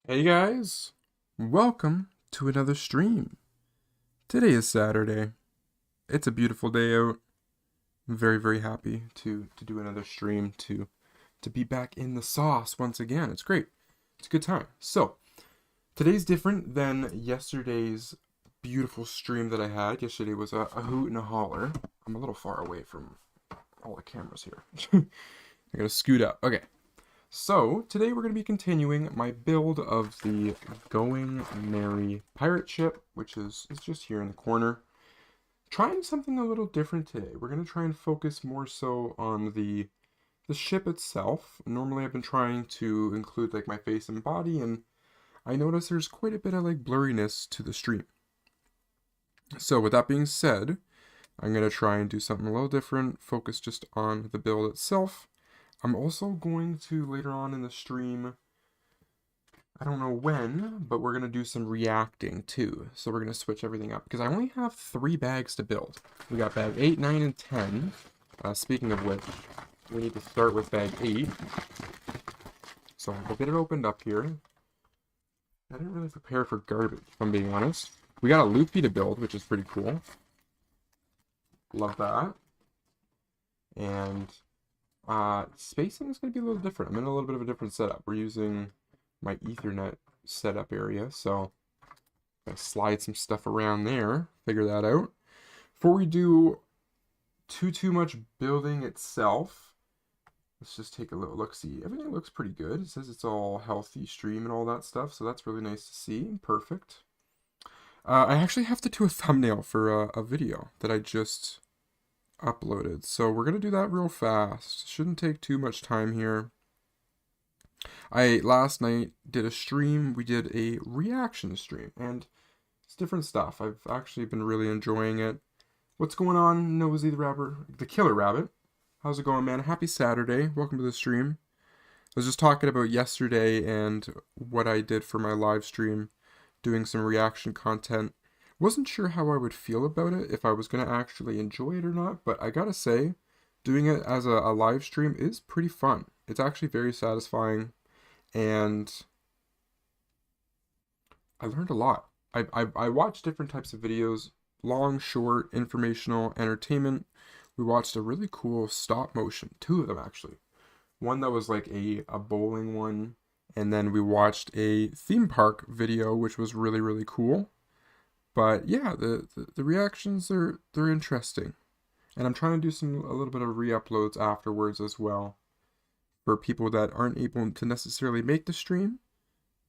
Hey guys, welcome to another stream. Today is Saturday. It's a beautiful day out. I'm very, very happy to do another stream to be back in the sauce once again. It's great. It's a good time. So, today's different than yesterday's beautiful stream that I had. Yesterday was a hoot and a holler. I'm a little far away from all the cameras here. I gotta scoot up. Okay. So, today we're going to be continuing my build of the Going Merry pirate ship, which is just here in the corner. Trying something a little different today. We're going to try and focus more so on the ship itself. Normally I've been trying to include like my face and body, and I notice there's quite a bit of like blurriness to the stream. So with that being said, I'm going to try and do something a little different, focus just on the build itself. I'm also going to later on in the stream, I don't know when, but we're going to do some reacting too. So we're going to switch everything up because I only have 3 bags to build. We got bag 8, 9, and 10. Speaking of which, we need to start with bag 8. So we'll get it opened up here. I didn't really prepare for garbage, if I'm being honest. We got a Luffy to build, which is pretty cool. Love that. And spacing is going to be a little different. I'm in a little bit of a different setup. We're using my Ethernet setup area, so I'm going to slide some stuff around there, figure that out. Before we do too much building itself, let's just take a little look-see. Everything looks pretty good. It says it's all healthy stream and all that stuff, so that's really nice to see. Perfect. I actually have to do a thumbnail for a video that I just uploaded. So we're going to do that real fast. Shouldn't take too much time here. I last night did a stream. We did a reaction stream, and it's different stuff. I've actually been really enjoying it. What's going on, Nosy the Rabbit? The Killer Rabbit. How's it going, man? Happy Saturday. Welcome to the stream. I was just talking about yesterday and what I did for my live stream, doing some reaction content. Wasn't sure how I would feel about it, if I was going to actually enjoy it or not, but I gotta say, doing it as a live stream is pretty fun. It's actually very satisfying, and I learned a lot. I watched different types of videos, long, short, informational, entertainment. We watched a really cool stop motion, 2 of them actually. One that was like a bowling one, and then we watched a theme park video, which was really, really cool. But yeah, the reactions they're interesting. And I'm trying to do a little bit of re-uploads afterwards as well for people that aren't able to necessarily make the stream,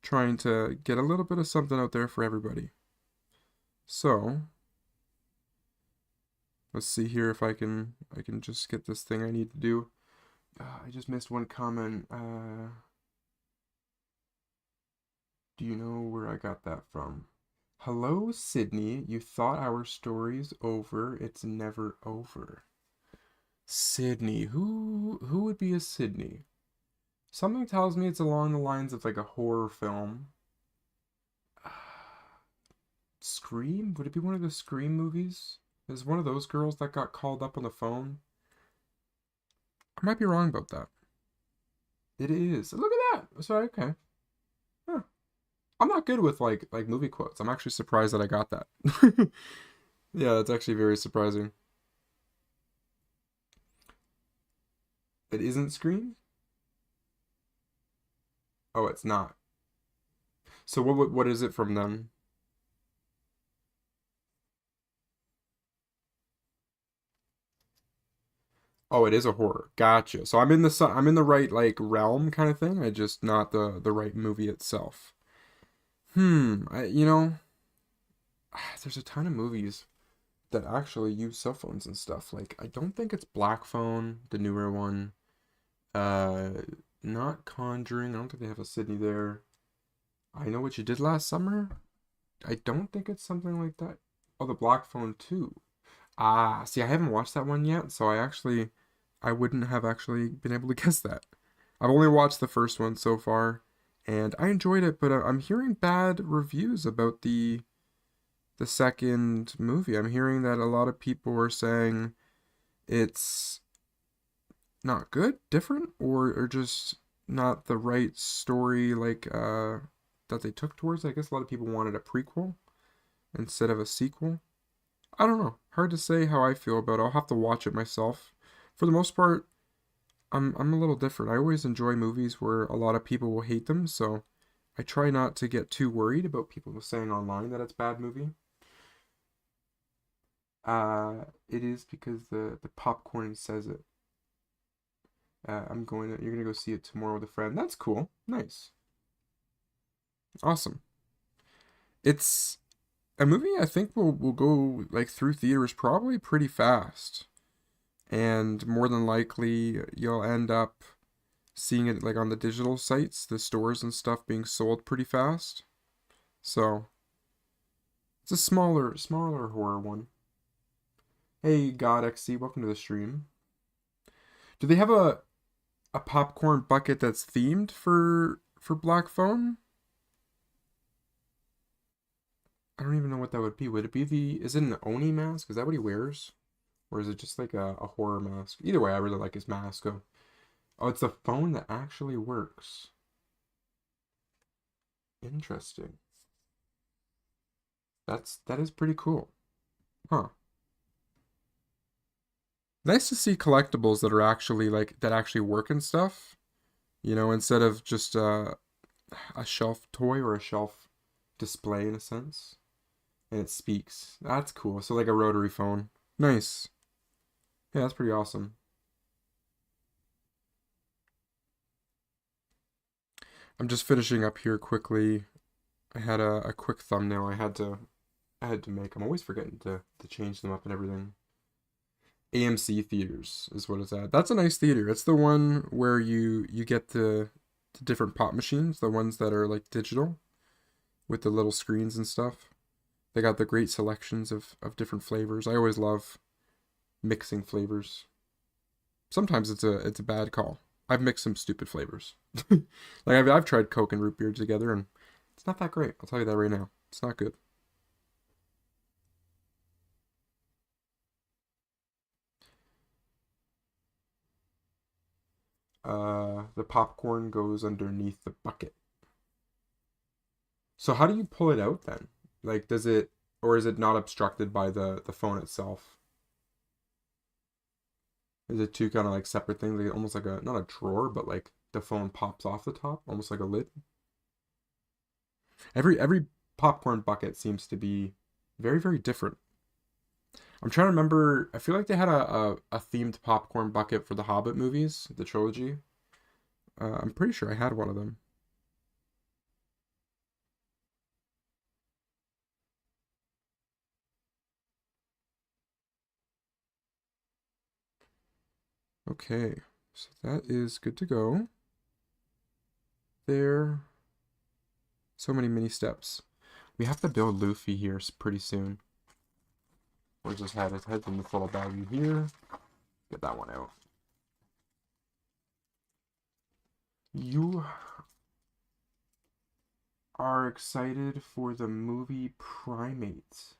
trying to get a little bit of something out there for everybody. So, let's see here if I can just get this thing I need to do. I just missed one comment. Do you know where I got that from? Hello, Sydney. You thought our story's over. It's never over. Sydney. Who would be a Sydney? Something tells me it's along the lines of like a horror film. Scream? Would it be one of the Scream movies? Is one of those girls that got called up on the phone? I might be wrong about that. It is. Look at that. Sorry, okay. Huh. I'm not good with like movie quotes. I'm actually surprised that I got that. Yeah, that's actually very surprising. It isn't Scream? Oh, it's not. So what is it from them? Oh, it is a horror. Gotcha. So I'm in the right like realm kind of thing. I just not the right movie itself. There's a ton of movies that actually use cell phones and stuff. Like I don't think it's Black Phone, the newer one. Uh, Not Conjuring. I don't think they have a Sydney there. I Know What You Did Last Summer. I don't think it's something like that. Oh, the Black Phone 2. Ah, see, I haven't watched that one yet, so I wouldn't have actually been able to guess that. I've only watched the first one so far, and I enjoyed it, but I'm hearing bad reviews about the second movie. I'm hearing that a lot of people are saying it's not good, different, or just not the right story, like that they took towards it. I guess a lot of people wanted a prequel instead of a sequel. I don't know. Hard to say how I feel about it. I'll have to watch it myself. For the most part, I'm a little different. I always enjoy movies where a lot of people will hate them, so I try not to get too worried about people saying online that it's a bad movie. It is because the popcorn says it. You're gonna go see it tomorrow with a friend. That's cool. Nice. Awesome. It's a movie I think will go like through theaters probably pretty fast. And more than likely you'll end up seeing it like on the digital sites, the stores and stuff being sold pretty fast. So it's a smaller horror one. Hey God XC, welcome to the stream. Do they have a popcorn bucket that's themed for Black Phone? I don't even know what that would be. Would it be is it an Oni mask? Is that what he wears? Or is it just like a horror mask? Either way, I really like his mask. Oh, it's a phone that actually works. Interesting. That is pretty cool. Huh. Nice to see collectibles that are actually like that actually work and stuff. Instead of just a shelf toy or a shelf display in a sense. And it speaks. That's cool. So like a rotary phone. Nice. Yeah, that's pretty awesome. I'm just finishing up here quickly. I had a quick thumbnail I had to make. I'm always forgetting to change them up and everything. AMC theaters is what it's at. That's a nice theater. It's the one where you get the different pop machines, the ones that are like digital with the little screens and stuff. They got the great selections of different flavors. I always love mixing flavors. Sometimes it's a bad call. I've mixed some stupid flavors. Like I've tried Coke and root beer together and it's not that great. I'll tell you that right now. It's not good. The popcorn goes underneath the bucket. So how do you pull it out then? Like does it or is it not obstructed by the phone itself? Is it two kind of like separate things, like almost like a not a drawer, but like the phone pops off the top, almost like a lid? Every popcorn bucket seems to be very, very different. I'm trying to remember. I feel like they had a themed popcorn bucket for the Hobbit movies, the trilogy. I'm pretty sure I had one of them. Okay, so that is good to go. There. So many mini steps. We have to build Luffy here pretty soon. Where's his head? His head's in this little baggie here. Get that one out. You are excited for the movie Primates.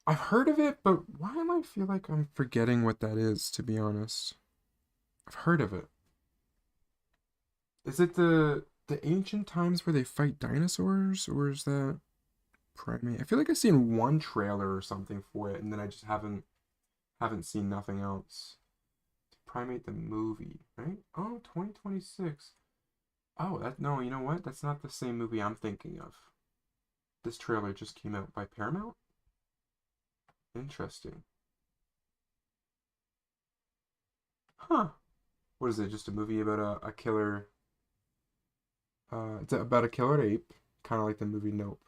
I've heard of it, but why am I feel like I'm forgetting what that is, to be honest? I've heard of it. Is it the ancient times where they fight dinosaurs, or is that Primate? I feel like I've seen one trailer or something for it, and then I just haven't seen nothing else. Primate the movie, right? Oh, 2026. Oh, that no, you know what? That's not the same movie I'm thinking of. This trailer just came out by Paramount? Interesting. Huh. What is it? Just a movie about a killer. It's about a killer ape, kind of like the movie Nope.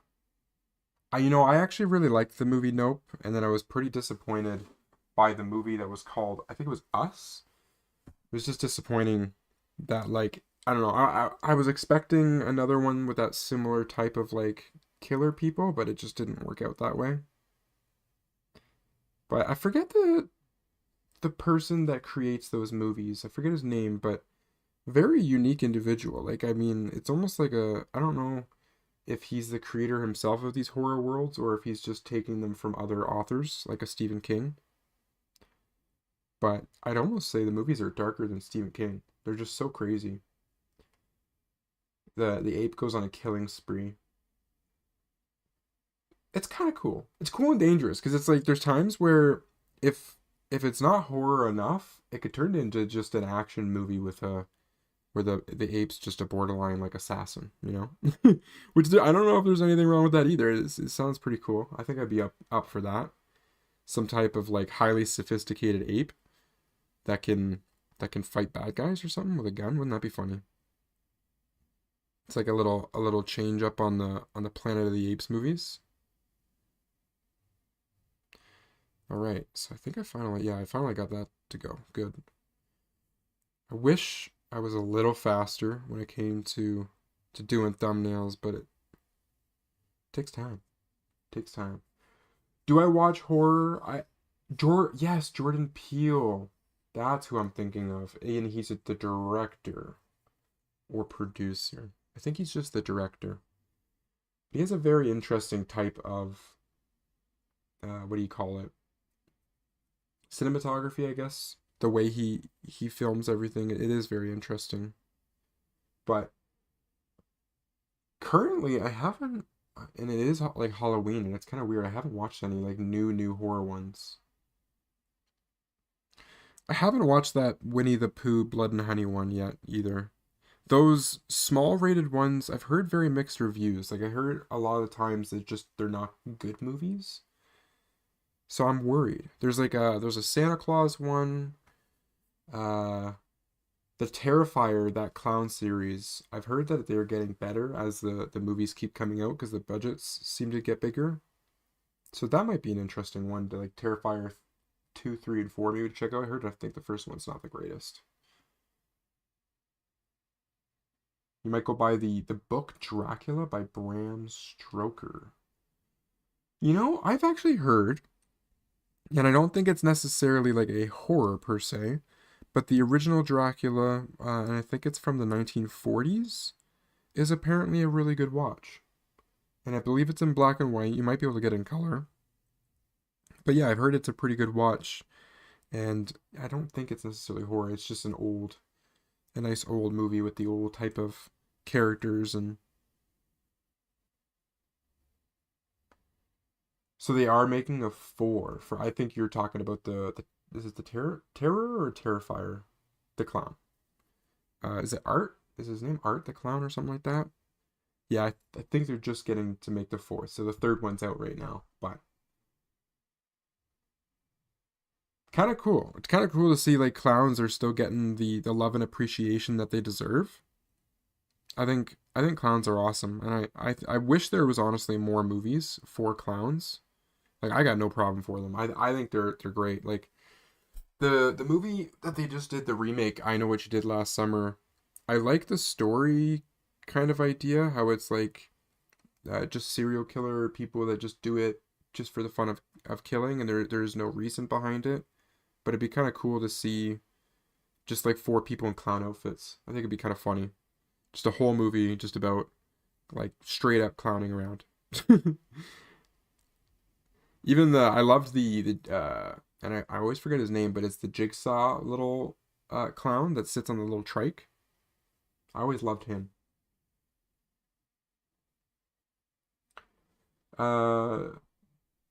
I actually really liked the movie Nope, and then I was pretty disappointed by the movie that was called, I think it was Us. It was just disappointing that, like, I don't know. I was expecting another one with that similar type of like killer people, but it just didn't work out that way. But I forget the person that creates those movies. I forget his name, but very unique individual. Like, I mean, it's almost like I don't know if he's the creator himself of these horror worlds or if he's just taking them from other authors, like a Stephen King. But I'd almost say the movies are darker than Stephen King. They're just so crazy. the ape goes on a killing spree. It's kind of cool. It's cool and dangerous because it's like there's times where if if it's not horror enough, it could turn into just an action movie with a where the ape's just a borderline like assassin, you know? Which I don't know if there's anything wrong with that either. It sounds pretty cool. I think I'd be up for that. Some type of like highly sophisticated ape that can that can fight bad guys or something with a gun. Wouldn't that be funny? It's like a little change up on the Planet of the Apes movies. All right, so I think I finally got that to go. Good. I wish I was a little faster when it came to doing thumbnails, but it takes time. Takes time. Do I watch horror? Yes, Jordan Peele. That's who I'm thinking of. And he's the director or producer. I think he's just the director. He has a very interesting type of what do you call it? Cinematography, I guess. The way he films everything, it is very interesting. But currently, I haven't, and it is like Halloween, and it's kind of weird. I haven't watched any like new horror ones. I haven't watched that Winnie the Pooh Blood and Honey one yet either. Those small rated ones, I've heard very mixed reviews. Like I heard a lot of the times that just they're not good movies. So I'm worried. There's a Santa Claus one, uh the Terrifier, that clown series. I've heard that they're getting better as the movies keep coming out because the budgets seem to get bigger. So that might be an interesting one to like Terrifier 2, 3, and 4 maybe to check out. I think the first one's not the greatest. You might go by the book Dracula by Bram Stoker. You know, I've actually heard, and I don't think it's necessarily like a horror per se, but the original Dracula, and I think it's from the 1940s, is apparently a really good watch. And I believe it's in black and white. You might be able to get it in color. But yeah, I've heard it's a pretty good watch. And I don't think it's necessarily horror. It's just a nice old movie with the old type of characters. And so they are making a four for, I think you're talking about the is it the Terror or Terrifier? The clown. Is it Art? Is his name Art the clown or something like that? Yeah, I think they're just getting to make the fourth. So the third one's out right now. But kind of cool. It's kind of cool to see like clowns are still getting the love and appreciation that they deserve. I think clowns are awesome, and I wish there was honestly more movies for clowns. Like I got no problem for them. I think they're great. Like the movie that they just did, the remake, I Know What You Did Last Summer. I like the story kind of idea, how it's like just serial killer people that just do it just for the fun of killing, and there's no reason behind it. But it'd be kind of cool to see just like four people in clown outfits. I think it'd be kind of funny. Just a whole movie just about like straight up clowning around. Even I loved the and I always forget his name, but it's the Jigsaw little clown that sits on the little trike. I always loved him. Uh,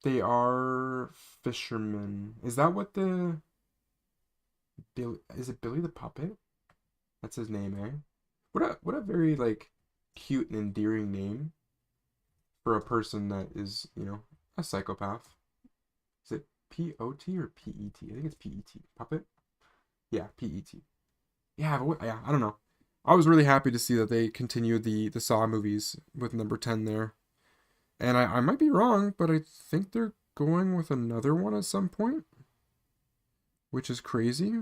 they are fishermen. Is that what the Bill is it Billy the Puppet? That's his name, eh? What a very like cute and endearing name for a person that is, a psychopath. Is it P-O-T or P-E-T? I think it's P-E-T. Puppet? Yeah, P-E-T. Yeah, yeah, I don't know. I was really happy to see that they continued the Saw movies with number 10 there. And I might be wrong, but I think they're going with another one at some point, which is crazy.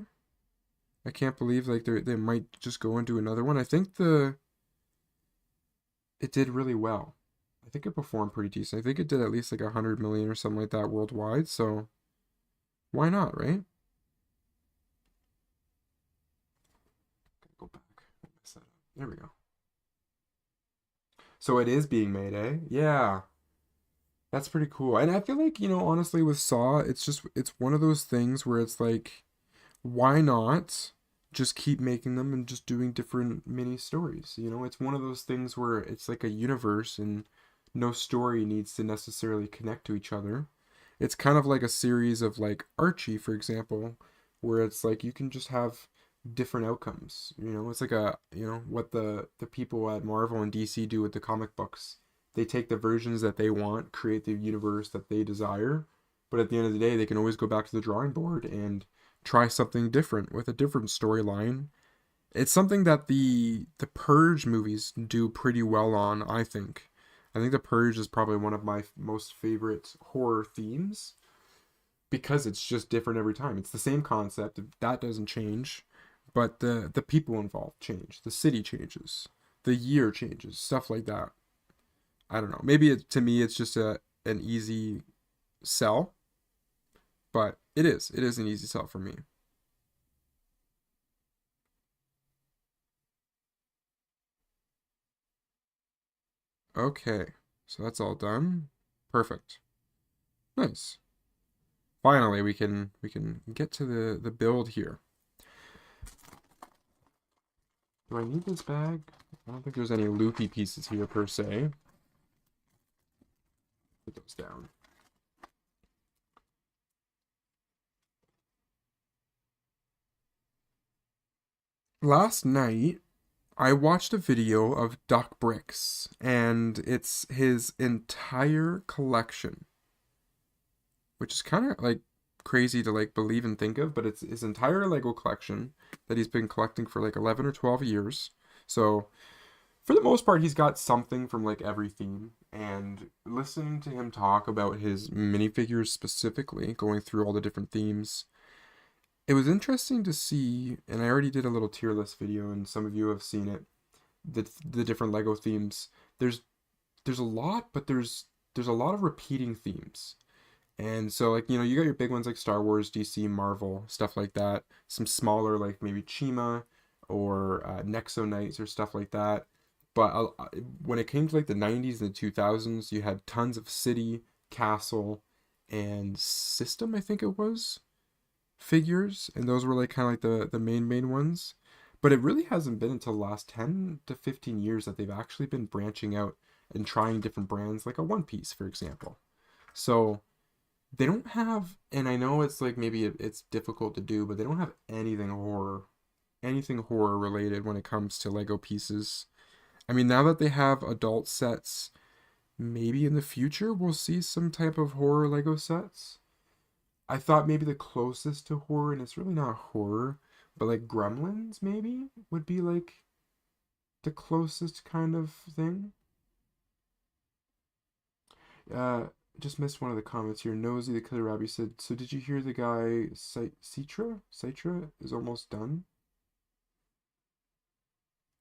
I can't believe like they might just go and do another one. I think it did really well. I think it performed pretty decent. I think it did at least like 100 million or something like that worldwide. So why not, right? Go back. Mess that up. There we go. So it is being made, eh? Yeah, that's pretty cool. And I feel like, honestly, with Saw, it's one of those things where it's like, why not just keep making them and just doing different mini stories. It's one of those things where it's like a universe and no story needs to necessarily connect to each other. It's kind of like a series of like Archie, for example, where it's like you can just have different outcomes. It's like what the people at Marvel and DC do with the comic books. They take the versions that they want, create the universe that they desire, but at the end of the day, they can always go back to the drawing board and try something different with a different storyline. It's something that the Purge movies do pretty well on, I think. I think the Purge is probably one of my most favorite horror themes because it's just different every time. It's the same concept, that doesn't change, but the people involved change. The city changes. The year changes, stuff like that. I don't know. Maybe to me it's just an easy sell, but it is. It is an easy sell for me. Okay, so that's all done. Perfect. Nice. Finally, we can get to the build here. Do I need this bag? I don't think there's any loopy pieces here per se. Put those down. Last night, I watched a video of Doc Bricks, and it's his entire collection, which is kind of like crazy to like believe and think of, but it's his entire Lego collection that he's been collecting for like 11 or 12 years. So, for the most part, he's got something from like every theme. And listening to him talk about his minifigures specifically, going through all the different themes, it was interesting to see, and I already did a little tier list video, and some of you have seen it, the different Lego themes. There's there's a lot, but there's a lot of repeating themes. And so like, you got your big ones like Star Wars, DC, Marvel, stuff like that. Some smaller like maybe Chima or Nexo Knights or stuff like that. But when it came to like the 90s and the 2000s, you had tons of city, castle, and system, I think it was, figures, and those were like kind of like the main ones. But it really hasn't been until the last 10 to 15 years that they've actually been branching out and trying different brands, like a One Piece, for example. So they don't have, and I know it's like maybe it's difficult to do, but they don't have anything horror related when it comes to Lego pieces. I mean, now that they have adult sets, maybe in the future we'll see some type of horror Lego sets. I thought maybe the closest to horror, and it's really not horror, but like Gremlins maybe would be like the closest kind of thing. Uh, just missed one of the comments here. Nosy the Killer Rabbit said, "So did you hear the guy Citra? Citra is almost done."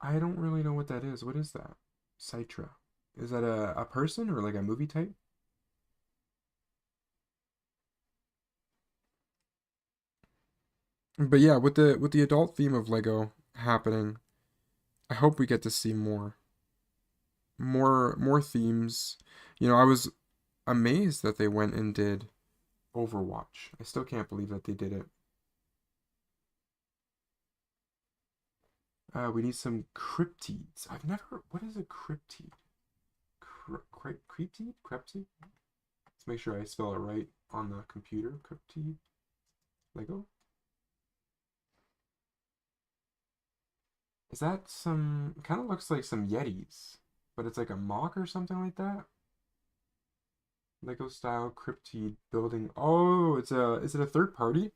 I don't really know what that is. What is that? Citra. Is that a person or like a movie type? But yeah, with the adult theme of Lego happening, I hope we get to see more themes. I was amazed that they went and did Overwatch. I still can't believe that they did it. We need some cryptids. I've never. What is a cryptid? Cryptid? Cryptid? Let's make sure I spell it right on the computer. Cryptid. Lego. Is that some? Kind of looks like some Yetis, but it's like a mock or something like that. Lego style cryptid building. Oh, is it a third party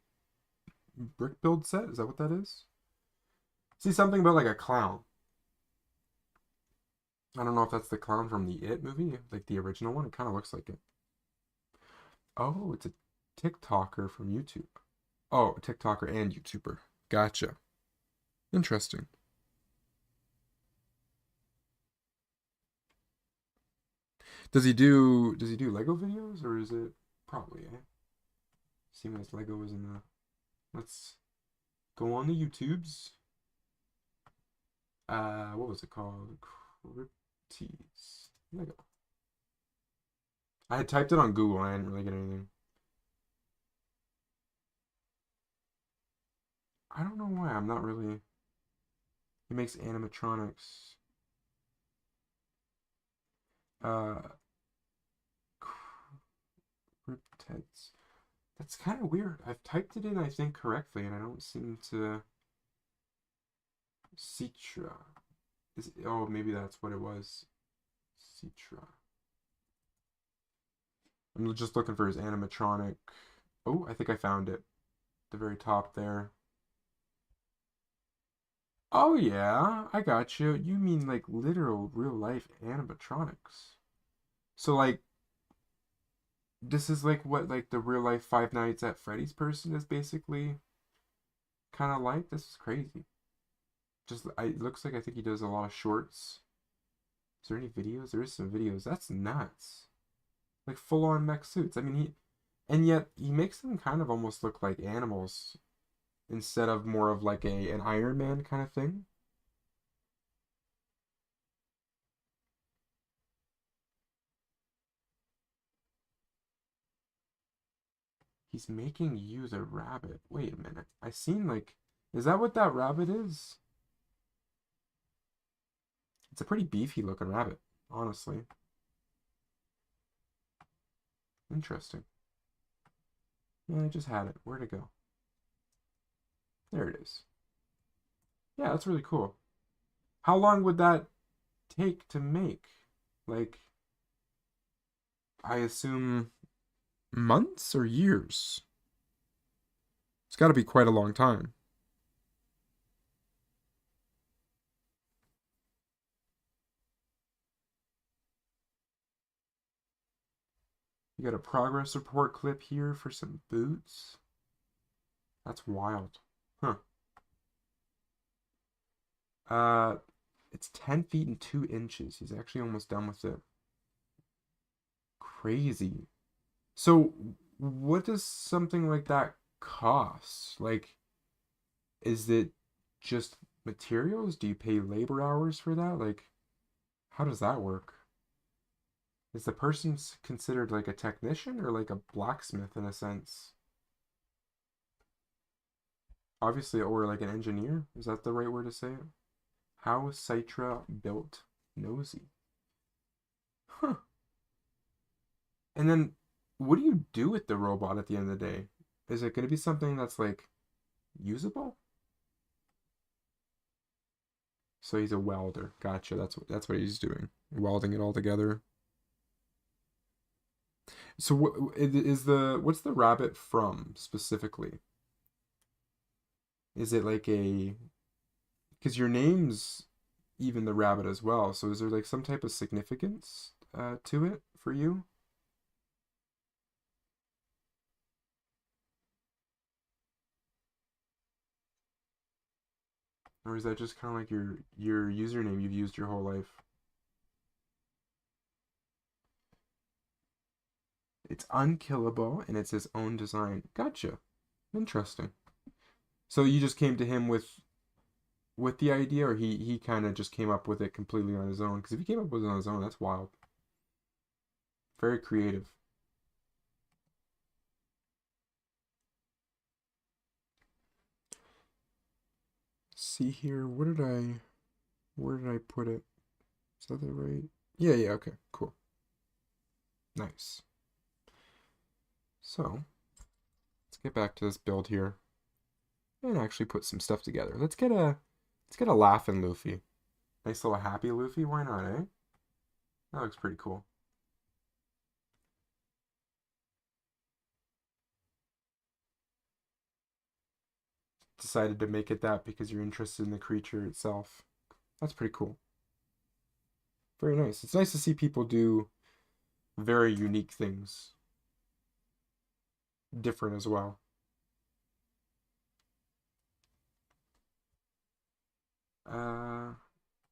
brick build set? Is that what that is? See something about like a clown. I don't know if that's the clown from the It movie, like the original one. It kind of looks like it. Oh, it's a TikToker from YouTube. Oh, a TikToker and YouTuber. Gotcha. Interesting. Does he do Lego videos or is it probably, eh? Seeing as Lego is in the let's go on the YouTubes. What was it called? Crypties. Lego. I had typed it on Google and I didn't really get anything. I don't know why. I'm not really. He makes animatronics. Uh, Cryptids. That's kind of weird. I've typed it in, I think, correctly, and I don't seem to. Citra. Oh, maybe that's what it was. Citra. I'm just looking for his animatronic. Oh, I think I found it. The very top there. Oh yeah, I got you. You mean like literal real life animatronics. So like this is like what like the real life Five Nights at Freddy's person is basically kind of like. This is crazy. It looks like I think he does a lot of shorts. Is there any videos? There is some videos. That's nuts. Like full on mech suits. I mean and yet he makes them kind of almost look like animals instead of more of like a an Iron Man kind of thing. He's making you the rabbit. Wait a minute. I seen like, is that what that rabbit is? It's a pretty beefy looking rabbit, honestly. Interesting. Yeah, I just had it. Where'd it go? There it is. Yeah, that's really cool. How long would that take to make? Like, I assume months or years? It's got to be quite a long time. You got a progress report clip here for some boots. That's wild. Huh. Uh, it's 10 feet and 2 inches. He's actually almost done with it. Crazy. So, what does something like that cost? Like, is it just materials? Do you pay labor hours for that? Like, how does that work? Is the person considered like a technician or like a blacksmith in a sense? Obviously, or like an engineer? Is that the right word to say it? How Citra built Nosy. Huh. And then, what do you do with the robot at the end of the day? Is it going to be something that's like usable? So he's a welder. Gotcha. That's what he's doing. Welding it all together. So what's the rabbit from specifically? Is it like a because your name's even the rabbit as well. So is there like some type of significance to it for you? Or is that just kind of like your username you've used your whole life? It's unkillable and it's his own design. Gotcha. Interesting. So you just came to him with the idea, or he kind of just came up with it completely on his own? Because if he came up with it on his own, that's wild. Very creative. See here, where did I put it? Is that the right? Yeah, yeah, okay, cool. Nice. So, let's get back to this build here and actually put some stuff together. Let's get a laughing Luffy. Nice little happy Luffy, why not, eh? That looks pretty cool. Decided to make it that because you're interested in the creature itself. That's pretty cool. Very nice. It's nice to see people do very unique things. Different as well.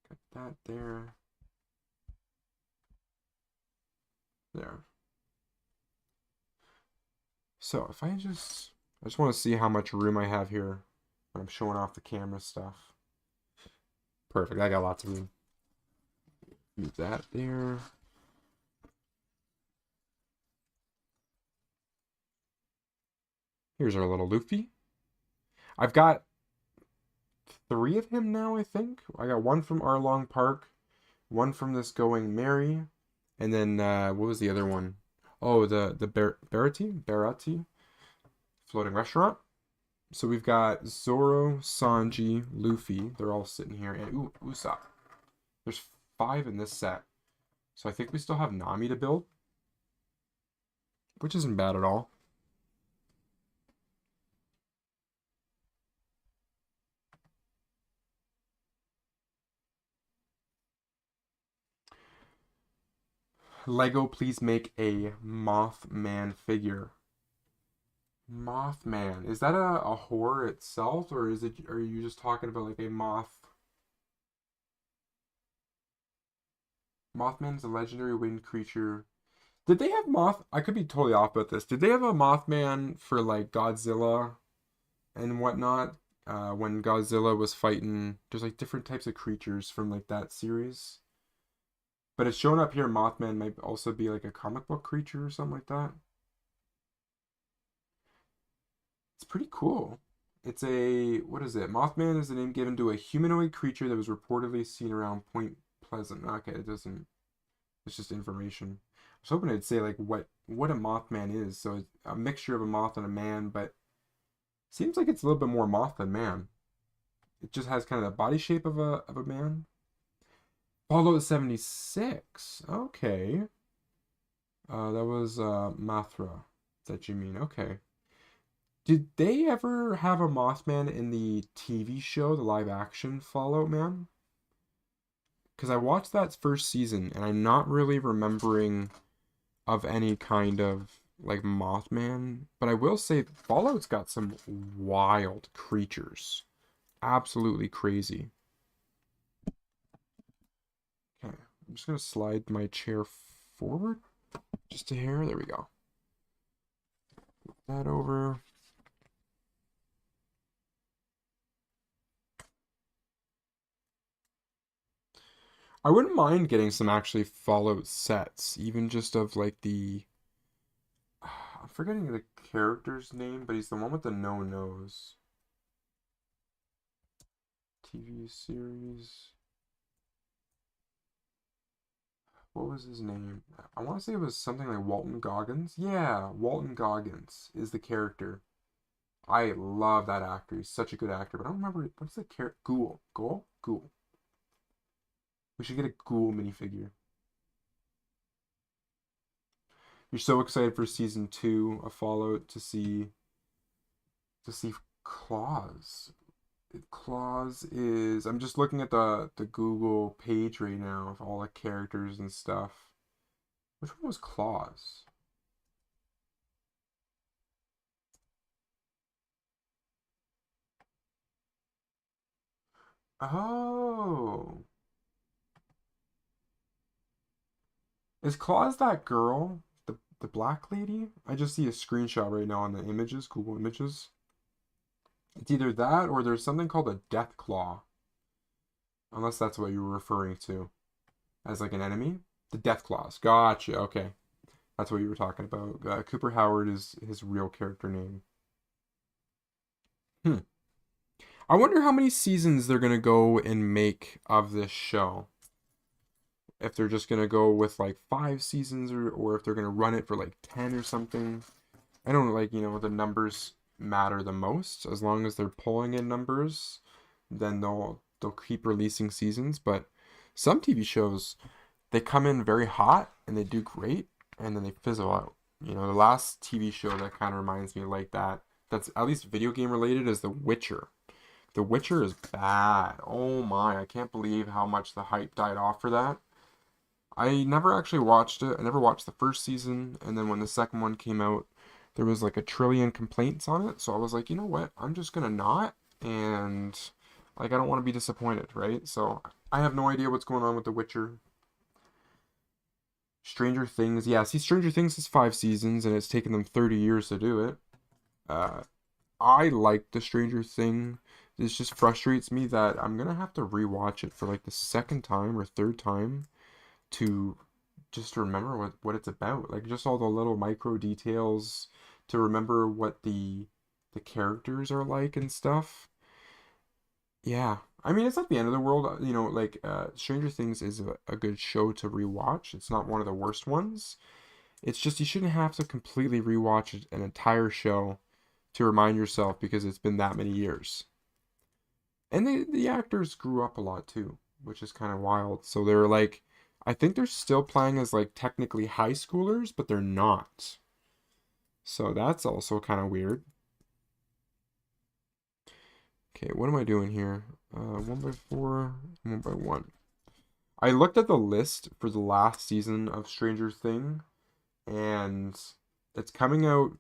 Got that there. There. So if I just want to see how much room I have here when I'm showing off the camera stuff. Perfect. I got lots of room. Move that there. Here's our little Luffy. I've got three of him now, I think. I got one from Arlong Park, one from this Going Merry, and then what was the other one? Oh, the Barati floating restaurant. So we've got Zoro, Sanji, Luffy. They're all sitting here, and Usopp. There's five in this set. So I think we still have Nami to build, which isn't bad at all. Lego, please make a Mothman figure. Mothman. Is that a horror itself, or are you just talking about like a moth? Mothman's a legendary wind creature. Did they have I could be totally off about this. Did they have a Mothman for like Godzilla and whatnot? When Godzilla was fighting, there's like different types of creatures from like that series. But it's shown up here. Mothman might also be like a comic book creature or something like that. It's pretty cool. It's what is it? Mothman is the name given to a humanoid creature that was reportedly seen around Point Pleasant. Okay, it doesn't. It's just information. I was hoping it'd say like what a Mothman is. So it's a mixture of a moth and a man, but seems like it's a little bit more moth than man. It just has kind of the body shape of a man. Fallout 76. Okay. That was Mathra that you mean. Okay. Did they ever have a Mothman in the TV show, the live action Fallout Man? Because I watched that first season and I'm not really remembering of any kind of like Mothman. But I will say Fallout's got some wild creatures. Absolutely crazy. Okay, I'm just gonna slide my chair forward just a hair. There we go. Put that over. I wouldn't mind getting some actually Fallout sets, even just of like I'm forgetting the character's name, but he's the one with the no nose. TV series. What was his name? I want to say it was something like Walton Goggins. Yeah, Walton Goggins is the character. I love that actor. He's such a good actor, but I don't remember what's the character. Ghoul. We should get a Ghoul minifigure. You're so excited for season 2 of Fallout to see Claus. Claus is. I'm just looking at the Google page right now of all the characters and stuff. Which one was Claus? Oh, is Claus that girl? The black lady? I just see a screenshot right now on the images, Google Images. It's either that or there's something called a Death Claw. Unless that's what you were referring to as like an enemy. The Death Claws. Gotcha. Okay. That's what you were talking about. Cooper Howard is his real character name. Hmm. I wonder how many seasons they're gonna go and make of this show. If they're just gonna go with like 5 seasons or if they're gonna run it for like 10 or something. I don't like, the numbers matter the most. As long as they're pulling in numbers, then they'll keep releasing seasons. But some TV shows, they come in very hot and they do great and then they fizzle out. The last TV show that kind of reminds me like that, that's at least video game related, is The Witcher. The Witcher is bad. Oh my, I can't believe how much the hype died off for that. I never actually watched it. I never watched the first season, and then when the second one came out, there was like a trillion complaints on it. So I was like, you know what? I'm just gonna not, and like I don't want to be disappointed, right? So I have no idea what's going on with The Witcher. Stranger Things, yeah. See, Stranger Things is 5 seasons, and it's taken them 30 years to do it. Uh, I like the Stranger Thing. This just frustrates me that I'm gonna have to rewatch it for like the second time or third time to just remember what it's about. Like just all the little micro details to remember what the characters are like and stuff. Yeah. I mean, it's not the end of the world. You know, like Stranger Things is a good show to rewatch. It's not one of the worst ones. It's just you shouldn't have to completely rewatch an entire show to remind yourself because it's been that many years. And the actors grew up a lot too, which is kind of wild. So they're like, I think they're still playing as like technically high schoolers, but they're not. So that's also kind of weird. Okay, what am I doing here? 1x4, 1x1. I looked at the list for the last season of Stranger Thing, and it's coming out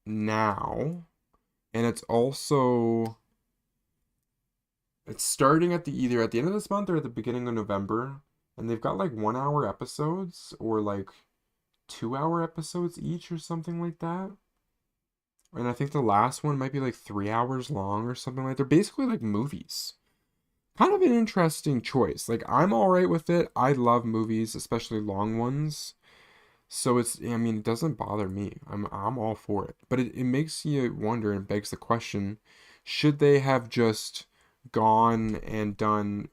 now, and it's starting at the either at the end of this month or at the beginning of November, and they've got like 1 hour episodes or like 2 hour episodes each or something like that. And I think the last one might be like 3 hours long or something like. They're basically like movies. Kind of an interesting choice. Like I'm all right with it. I love movies, especially long ones. So I mean, it doesn't bother me. I'm all for it. But it makes you wonder and begs the question, should they have just gone and done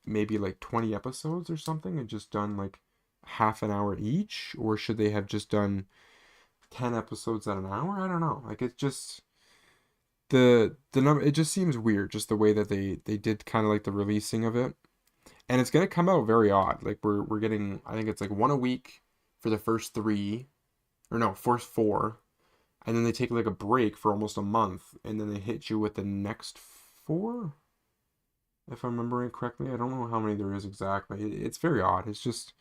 maybe like 20 episodes or something and just done like half an hour each? Or should they have just done 10 episodes at an hour? I don't know. Like it's just the number it just seems weird just the way that they did kind of like the releasing of it. And it's going to come out very odd. Like we're getting I think it's like one a week for the first 3 or no, first 4, and then they take like a break for almost a month and then they hit you with the next 4 if I'm remembering correctly. I don't know how many there is exactly. It's very odd. It's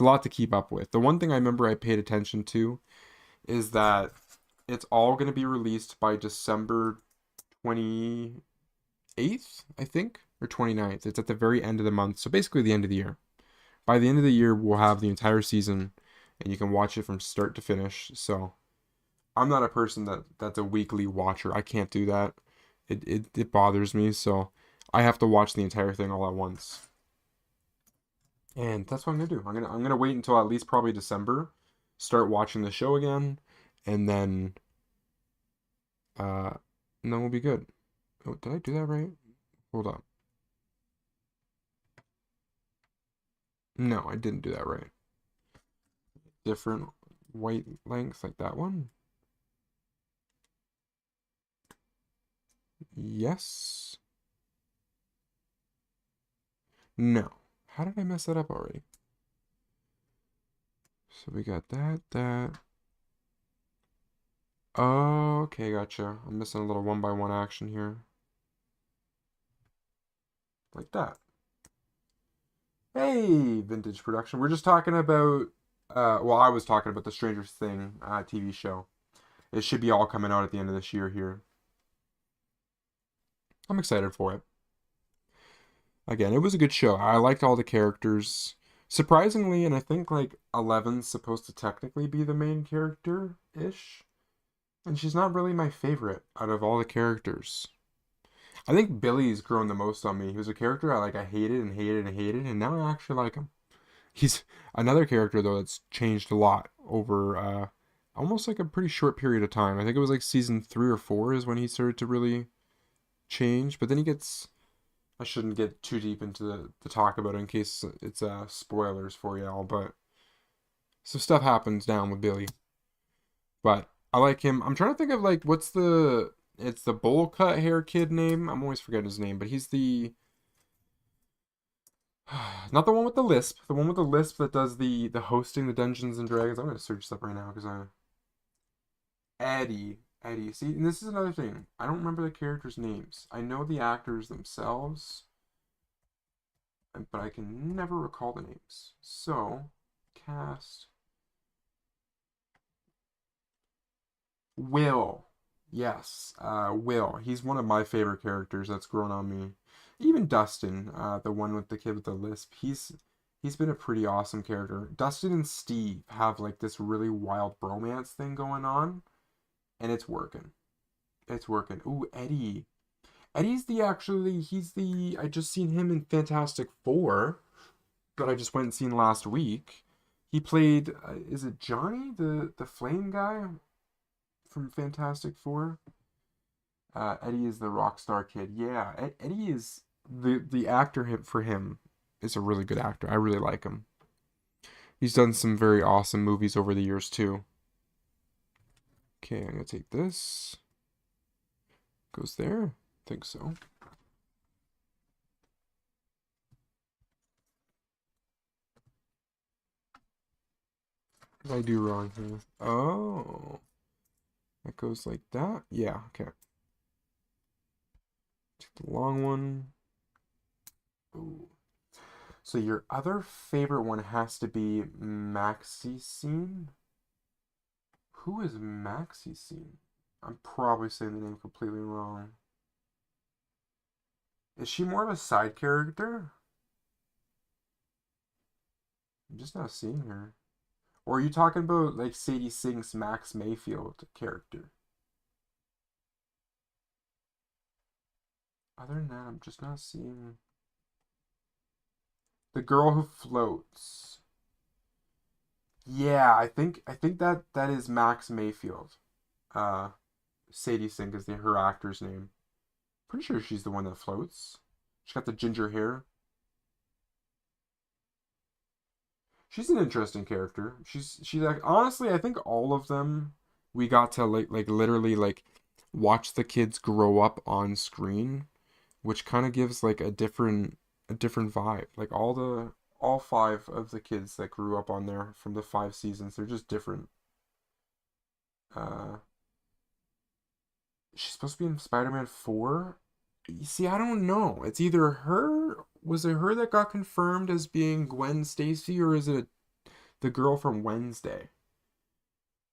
a lot to keep up with. The one thing I remember I paid attention to is that it's all going to be released by December 28th, I think, or 29th. It's at the very end of the month. So basically the end of the year. By the end of the year, we'll have the entire season and you can watch it from start to finish. So I'm not a person that's a weekly watcher. I can't do that. It bothers me. So I have to watch the entire thing all at once. And that's what I'm gonna do. I'm gonna wait until at least probably December, start watching the show again, and then uh and then we'll be good. Oh, did I do that right? Hold on. No, I didn't do that right. Different white length like that one. Yes. No. How did I mess that up already? So we got that. Oh, okay, gotcha. I'm missing a little 1x1 action here. Like that. Hey, Vintage Production. We're just talking about, well, I was talking about the Stranger Thing TV show. It should be all coming out at the end of this year here. I'm excited for it. Again, it was a good show. I liked all the characters. Surprisingly, and I think like Eleven's supposed to technically be the main character-ish. And she's not really my favorite out of all the characters. I think Billy's grown the most on me. He was a character I hated and hated and hated, and now I actually like him. He's another character though that's changed a lot over almost like a pretty short period of time. I think it was like season 3 or 4 is when he started to really change. But then he gets. I shouldn't get too deep into the talk about it in case it's spoilers for y'all. But some stuff happens down with Billy. But I like him. I'm trying to think of like what's the it's the bowl cut hair kid name. I'm always forgetting his name, but he's the not the one with the lisp, the one with the lisp that does the hosting the Dungeons and Dragons. I'm gonna search this up right now because I Eddie. See, and this is another thing. I don't remember the characters' names. I know the actors themselves, but I can never recall the names. So, cast Will. Yes, Will. He's one of my favorite characters that's grown on me. Even Dustin, the one with the kid with the lisp, he's been a pretty awesome character. Dustin and Steve have like this really wild bromance thing going on, and it's working. It's working. Ooh, Eddie. Eddie's the actually he's the I just seen him in Fantastic Four that I just went and seen last week. He played is it Johnny the flame guy from Fantastic Four? Eddie is the rock star kid. Yeah, Eddie is. the actor for him is a really good actor. I really like him. He's done some very awesome movies over the years too. Okay, I'm gonna take this. Goes there. I think so. What did I do wrong here? Oh, that goes like that. Yeah. Okay. Take the long one. Ooh. So your other favorite one has to be Maxi Scene. Who is Maxi Scene? I'm probably saying the name completely wrong. Is she more of a side character? I'm just not seeing her. Or are you talking about like Sadie Sink's Max Mayfield character? Other than that, I'm just not seeing the girl who floats. Yeah, I think that is Max Mayfield. Uh, Sadie Sink is her actor's name. Pretty sure she's the one that floats. She's got the ginger hair. She's an interesting character. She's like honestly, I think all of them we got to like literally like watch the kids grow up on screen, which kind of gives like a different vibe. Like all five of the kids that grew up on there from the 5 seasons, they're just different. Uh, she's supposed to be in Spider-Man 4. You see, I don't know. It's either her. Was it her that got confirmed as being Gwen Stacy, or is it the girl from Wednesday?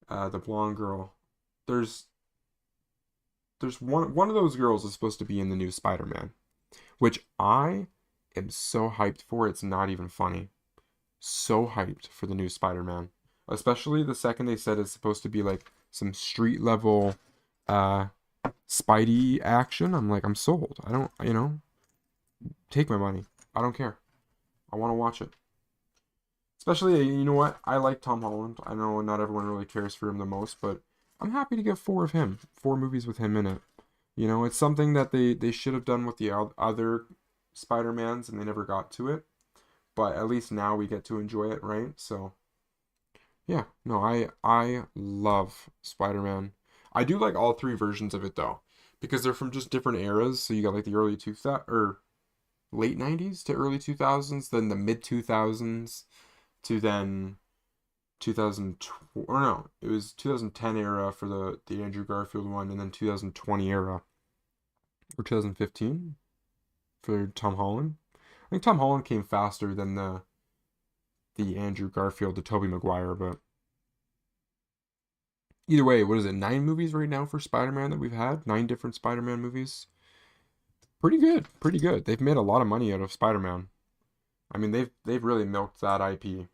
The blonde girl. There's there's one of those girls is supposed to be in the new Spider-Man, which I am so hyped for. It's not even funny. So hyped for the new Spider-Man, especially the second they said it's supposed to be like some street level, uh, Spidey action. I'm like, I'm sold. I don't, take my money. I don't care. I want to watch it. Especially, you know what? I like Tom Holland. I know not everyone really cares for him the most, but I'm happy to get four of him, four movies with him in it. It's something that they should have done with the other Spider-Mans and they never got to it. But at least now we get to enjoy it, right? So, yeah. No, I love Spider-Man. I do like all three versions of it though, because they're from just different eras. So you got like the early 2000 or late 90s to early 2000s, then the mid 2000s to then 2000 or no, it was 2010 era for the Andrew Garfield one, and then 2020 era or 2015 for Tom Holland. I think Tom Holland came faster than the Andrew Garfield, the Tobey Maguire, but either way, what is it? 9 movies right now for Spider-Man that we've had? 9 different Spider-Man movies. Pretty good, pretty good. They've made a lot of money out of Spider-Man. I mean, they've really milked that IP.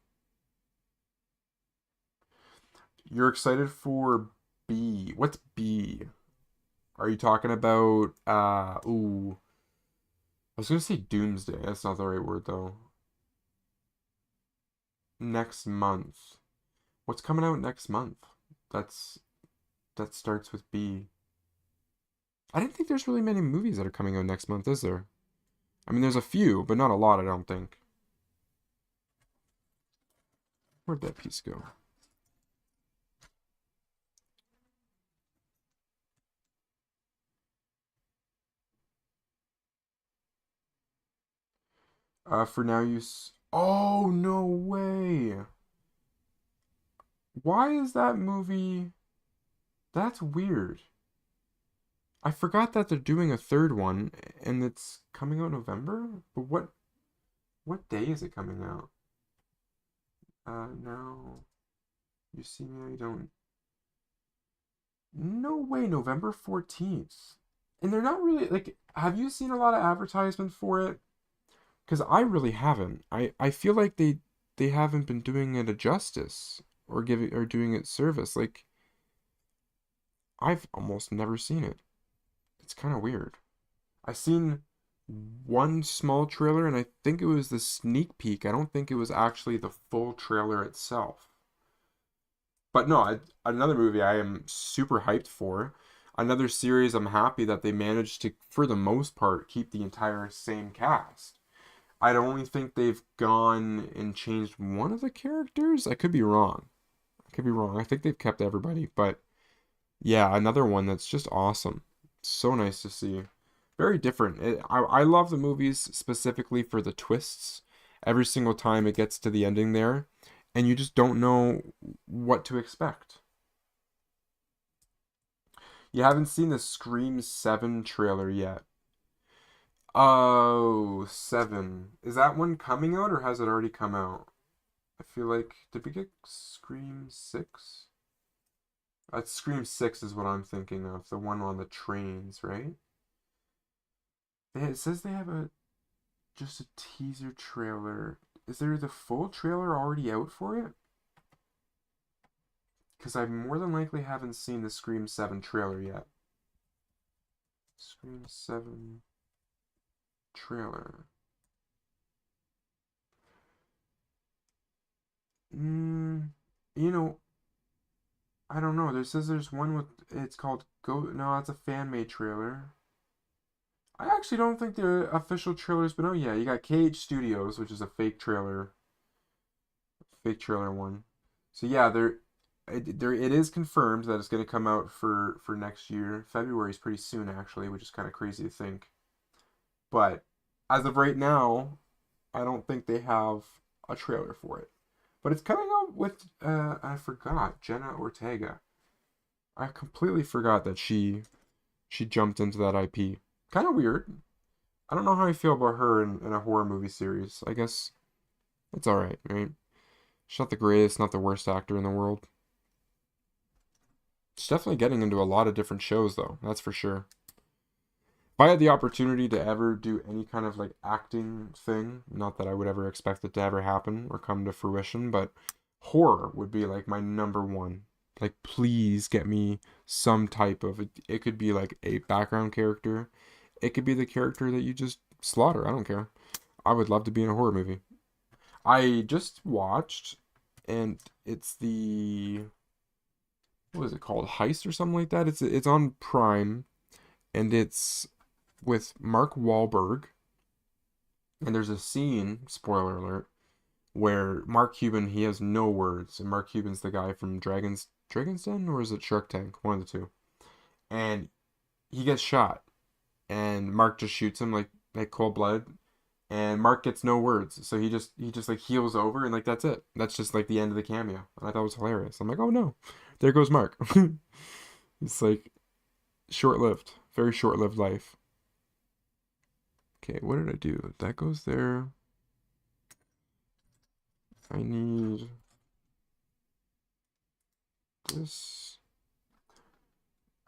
You're excited for B. What's B? Are you talking about I was gonna say Doomsday. That's not the right word though. Next month. What's coming out next month? That's that starts with B. I didn't think there's really many movies that are coming out next month, is there? I mean, there's a few, but not a lot, I don't think. Where'd that piece go? For now, Oh, no way! Why is that movie? That's weird. I forgot that they're doing a third one, and it's coming out November? But what day is it coming out? No. You see me, I don't. No way, November 14th. And they're not really like, have you seen a lot of advertisement for it? Because I really haven't. I feel like they haven't been doing it a justice or giving or doing it service. Like I've almost never seen it. It's kind of weird. I seen one small trailer and I think it was the sneak peek. I don't think it was actually the full trailer itself. But no, another movie I am super hyped for. another series I'm happy that they managed to, for the most part, keep the entire same cast. I don't only think they've gone and changed one of the characters. I could be wrong. I could be wrong. I think they've kept everybody, but yeah, another one that's just awesome. So nice to see. Very different. I love the movies specifically for the twists. Every single time it gets to the ending there, and you just don't know what to expect. You haven't seen the Scream 7 trailer yet. Oh, 7. Is that one coming out or has it already come out? I feel like, did we get Scream 6? Scream 6 is what I'm thinking of, the one on the trains, right? It says they have just a teaser trailer. Is there the full trailer already out for it? Because I more than likely haven't seen the Scream 7 trailer yet. Scream 7 trailer. Mm, you know, I don't know. There says there's one with, it's called Go. No, that's a fan made trailer. I actually don't think the official trailer's been out yet. You got KH Studios, which is a fake trailer one. So yeah, it is confirmed that it's going to come out for next year. February is pretty soon actually, which is kind of crazy to think. But as of right now, I don't think they have a trailer for it. But it's coming out with I forgot Jenna Ortega. I completely forgot that she jumped into that IP. Kind of weird. I don't know how I feel about her in a horror movie series. I guess it's all right, right? She's not the greatest, not the worst actor in the world. She's definitely getting into a lot of different shows, though. That's for sure. If I had the opportunity to ever do any kind of like acting thing, not that I would ever expect it to ever happen or come to fruition, but horror would be like my number one. Like, please get me some type of it could be like a background character. It could be the character that you just slaughter. I don't care. I would love to be in a horror movie. I just watched, and it's the what is it called? Heist or something like that. It's on Prime, and it's with Mark Wahlberg. And there's a scene, spoiler alert, where Mark Cuban he has no words, and Mark Cuban's the guy from Dragon's Den, or is it Shark Tank? One of the two. And he gets shot, and Mark just shoots him like cold blood, and Mark gets no words, so he just like heals over, and like that's it. That's just like the end of the cameo, and I thought it was hilarious. I'm like, oh no, there goes Mark. It's like short-lived, very short-lived life. Okay, what did I do? That goes there. I need this.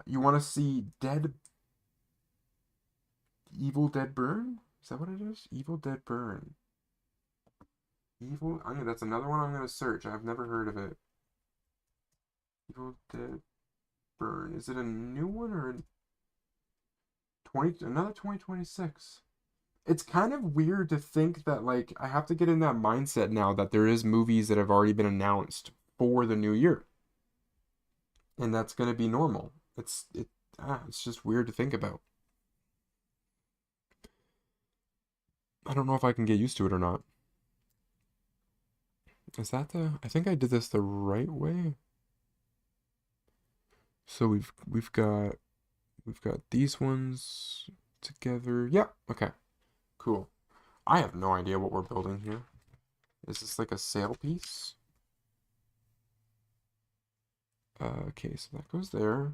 You want to see Evil Dead Burn? Is that what it is? Evil Dead Burn. That's another one I'm gonna search. I've never heard of it. Evil Dead Burn. Is it a new one or 2026? It's kind of weird to think that like I have to get in that mindset now that there is movies that have already been announced for the new year. And that's gonna be normal. It's just weird to think about. I don't know if I can get used to it or not. Is that I think I did this the right way. So we've got these ones together. Yeah, okay. Cool. I have no idea what we're building here. Is this like a sail piece? Okay, so that goes there.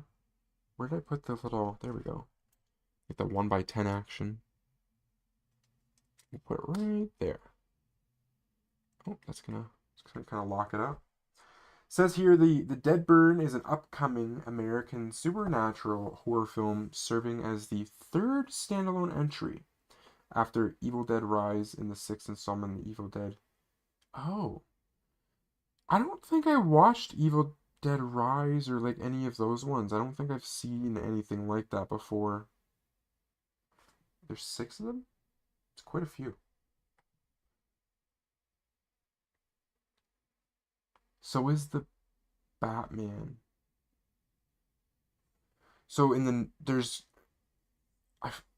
Where did I put the little, there we go. Like the 1x10 action. We'll put it right there. Oh, it's gonna kind of lock it up. Says here the Dead Burn is an upcoming American supernatural horror film serving as the third standalone entry after Evil Dead Rise in the sixth installment of Evil Dead. Oh, I don't think I watched Evil Dead Rise or like any of those ones. I don't think I've seen anything like that before. There's six of them? It's quite a few. So is the Batman. So in the there's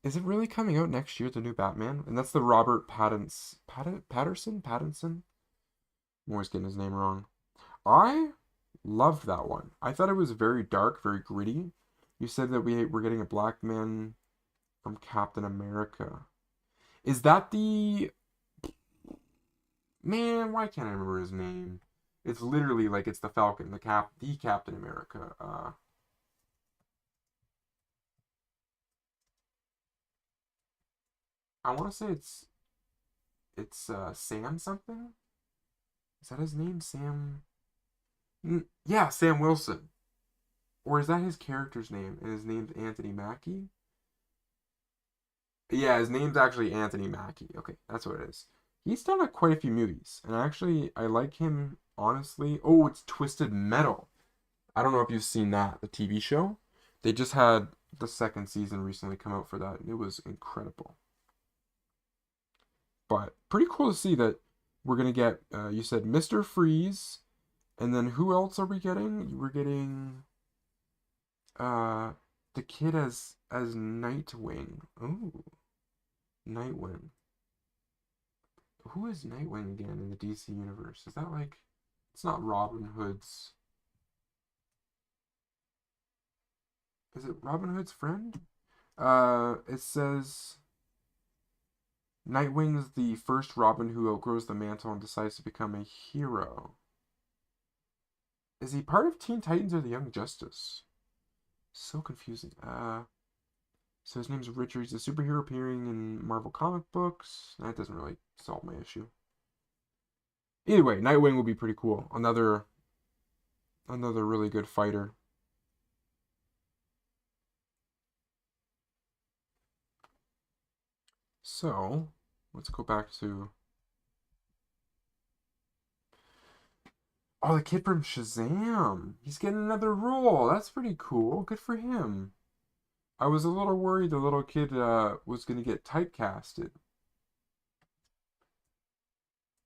is it really coming out next year, the new Batman? And that's the Robert Pattinson. I'm always getting his name wrong. I loved that one. I thought it was very dark, very gritty. You said that we were getting a black man from Captain America. Is that the man? Why can't I remember his name? It's literally like it's the Falcon, the Captain America. I want to say it's Sam something. Is that his name? Sam? Yeah, Sam Wilson. Or is that his character's name? And his name's Anthony Mackie? Yeah, his name's actually Anthony Mackie. Okay, that's what it is. He's done quite a few movies, and actually, I like him honestly. Oh, it's Twisted Metal. I don't know if you've seen that, the TV show. They just had the second season recently come out for that, and it was incredible. But pretty cool to see that we're gonna get. You said Mr. Freeze, and then who else are we getting? We're getting uh the kid as Nightwing. Ooh, Nightwing. Who is Nightwing again in the DC universe? Is that like it's not Robin Hood's. Is it Robin Hood's friend? It says Nightwing's the first Robin who outgrows the mantle and decides to become a hero. Is he part of Teen Titans or the Young Justice? So confusing. So his name's Richard. He's a superhero appearing in Marvel comic books. That doesn't really solve my issue. Either way, Nightwing will be pretty cool. Another really good fighter. So, let's go back to. Oh, the kid from Shazam! He's getting another role. That's pretty cool. Good for him. I was a little worried the little kid was gonna get typecasted.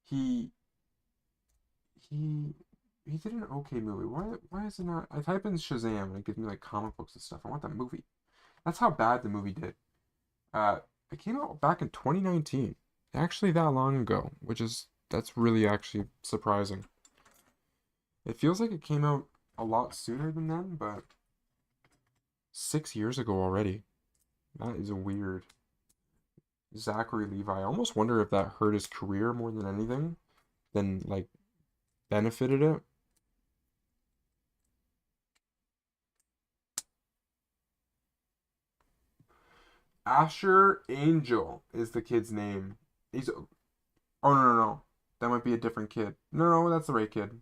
He he he did an okay movie. Why is it not? I type in Shazam and it gives me like comic books and stuff. I want that movie. That's how bad the movie did. Uh, it came out back in 2019. Actually, that long ago, that's really actually surprising. It feels like it came out a lot sooner than then, but 6 years ago already. That is weird. Zachary Levi. I almost wonder if that hurt his career more than anything, than like benefited it. Asher Angel is the kid's name. He's oh no. That might be a different kid. No, that's the right kid.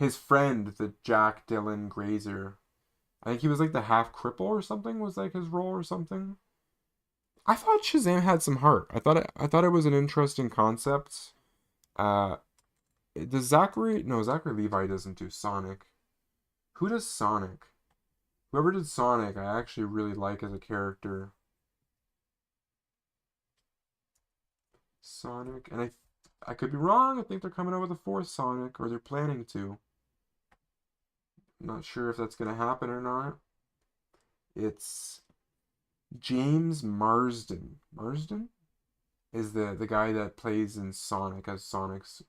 His friend, the Jack Dylan Grazer. I think he was like the half cripple or something was like his role or something. I thought Shazam had some heart. I thought it was an interesting concept. Uh does Zachary no, Zachary Levi doesn't do Sonic. Who does Sonic? Whoever did Sonic, I actually really like as a character. Sonic, and I could be wrong. I think they're coming out with a fourth Sonic, or they're planning to. I'm not sure if that's gonna happen or not. It's James Marsden. Marsden is the guy that plays in Sonic as Sonic's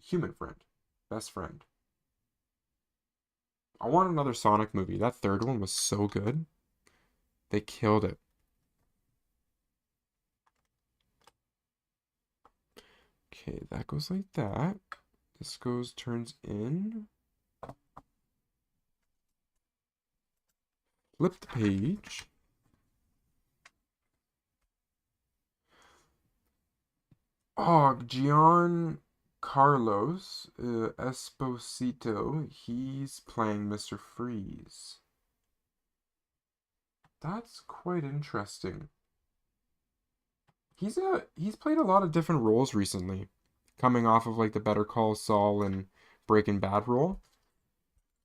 human friend, best friend. I want another Sonic movie. That third one was so good. They killed it. Okay, that goes like that. This turns in. Flip the page. Oh, Gian Carlos Esposito. He's playing Mr. Freeze. That's quite interesting. He's played a lot of different roles recently, coming off of like the Better Call Saul and Breaking Bad role.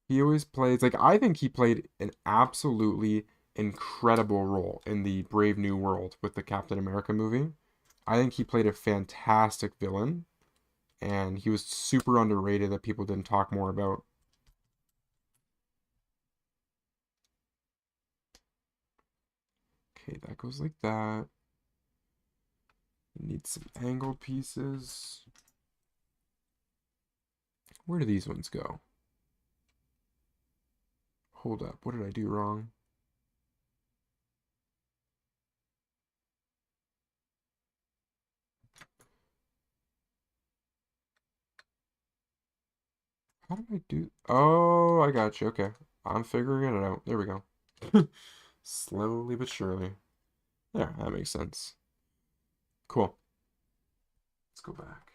He always plays like I think he played an absolutely incredible role in the Brave New World with the Captain America movie. I think he played a fantastic villain, and he was super underrated that people didn't talk more about. Okay, that goes like that. Need some angled pieces. Where do these ones go? Hold up, what did I do wrong? How do I do? Oh, I got you. Okay, I'm figuring it out. There we go. Slowly but surely. Yeah, that makes sense. Cool. Let's go back.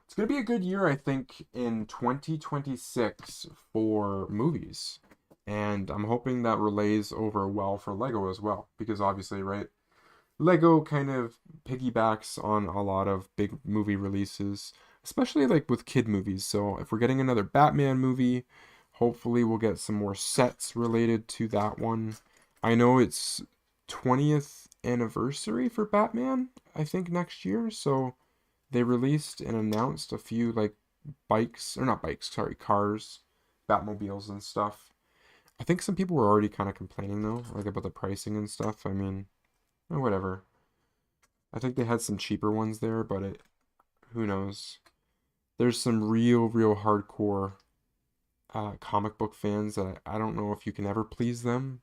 It's going to be a good year, I think, in 2026 for movies. And I'm hoping that relays over well for Lego as well. Because obviously, right, Lego kind of piggybacks on a lot of big movie releases, especially like with kid movies. So if we're getting another Batman movie, hopefully we'll get some more sets related to that one. I know it's 20th anniversary for Batman, I think next year, so they released and announced a few like bikes, or not bikes, sorry, cars, Batmobiles and stuff. I think some people were already kind of complaining though, like about the pricing and stuff. I mean, whatever. I think they had some cheaper ones there, but who knows? There's some real hardcore comic book fans that I don't know if you can ever please them.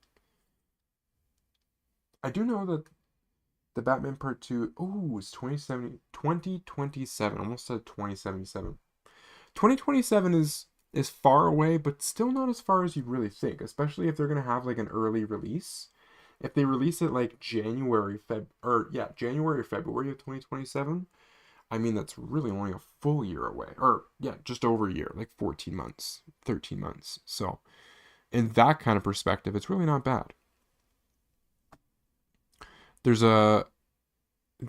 I do know that the Batman Part 2, ooh, it's 2027. Almost said 2077. 2027 is far away, but still not as far as you really think, especially if they're going to have like an early release. If they release it like January or February of 2027, I mean, that's really only a full year away. Or, yeah, just over a year, like 14 months, 13 months. So, in that kind of perspective, it's really not bad. There's the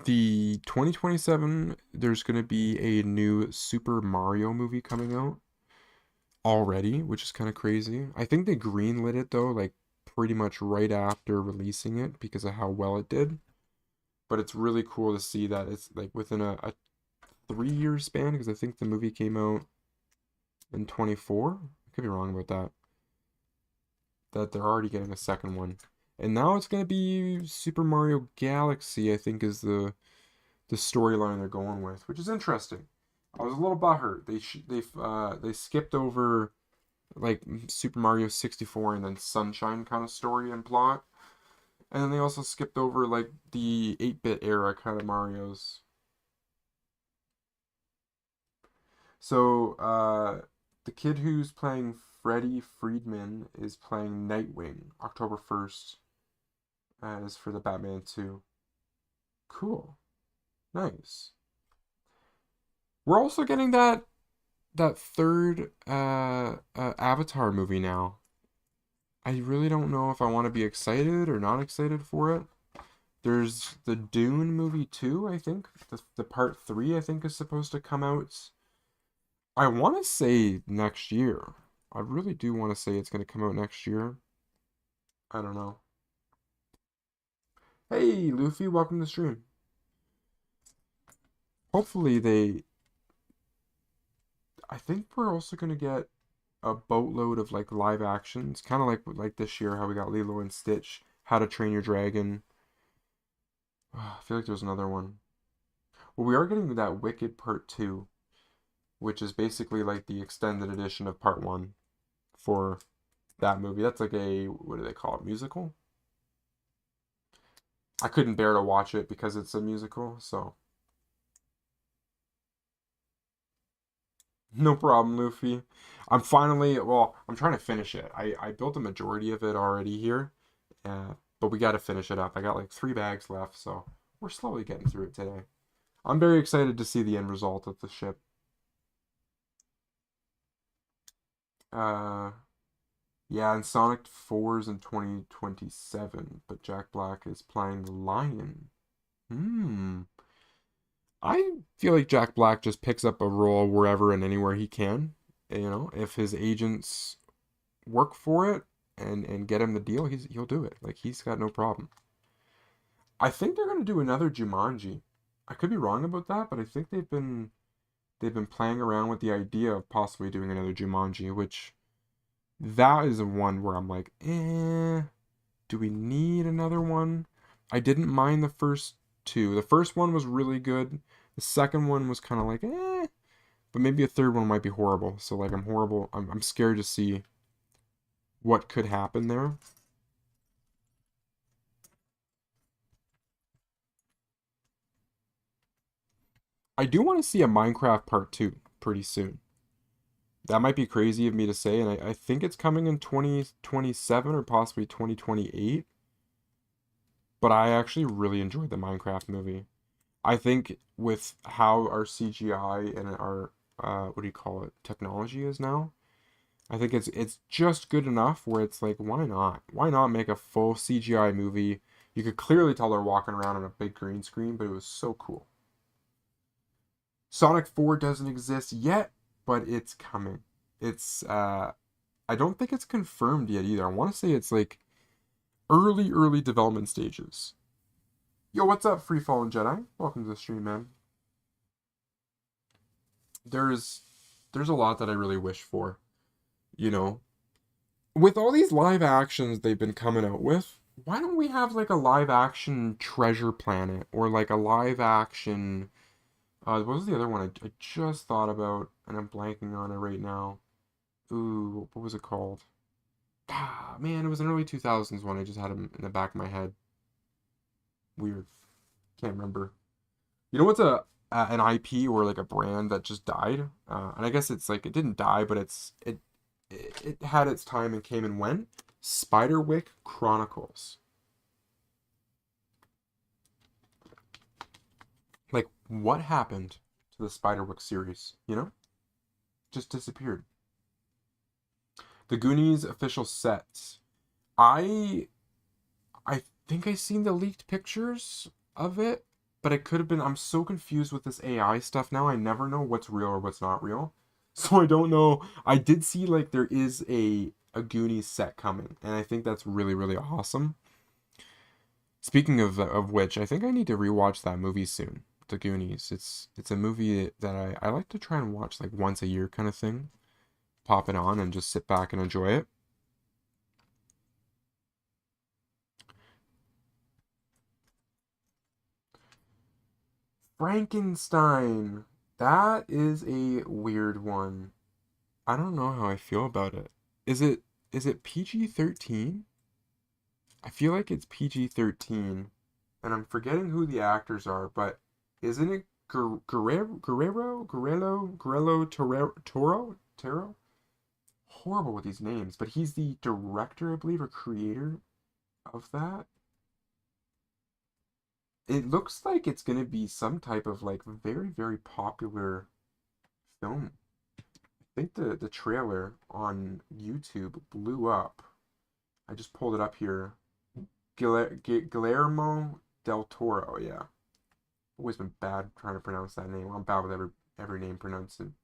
2027, there's going to be a new Super Mario movie coming out already, which is kind of crazy. I think they greenlit it, though, like pretty much right after releasing it because of how well it did. But it's really cool to see that it's like within a 3 year span because I think the movie came out in 24. I could be wrong about that. That they're already getting a second one. And now it's going to be Super Mario Galaxy, I think is the storyline they're going with, which is interesting. I was a little butthurt. They skipped over like Super Mario 64 and then Sunshine kind of story and plot. And then they also skipped over like the 8-bit era kind of Marios. So, the kid who's playing Freddie Friedman is playing Nightwing October 1st, is for the Batman 2. Cool. Nice. We're also getting that third Avatar movie now. I really don't know if I want to be excited or not excited for it. There's the Dune movie too, I think. The part 3 I think is supposed to come out. I want to say next year. I really do want to say it's going to come out next year. I don't know. Hey, Luffy, welcome to the stream. Hopefully I think we're also going to get a boatload of like live actions, kind of like this year how we got Lilo and Stitch, How to Train Your Dragon. I feel like there's another one. Well, we are getting that Wicked Part 2, which is basically like the extended edition of Part 1 for that movie. That's like what do they call it, musical? I couldn't bear to watch it because it's a musical, so. No problem, Luffy. I'm trying to finish it. I built a majority of it already here, but we got to finish it up. I got like 3 bags left, so we're slowly getting through it today. I'm very excited to see the end result of the ship. Uh, yeah, and Sonic 4's in 2027, but Jack Black is playing the Lion. Hmm. I feel like Jack Black just picks up a role wherever and anywhere he can. If his agents work for it and get him the deal, he'll do it. Like he's got no problem. I think they're gonna do another Jumanji. I could be wrong about that, but I think they've been playing around with the idea of possibly doing another Jumanji, which that is one where I'm like, do we need another one? I didn't mind the first two. The first one was really good. The second one was kind of like, but maybe a third one might be horrible. So like I'm scared to see what could happen there. I do want to see a Minecraft Part 2 pretty soon. That might be crazy of me to say, and I think it's coming in 2027 or possibly 2028. But I actually really enjoyed the Minecraft movie. I think with how our CGI and our what do you call it, technology is now, I think it's just good enough where it's like, why not? Why not make a full CGI movie? You could clearly tell they're walking around on a big green screen, but it was so cool. Sonic 4 doesn't exist yet, but it's coming. It's I don't think it's confirmed yet either. I want to say it's like early development stages. Yo, what's up, Free Fallen Jedi? Welcome to the stream, man. There's there's a lot that I really wish for, you know. With all these live actions they've been coming out with, why don't we have like a live action Treasure Planet or like a live action what was the other one I just thought about and I'm blanking on it right now. Ooh, what was it called? Ah, man, it was an early 2000s one. I just had him in the back of my head. Weird. Can't remember. You know what's an IP or like a brand that just died? And I guess it's like it didn't die, but it had its time and came and went. Spiderwick Chronicles. Like what happened to the Spiderwick series? You know, just disappeared. The Goonies official sets. I I think I seen the leaked pictures of it, but it could have been. I'm so confused with this AI stuff now. I never know what's real or what's not real. So I don't know. I did see like there is a Goonies set coming, and I think that's really awesome. Speaking of which, I think I need to rewatch that movie soon. The Goonies. It's a movie that I like to try and watch like once a year kind of thing. Pop it on and just sit back and enjoy it. Frankenstein. That is a weird one. I don't know how I feel about it. Is it PG-13? I feel like it's PG-13, and I'm forgetting who the actors are, but isn't it Guerrero Toro? Horrible with these names, but he's the director, I believe, or creator of that. It looks like it's gonna be some type of like very popular film. I think the trailer on YouTube blew up. I just pulled it up here. Guillermo del Toro, yeah. Always been bad trying to pronounce that name. I'm bad with every name pronouncing.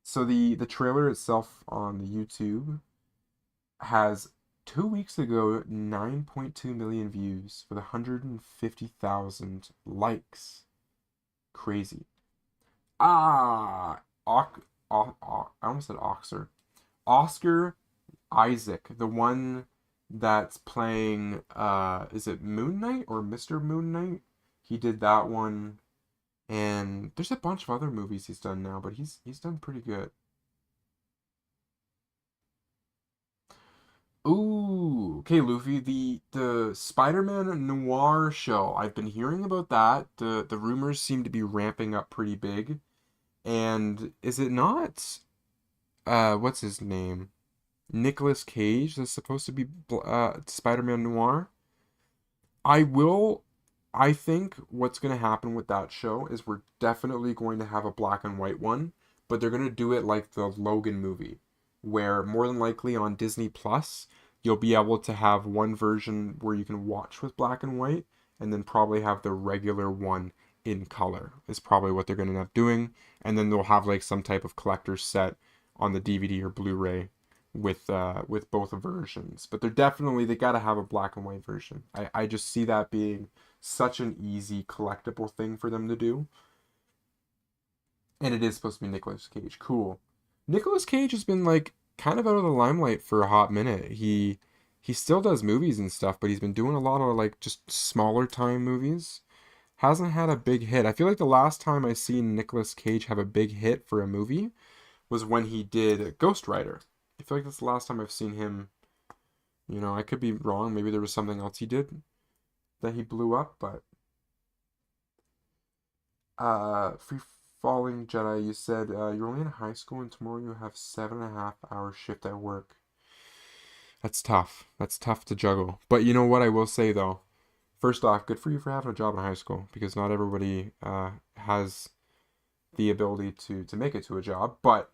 So the trailer itself on the YouTube has 2 weeks ago 9.2 million views with 150,000 likes. Crazy. Ah, I almost said Oxer. Oscar Isaac, the one that's playing is it Moon Knight or Mr. Moon Knight? He did that one, and there's a bunch of other movies he's done now, but he's done pretty good. Ooh, okay, Luffy, the Spider-Man Noir show. I've been hearing about that. The rumors seem to be ramping up pretty big. And is it not what's his name? Nicolas Cage that's supposed to be Spider-Man Noir. I will I think what's going to happen with that show is we're definitely going to have a black and white one, but they're going to do it like the Logan movie, where more than likely on Disney Plus, you'll be able to have one version where you can watch with black and white, and then probably have the regular one in color, is probably what they're going to end up doing. And then they'll have like some type of collector's set on the DVD or Blu-ray with both versions. But they gotta have a black and white version. I just see that being such an easy collectible thing for them to do. And it is supposed to be Nicolas Cage. Cool. Nicolas Cage has been like kind of out of the limelight for a hot minute. he still does movies and stuff, but he's been doing a lot of like just smaller time movies. Hasn't had a big hit. I feel like the last time I seen Nicolas Cage have a big hit for a movie was when he did Ghost Rider. I feel like that's the last time I've seen him. I could be wrong. Maybe there was something else he did that he blew up, but Free Falling Jedi, you said you're only in high school and tomorrow you have 7.5 hour shift at work. That's tough. That's tough to juggle. But you know what I will say though? First off, good for you for having a job in high school because not everybody has the ability to make it to a job. But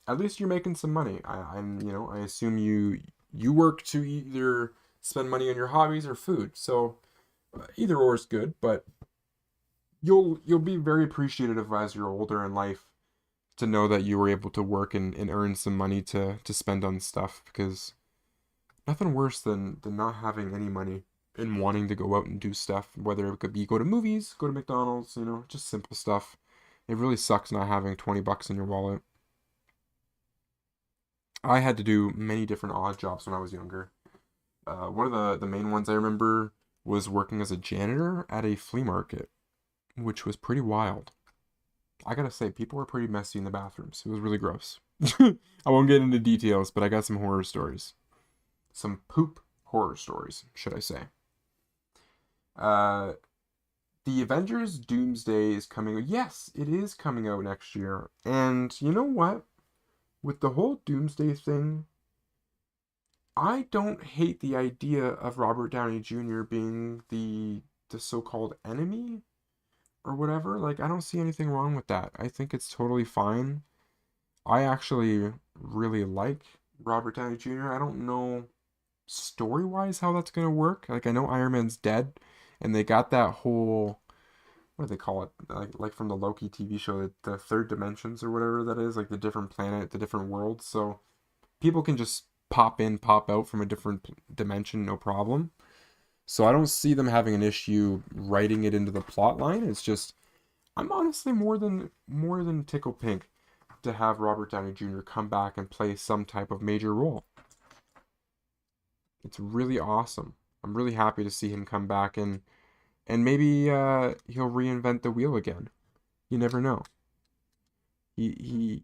at least you're making some money. I assume you work to either spend money on your hobbies or food. So either or is good, but you'll be very appreciative as you're older in life to know that you were able to work and earn some money to spend on stuff because nothing worse than not having any money and wanting to go out and do stuff, whether it could be go to movies, go to McDonald's, just simple stuff. It really sucks not having 20 bucks in your wallet. I had to do many different odd jobs when I was younger. One of the main ones I remember was working as a janitor at a flea market, which was pretty wild. I gotta say, people were pretty messy in the bathrooms. It was really gross. I won't get into details, but I got some horror stories. Some poop horror stories, should I say. Uh, the Avengers Doomsday is coming. Yes, it is coming out next year. And you know what? With the whole Doomsday thing, I don't hate the idea of Robert Downey Jr. being the so-called enemy or whatever. Like, I don't see anything wrong with that. I think it's totally fine. I actually really like Robert Downey Jr. I don't know story-wise how that's gonna work. Like, I know Iron Man's dead, and they got that whole what do they call it? Like from the Loki TV show, the third dimensions or whatever that is, like the different planet, the different worlds. So people can just pop in, pop out from a different dimension, no problem. So I don't see them having an issue writing it into the plot line. It's just I'm honestly more than tickle pink to have Robert Downey Jr. come back and play some type of major role. It's really awesome. I'm really happy to see him come back and maybe he'll reinvent the wheel again. You never know. He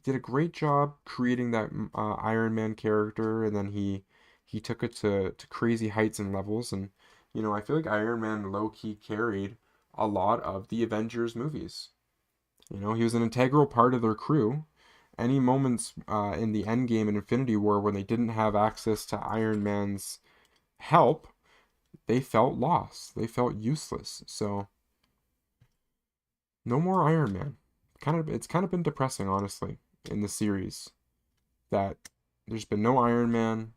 did a great job creating that Iron Man character, and then he took it to crazy heights and levels. And I feel like Iron Man low key carried a lot of the Avengers movies. He was an integral part of their crew. Any moments in the Endgame and Infinity War when they didn't have access to Iron Man's help, they felt lost. They felt useless. So no more Iron Man. It's kind of been depressing, honestly, in the series that there's been no Iron Man,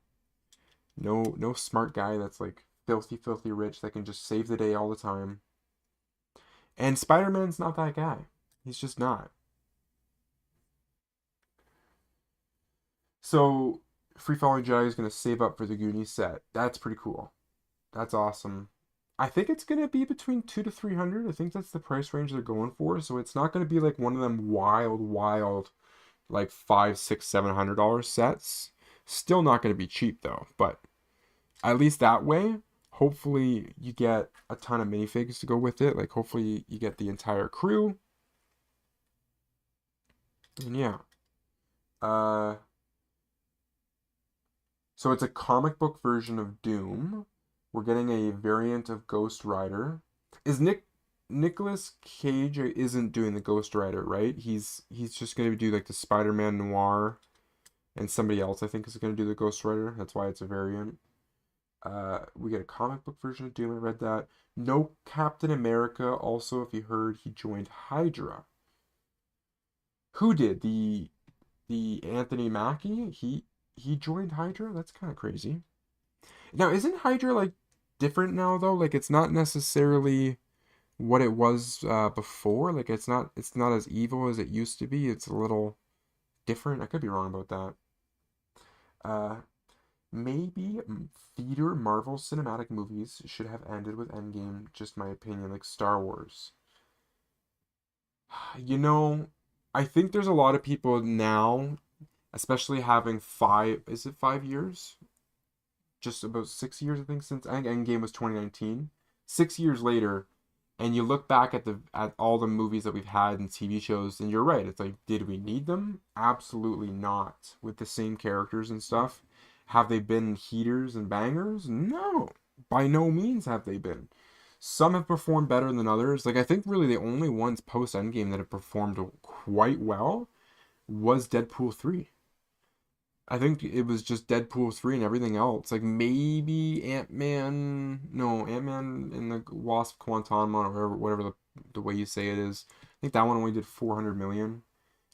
no smart guy that's like filthy rich that can just save the day all the time. And Spider-Man's not that guy. He's just not. So Free Falling Jedi is gonna save up for the Goonies set. That's pretty cool. That's awesome. I think it's gonna be between 200 to 300. I think that's the price range they're going for. So it's not gonna be like one of them wild like five, six, $700 sets. Still not gonna be cheap though. But at least that way, hopefully you get a ton of minifigs to go with it. Like hopefully you get the entire crew. And yeah. Uh, so it's a comic book version of Doom. We're getting a variant of Ghost Rider. Is Nicholas Cage isn't doing the Ghost Rider, right? He's just gonna do like the Spider-Man Noir, and somebody else I think is gonna do the Ghost Rider. That's why it's a variant. We get a comic book version of Doom. I read that. No Captain America. Also, if you heard, he joined Hydra. Who did the Anthony Mackie? He joined Hydra. That's kind of crazy. Now, isn't Hydra like different now though? Like it's not necessarily what it was before. Like it's not as evil as it used to be. It's a little different. I could be wrong about that. Uh, maybe theater Marvel cinematic movies should have ended with Endgame. Just my opinion. Like Star Wars. You know, I think there's a lot of people now, especially having five. Is it 5 years? just about 6 years, I think, since I think Endgame was 2019. 6 years later, and you look back at the at all the movies that we've had and TV shows, and you're right. It's like, did we need them? Absolutely not. With the same characters and stuff, have they been heaters and bangers? No, by no means have they been. Some have performed better than others. Like I think really the only ones post Endgame that have performed quite well was Deadpool 3. I think it was just Deadpool 3 and everything else. Like maybe Ant-Man, no, Ant-Man and the Wasp Quantum or whatever the way you say it is. I think that one only did 400 million.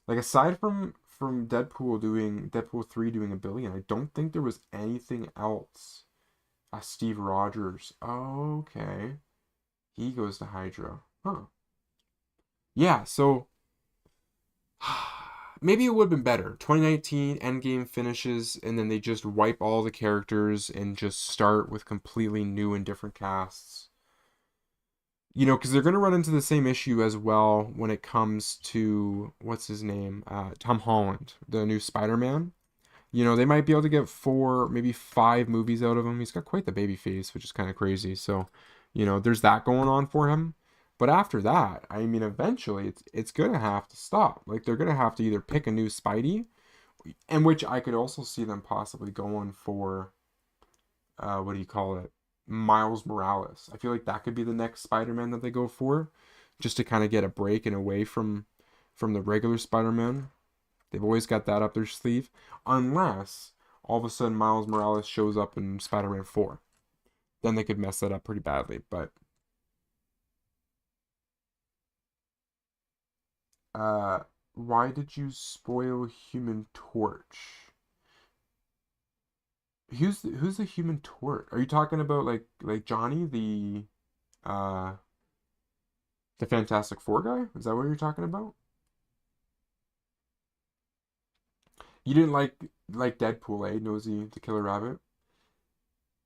Like aside from Deadpool 3 doing a billion, I don't think there was anything else. Steve Rogers. Okay. He goes to Hydra. Huh. Yeah, so maybe it would have been better. 2019 Endgame finishes, and then they just wipe all the characters and just start with completely new and different casts. You know, because they're going to run into the same issue as well when it comes to, what's his name? Tom Holland, the new Spider-Man. You know, they might be able to get 4, maybe 5 movies out of him. He's got quite the baby face, which is kind of crazy. So, you know, there's that going on for him. But after that, I mean, eventually it's gonna have to stop. Like they're gonna have to either pick a new Spidey, and which I could also see them possibly going for, what do you call it? Miles Morales. I feel like that could be the next Spider-Man that they go for, just to kind of get a break and away from the regular Spider-Man. They've always got that up their sleeve, unless all of a sudden Miles Morales shows up in Spider-Man 4. Then they could mess that up pretty badly. But uh, why did you spoil Human Torch? Who's the Human Torch? Are you talking about like Johnny uh the Fantastic Four guy? Is that what you're talking about? You didn't like Deadpool, eh? Nosy the Killer Rabbit,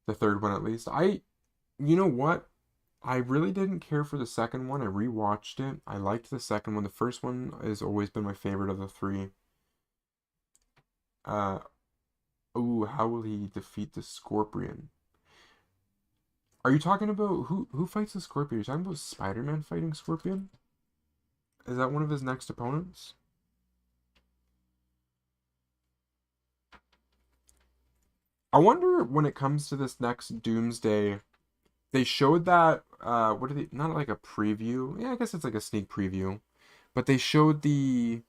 the third one at least. You know what? I really didn't care for the second one. I rewatched it. I liked the second one. The first one has always been my favorite of the three. Uh, ooh, how will he defeat the Scorpion? Are you talking about who fights the Scorpion? Are you talking about Spider-Man fighting Scorpion? Is that one of his next opponents? I wonder when it comes to this next Doomsday, they showed that what are they, not like a preview. Yeah, I guess it's like a sneak preview. But they showed the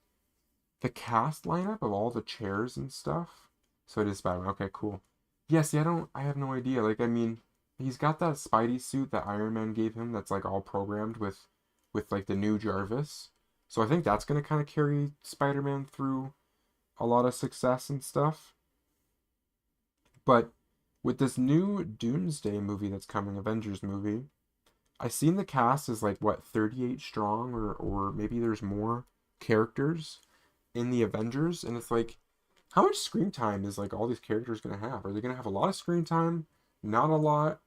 cast lineup of all the chairs and stuff. So it is Spider-Man. Okay, cool. Yeah, see, I have no idea. Like, I mean, he's got that Spidey suit that Iron Man gave him that's like all programmed with like the new Jarvis. So I think that's gonna kind of carry Spider-Man through a lot of success and stuff. But with this new Doomsday movie that's coming, Avengers movie, I seen the cast is like what 38 strong or maybe there's more characters in the Avengers, and it's like, how much screen time is like all these characters gonna have? Are they gonna have a lot of screen time? Not a lot.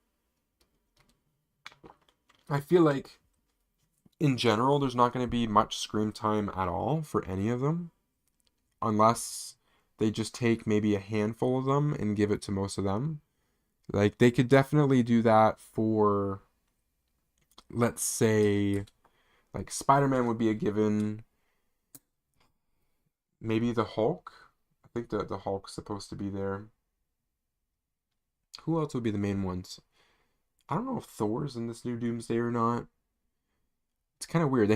I feel like in general there's not gonna be much screen time at all for any of them, unless they just take maybe a handful of them and give it to most of them. Like they could definitely do that for, let's say, like Spider-Man would be a given. Maybe the Hulk. I think the Hulk's supposed to be there. Who else would be the main ones? I don't know if Thor's in this new Doomsday or not. It's kind of weird.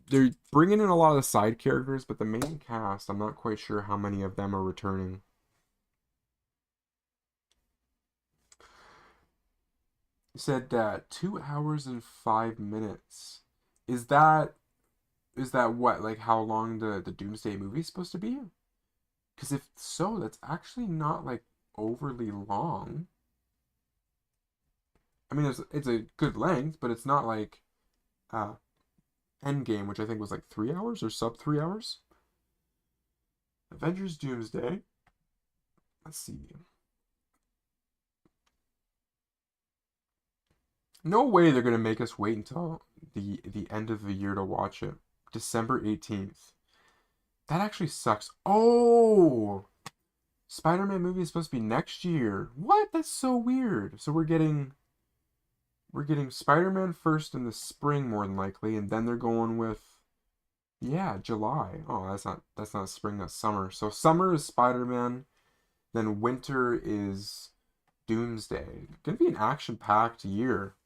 They're bringing in a lot of the side characters, but the main cast, I'm not quite sure how many of them are returning. You said 2 hours and 5 minutes. Is that what, like how long the Doomsday movie is supposed to be? Because if so, that's actually not like overly long. I mean, it's a good length, but it's not like uh Endgame, which I think was like 3 hours or sub 3 hours. Avengers Doomsday. Let's see. No way they're gonna make us wait until the end of the year to watch it. December 18th. That actually sucks. Oh, Spider-Man movie is supposed to be next year. What? That's so weird. So we're getting Spider-Man first in the spring more than likely, and then they're going with yeah, July. Oh, that's not spring, that's summer. So summer is Spider-Man, then winter is Doomsday. Gonna be an action-packed year.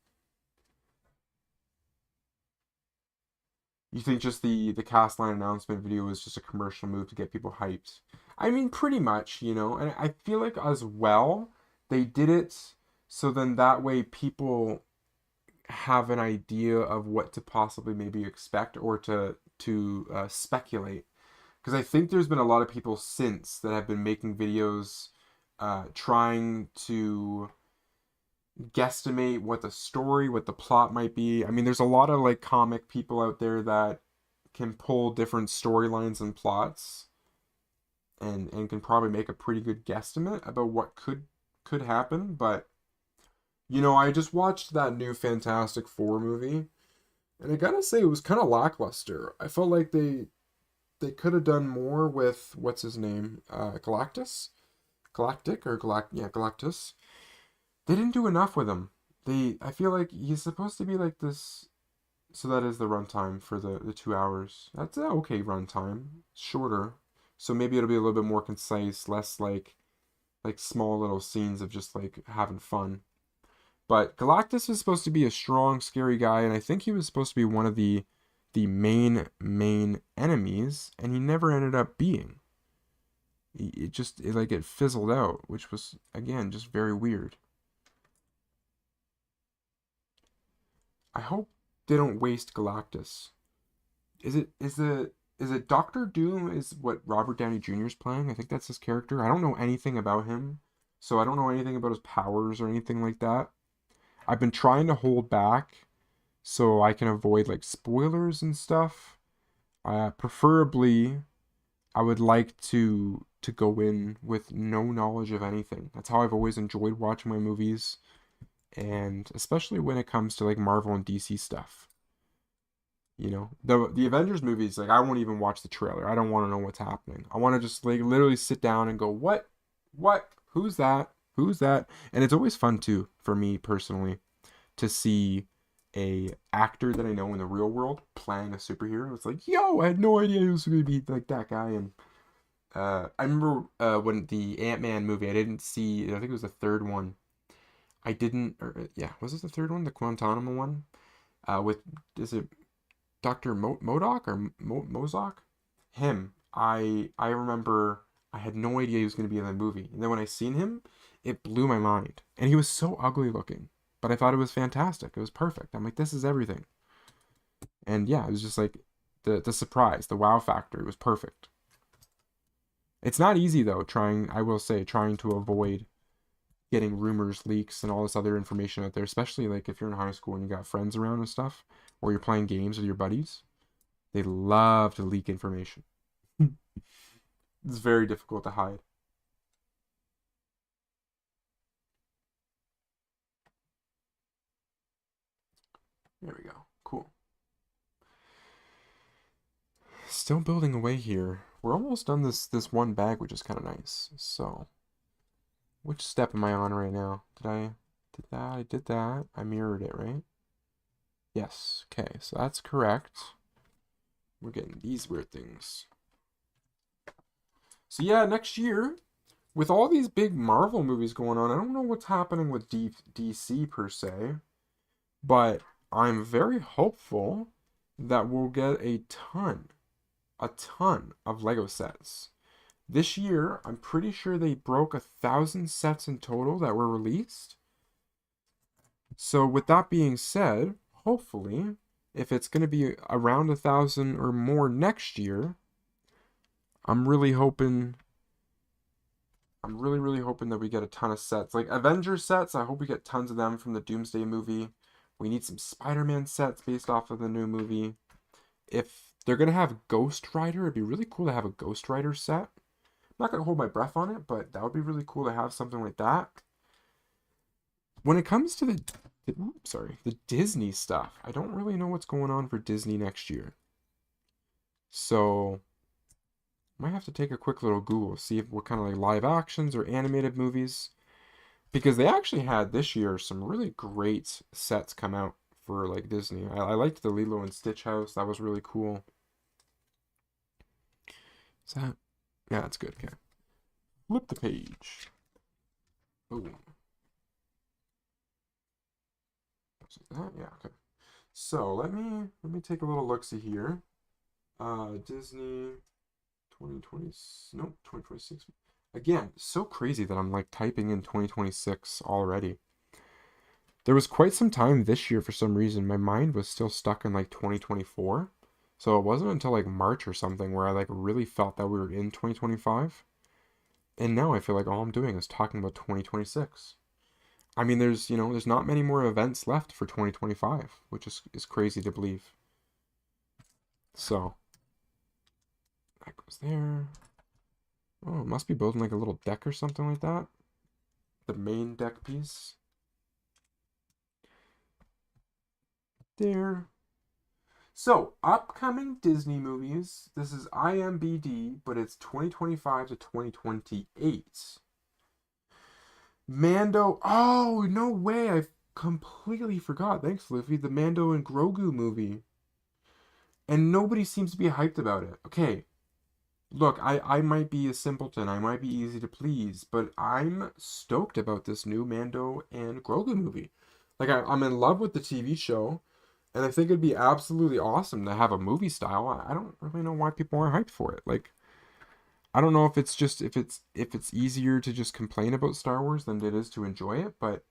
You think just the cast line announcement video was just a commercial move to get people hyped? I mean, pretty much, and I feel like as well they did it so then that way people have an idea of what to possibly maybe expect or to speculate. Because I think there's been a lot of people since that have been making videos trying to guesstimate what the story, what the plot might be. I mean, there's a lot of like comic people out there that can pull different storylines and plots and can probably make a pretty good guesstimate about what could happen, but I just watched that new Fantastic Four movie and I gotta say it was kind of lackluster. I felt like they could have done more with what's his name? Galactus? Galactic or yeah, Galactus. They didn't do enough with him. I feel like he's supposed to be like this. So that is the runtime for the 2 hours. That's an okay runtime. Shorter. So maybe it'll be a little bit more concise, less like small little scenes of just like having fun. But Galactus is supposed to be a strong, scary guy, and I think he was supposed to be one of the main enemies, and he never ended up being. It fizzled out, which was again just very weird. I hope they don't waste Galactus. Is it Doctor Doom is what Robert Downey Jr. is playing? I think that's his character. I don't know anything about him, so I don't know anything about his powers or anything like that. I've been trying to hold back so I can avoid like spoilers and stuff. Preferably, I would like to go in with no knowledge of anything. That's how I've always enjoyed watching my movies, and especially when it comes to like Marvel and DC stuff. The Avengers movies, like I won't even watch the trailer. I don't want to know what's happening. I want to just like literally sit down and go, what, who's that, who's that? And it's always fun too for me personally to see a actor that I know in the real world playing a superhero. It's like, yo, I had no idea he was going to be like that guy. And I remember when the Ant-Man movie, I didn't see. I think it was the third one. I didn't. Yeah, was it the third one, the Guantanamo one? With is it Doctor Modoc or Mozok? Him. I remember I had no idea he was going to be in the movie, and then when I seen him, it blew my mind. And he was so ugly looking, but I thought it was fantastic. It was perfect. I'm like, this is everything. And yeah, it was just like the surprise, the wow factor. It was perfect. It's not easy though. I will say, trying to avoid getting rumors, leaks, and all this other information out there, especially like if you're in high school and you got friends around and stuff, or you're playing games with your buddies. They love to leak information. It's very difficult to hide. There we go. Cool. Still building away here. We're almost done this one bag, which is kind of nice. So, which step am I on right now? Did that? I did that. I mirrored it, right? Yes. Okay, so that's correct. We're getting these weird things. So yeah, next year, with all these big Marvel movies going on, I don't know what's happening with DC per se, but I'm very hopeful that we'll get a ton of Lego sets. This year, I'm pretty sure they broke 1,000 sets in total that were released. So with that being said, hopefully, if it's going to be around 1,000 or more next year, I'm really hoping. I'm really hoping that we get a ton of sets. Like Avengers sets, I hope we get tons of them from the Doomsday movie. We need some Spider-Man sets based off of the new movie. If they're going to have Ghost Rider, it'd be really cool to have a Ghost Rider set. I'm not going to hold my breath on it, but that would be really cool to have something like that. When it comes to the Disney stuff, I don't really know what's going on for Disney next year. So Might have to take a quick little Google, see what kind of like live actions or animated movies. Because they actually had this year some really great sets come out for like Disney. I liked the Lilo and Stitch house. That was really cool. Is that? Yeah, that's good. Okay. Flip the page. Boom. Is that? Yeah, okay. So let me take a little look-see here. Disney 2020, nope, 2026. Again, so crazy that I'm like typing in 2026 already. There was quite some time this year for some reason. My mind was still stuck in like 2024. So it wasn't until like March or something where I like really felt that we were in 2025. And now I feel like all I'm doing is talking about 2026. I mean, there's not many more events left for 2025, which is crazy to believe. So, that goes there. Oh, it must be building like a little deck or something like that. The main deck piece. There. So, upcoming Disney movies. This is IMBD, but it's 2025 to 2028. Mando. Oh, no way. I completely forgot. Thanks, Luffy. The Mando and Grogu movie. And nobody seems to be hyped about it. Okay. Look, I might be a simpleton. I might be easy to please, but I'm stoked about this new Mando and Grogu movie. Like, I'm in love with the TV show. And I think it'd be absolutely awesome to have a movie style. I don't really know why people aren't hyped for it. Like, I don't know if it's just if it's easier to just complain about Star Wars than it is to enjoy it, but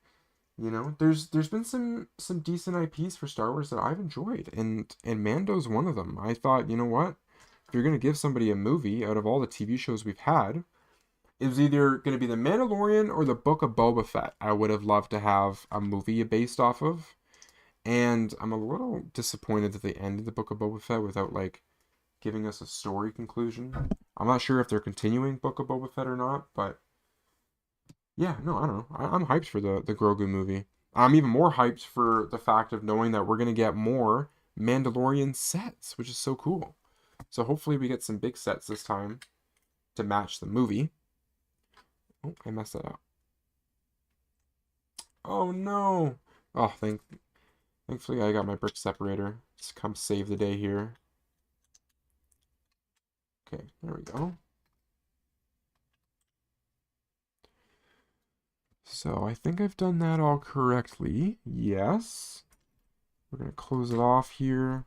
there's been some decent IPs for Star Wars that I've enjoyed, and Mando's one of them. I thought, you know what? If you're gonna give somebody a movie out of all the TV shows we've had, it was either gonna be The Mandalorian or The Book of Boba Fett. I would have loved to have a movie based off of. And I'm a little disappointed that they ended the Book of Boba Fett without like giving us a story conclusion. I'm not sure if they're continuing Book of Boba Fett or not, but yeah, no, I don't know. I'm hyped for the Grogu movie. I'm even more hyped for the fact of knowing that we're gonna get more Mandalorian sets, which is so cool. So hopefully we get some big sets this time to match the movie. Oh, I messed that up. Oh no. Oh, thankfully I got my brick separator. Just come save the day here. Okay, there we go. So I think I've done that all correctly. Yes. We're going to close it off here.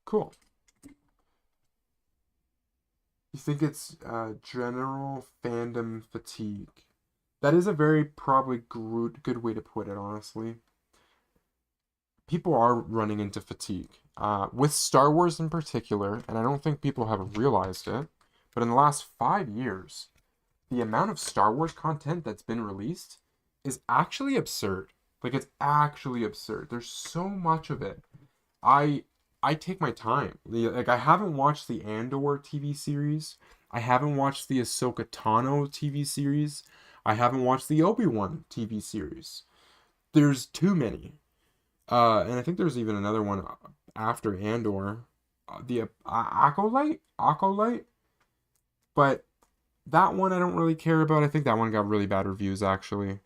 Cool. You think it's general fandom fatigue? That is a very probably good way to put it, honestly. People are running into fatigue. With Star Wars in particular, and I don't think people have realized it, but in the last 5 years, the amount of Star Wars content that's been released is actually absurd. Like, it's actually absurd. There's so much of it. I I take my time. Like, I haven't watched the Andor TV series. I haven't watched the Ahsoka Tano TV series. I haven't watched the Obi-Wan TV series. There's too many. And I think there's even another one after Andor, the Acolyte. But that one I don't really care about. I think that one got really bad reviews actually.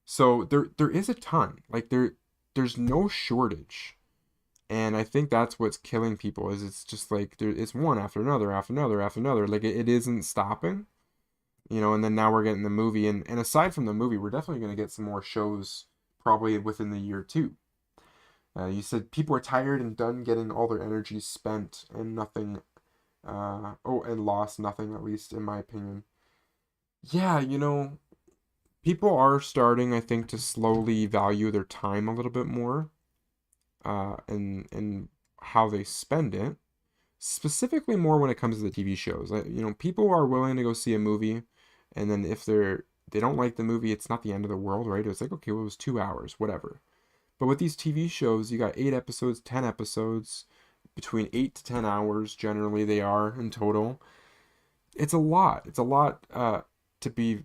So there is a ton. Like there's no shortage. And I think that's what's killing people is it's just like it's one after another after another after another. Like it isn't stopping. And then now we're getting the movie and aside from the movie, we're definitely gonna get some more shows probably within the year too. You said people are tired and done getting all their energy spent and nothing, and lost nothing, at least in my opinion. Yeah, people are starting, I think, to slowly value their time a little bit more, and how they spend it. Specifically, more when it comes to the TV shows. People are willing to go see a movie, and then if they don't like the movie, it's not the end of the world, right? It's like, okay, well, it was 2 hours, whatever. But with these TV shows, you got 8 episodes, 10 episodes, between 8 to 10 hours, generally they are in total. It's a lot. It's a lot to be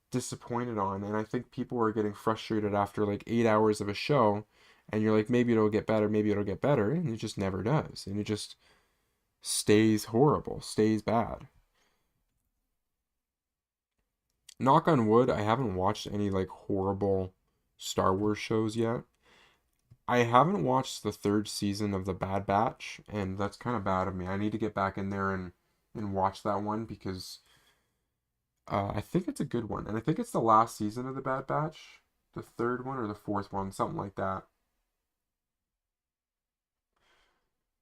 disappointed on. And I think people are getting frustrated after like 8 hours of a show And you're like, maybe it'll get better, maybe it'll get better, and it just never does. And it just stays horrible, stays bad. Knock on wood, I haven't watched any like horrible Star Wars shows yet. I haven't watched the third season of The Bad Batch, and that's kind of bad of me. I need to get back in there and watch that one because I think it's a good one, and I think it's the last season of The Bad Batch, the third one or the fourth one, something like that.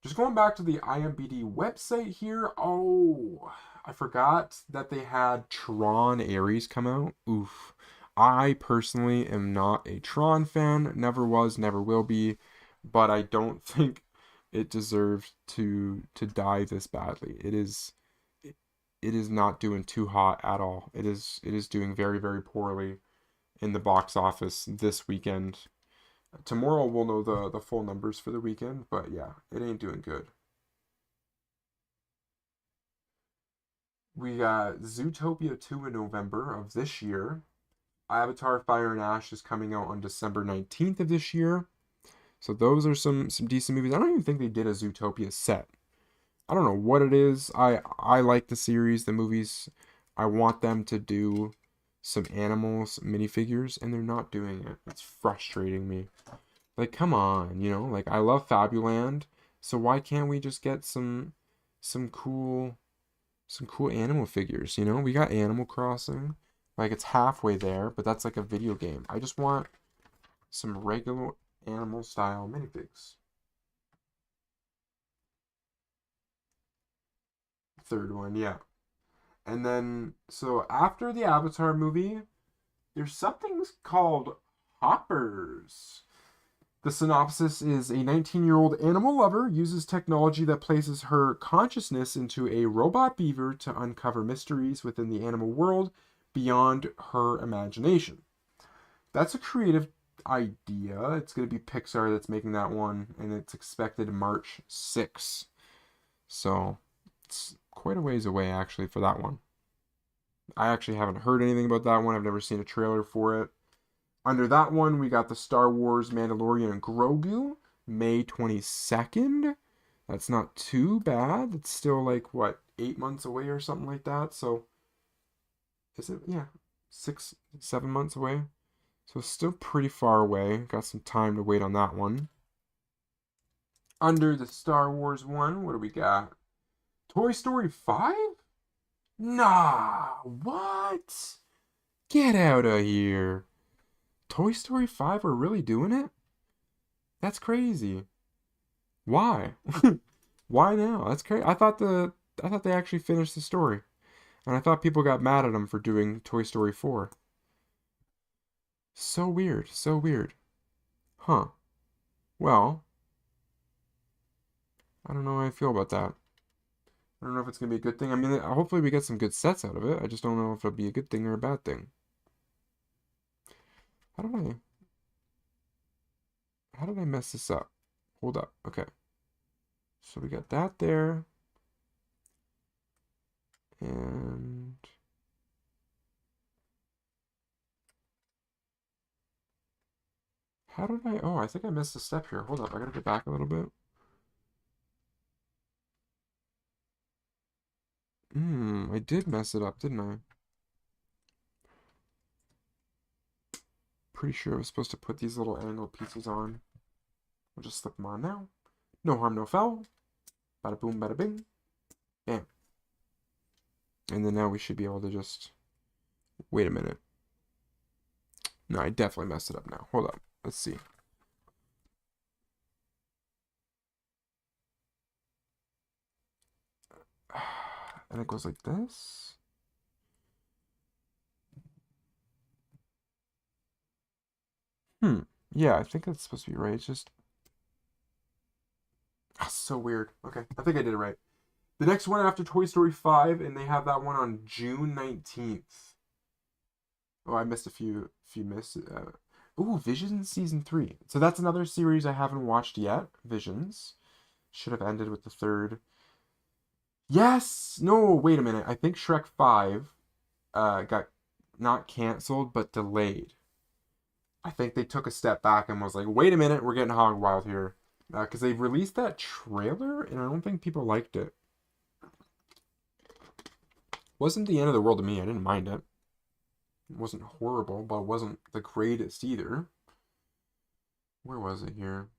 Just going back to the IMBD website here. Oh, I forgot that they had Tron Ares come out. Oof. I personally am not a Tron fan. Never was, never will be. But I don't think it deserves to die this badly. It is not doing too hot at all. It is doing very, very poorly in the box office this weekend. Tomorrow we'll know the full numbers for the weekend, but yeah, it ain't doing good. We got Zootopia 2 in November of this year. Avatar Fire and Ash is coming out on December 19th of this year. So those are some decent movies. I don't even think they did a Zootopia set. I don't know what it is. I like the series, the movies. I want them to do some animals minifigures, and they're not doing it. It's frustrating me. Like, come on, like I love Fabuland, so why can't we just get some cool some cool animal figures, We got Animal Crossing. Like it's halfway there, but that's like a video game. I just want some regular animal style minifigs. Third one, yeah. And then so after the Avatar movie, there's something called Hoppers. The synopsis is a 19-year-old animal lover uses technology that places her consciousness into a robot beaver to uncover mysteries within the animal world beyond her imagination. That's a creative idea. It's going to be Pixar that's making that one, and it's expected March 6th. So it's quite a ways away, actually, for that one. I actually haven't heard anything about that one. I've never seen a trailer for it. Under that one, we got the Star Wars Mandalorian and Grogu, May 22nd. That's not too bad. It's still like, what, 8 months away or something like that. So, is it? Yeah, 6, 7 months away. So, still pretty far away. Got some time to wait on that one. Under the Star Wars one, what do we got? Toy Story 5? Nah, what? Get out of here. Toy Story 5 are really doing it? That's crazy. Why? Why now? That's crazy. I thought they actually finished the story. And I thought people got mad at them for doing Toy Story 4. So weird. So weird. Huh. Well, I don't know how I feel about that. I don't know if it's going to be a good thing. I mean, hopefully we get some good sets out of it. I just don't know if it'll be a good thing or a bad thing. How did I how did I mess this up? Hold up. Okay. So we got that there. And how did I? Oh, I think I missed a step here. Hold up. I gotta go back a little bit. I did mess it up, didn't I? Pretty sure I was supposed to put these little angled pieces on. I'll just slip them on now. No harm, no foul. Bada boom, bada bing. Bam. And then now we should be able to just... Wait a minute. No, I definitely messed it up now. Hold up. Let's see. And it goes like this. Yeah, I think that's supposed to be right. It's just... so weird. Okay, I think I did it right. The next one after Toy Story 5, and they have that one on June 19th. Oh, I missed a few miss. Ooh, Visions Season 3. So that's another series I haven't watched yet. Visions. Should have ended with the third. Yes! No, wait a minute. I think Shrek 5 got not canceled, but delayed. I think they took a step back and was like, wait a minute, we're getting hog wild here. Because they released that trailer and I don't think people liked it. Wasn't the end of the world to me. I didn't mind it. It wasn't horrible, but it wasn't the greatest either. Where was it here?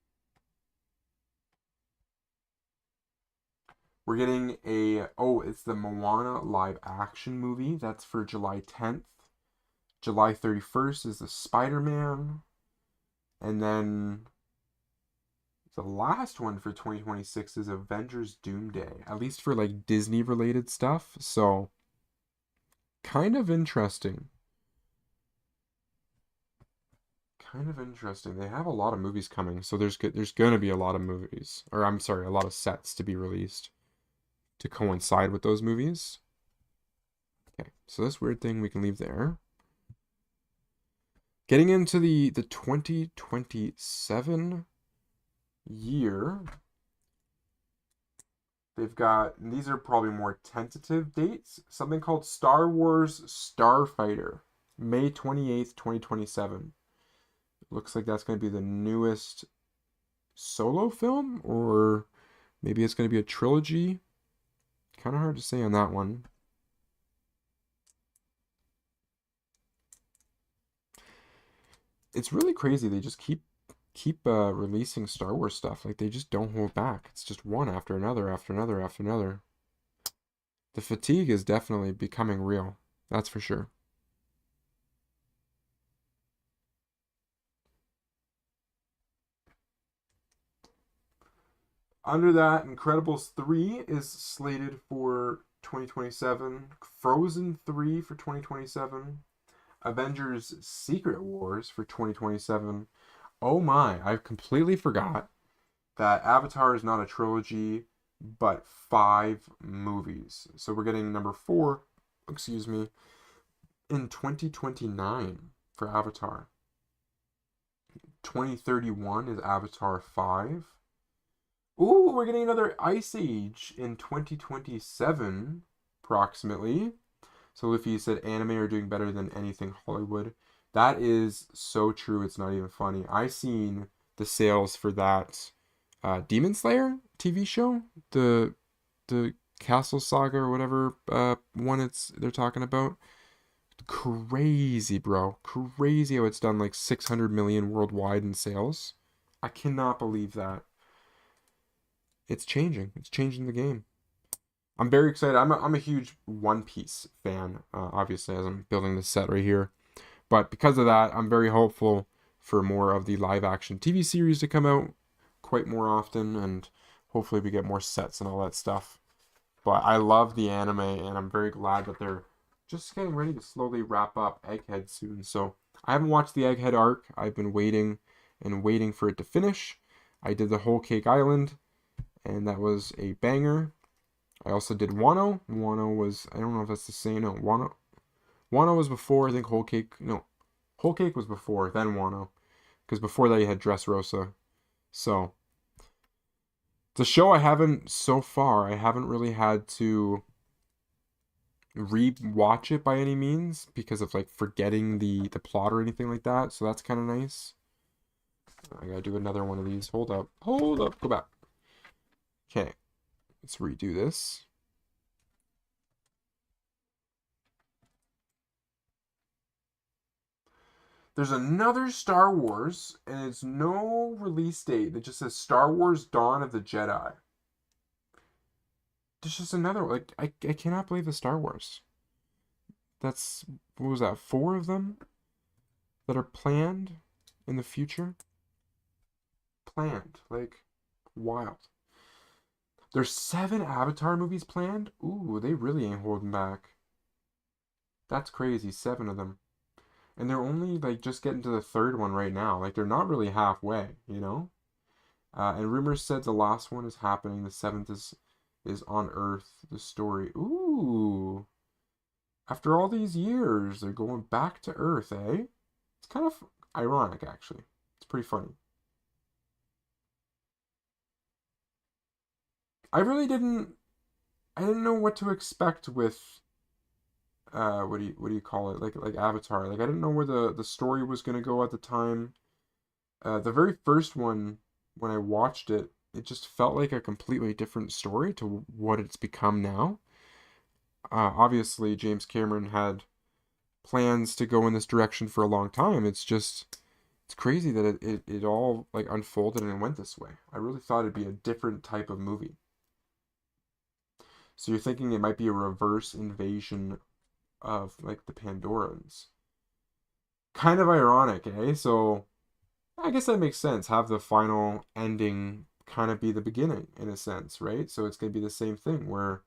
We're getting it's the Moana live action movie. That's for July 10th. July 31st is the Spider-Man. And then the last one for 2026 is Avengers Doomsday, at least for like Disney related stuff. So kind of interesting. Kind of interesting. They have a lot of movies coming, so there's going to be a lot of movies, or I'm sorry, a lot of sets to be released to coincide with those movies. Okay, so this weird thing we can leave there. Getting into the 2027 year, they've got, these are probably more tentative dates, something called Star Wars Starfighter, May 28th, 2027. Looks like that's going to be the newest solo film, or maybe it's going to be a trilogy. Kind of hard to say on that one. It's really crazy. They just keep releasing Star Wars stuff. Like they just don't hold back. It's just one after another, after another, after another. The fatigue is definitely becoming real. That's for sure. Under that, Incredibles 3 is slated for 2027. Frozen 3 for 2027. Avengers Secret Wars for 2027. Oh my, I completely forgot that Avatar is not a trilogy, but 5 movies. So we're getting number 4, excuse me, in 2029 for Avatar. 2031 is Avatar 5. Ooh, we're getting another Ice Age in 2027, approximately. So Luffy said anime are doing better than anything Hollywood. That is so true, it's not even funny. I seen the sales for that Demon Slayer TV show, the Castle Saga or whatever one they're talking about. Crazy, bro. Crazy how it's done like 600 million worldwide in sales. I cannot believe that. It's changing. It's changing the game. I'm very excited. I'm a huge One Piece fan, obviously, as I'm building this set right here. But because of that, I'm very hopeful for more of the live action TV series to come out quite more often, and hopefully we get more sets and all that stuff. But I love the anime, and I'm very glad that they're just getting ready to slowly wrap up Egghead soon. So I haven't watched the Egghead arc. I've been waiting and waiting for it to finish. I did the Whole Cake Island, and that was a banger. I also did Wano. Wano was, I don't know if that's the same. No, Wano was before, I think Whole Cake. No, Whole Cake was before, then Wano. Because before that you had Dressrosa. So, the show I haven't really had to re-watch it by any means because of like forgetting the plot or anything like that. So that's kind of nice. I gotta do another one of these. Hold up. Hold up. Go back. Okay. Let's redo this. There's another Star Wars, and it's no release date. It just says Star Wars Dawn of the Jedi. There's just another, like, I cannot believe the Star Wars. That's, what was that, 4 of them that are planned in the future? Planned. Like, wild. There's 7 Avatar movies planned? Ooh, they really ain't holding back. That's crazy, 7 of them. And they're only, like, just getting to the 3rd one right now. Like, they're not really halfway, you know? And rumors said the last one is happening. The 7th is on Earth. The story. Ooh. After all these years, they're going back to Earth, eh? It's kind of ironic, actually. It's pretty funny. I really didn't. I didn't know what to expect with what do you call it? Like Avatar. Like I didn't know where the story was gonna go at the time. The very first one, when I watched it, it just felt like a completely different story to what it's become now. Obviously, James Cameron had plans to go in this direction for a long time. It's crazy that it all like unfolded and went this way. I really thought it'd be a different type of movie. So you're thinking it might be a reverse invasion of like the Pandorans. Kind of ironic, eh? So I guess that makes sense. Have the final ending kind of be the beginning in a sense, right? So it's gonna be the same thing where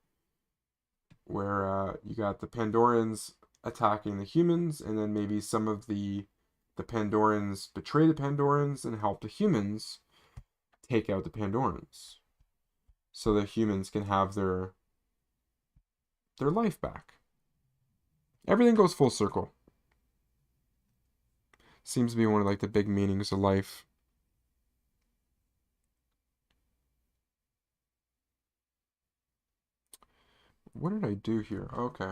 you got the Pandorans attacking the humans, and then maybe some of the Pandorans betray the Pandorans and help the humans take out the Pandorans, so the humans can have their life back. Everything goes full circle. Seems to be one of like the big meanings of life. What did I do here? Okay.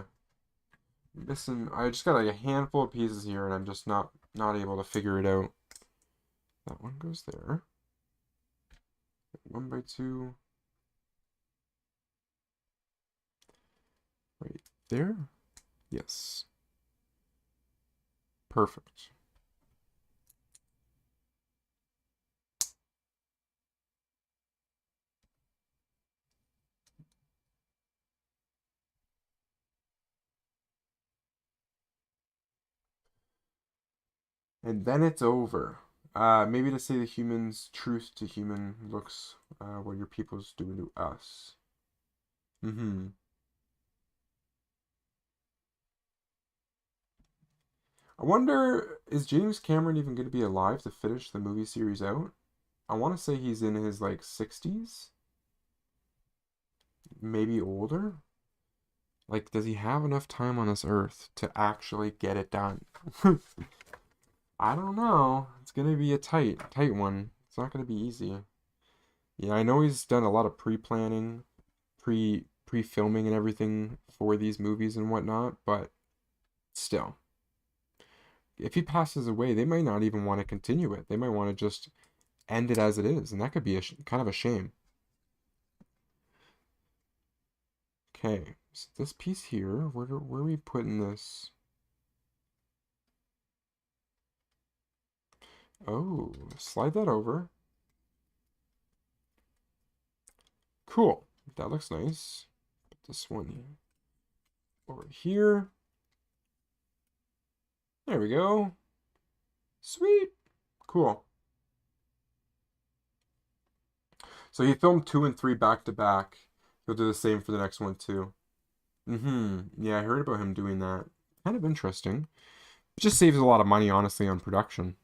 Missing, I just got like a handful of pieces here and I'm just not able to figure it out. That one goes there. 1 by 2. Right there. Yes. Perfect. And then it's over. Maybe to say the humans' truth to human looks what your people's doing to us. Mm-hmm. I wonder, is James Cameron even going to be alive to finish the movie series out? I want to say he's in his like 60s, maybe older. Like, does he have enough time on this earth to actually get it done? I don't know. It's gonna be a tight one. It's not gonna be easy. Yeah, I know he's done a lot of pre-planning, pre-filming and everything for these movies and whatnot, but still, if he passes away, they might not even want to continue it. They might want to just end it as it is, and that could be kind of a shame. Okay, so this piece here, where are we putting this? Oh, slide that over. Cool. That looks nice. Put this one over here. There we go. Sweet. Cool. So he filmed 2 and 3 back to back. He'll do the same for the next one too. Mm-hmm. Yeah, I heard about him doing that. Kind of interesting. It just saves a lot of money, honestly, on production.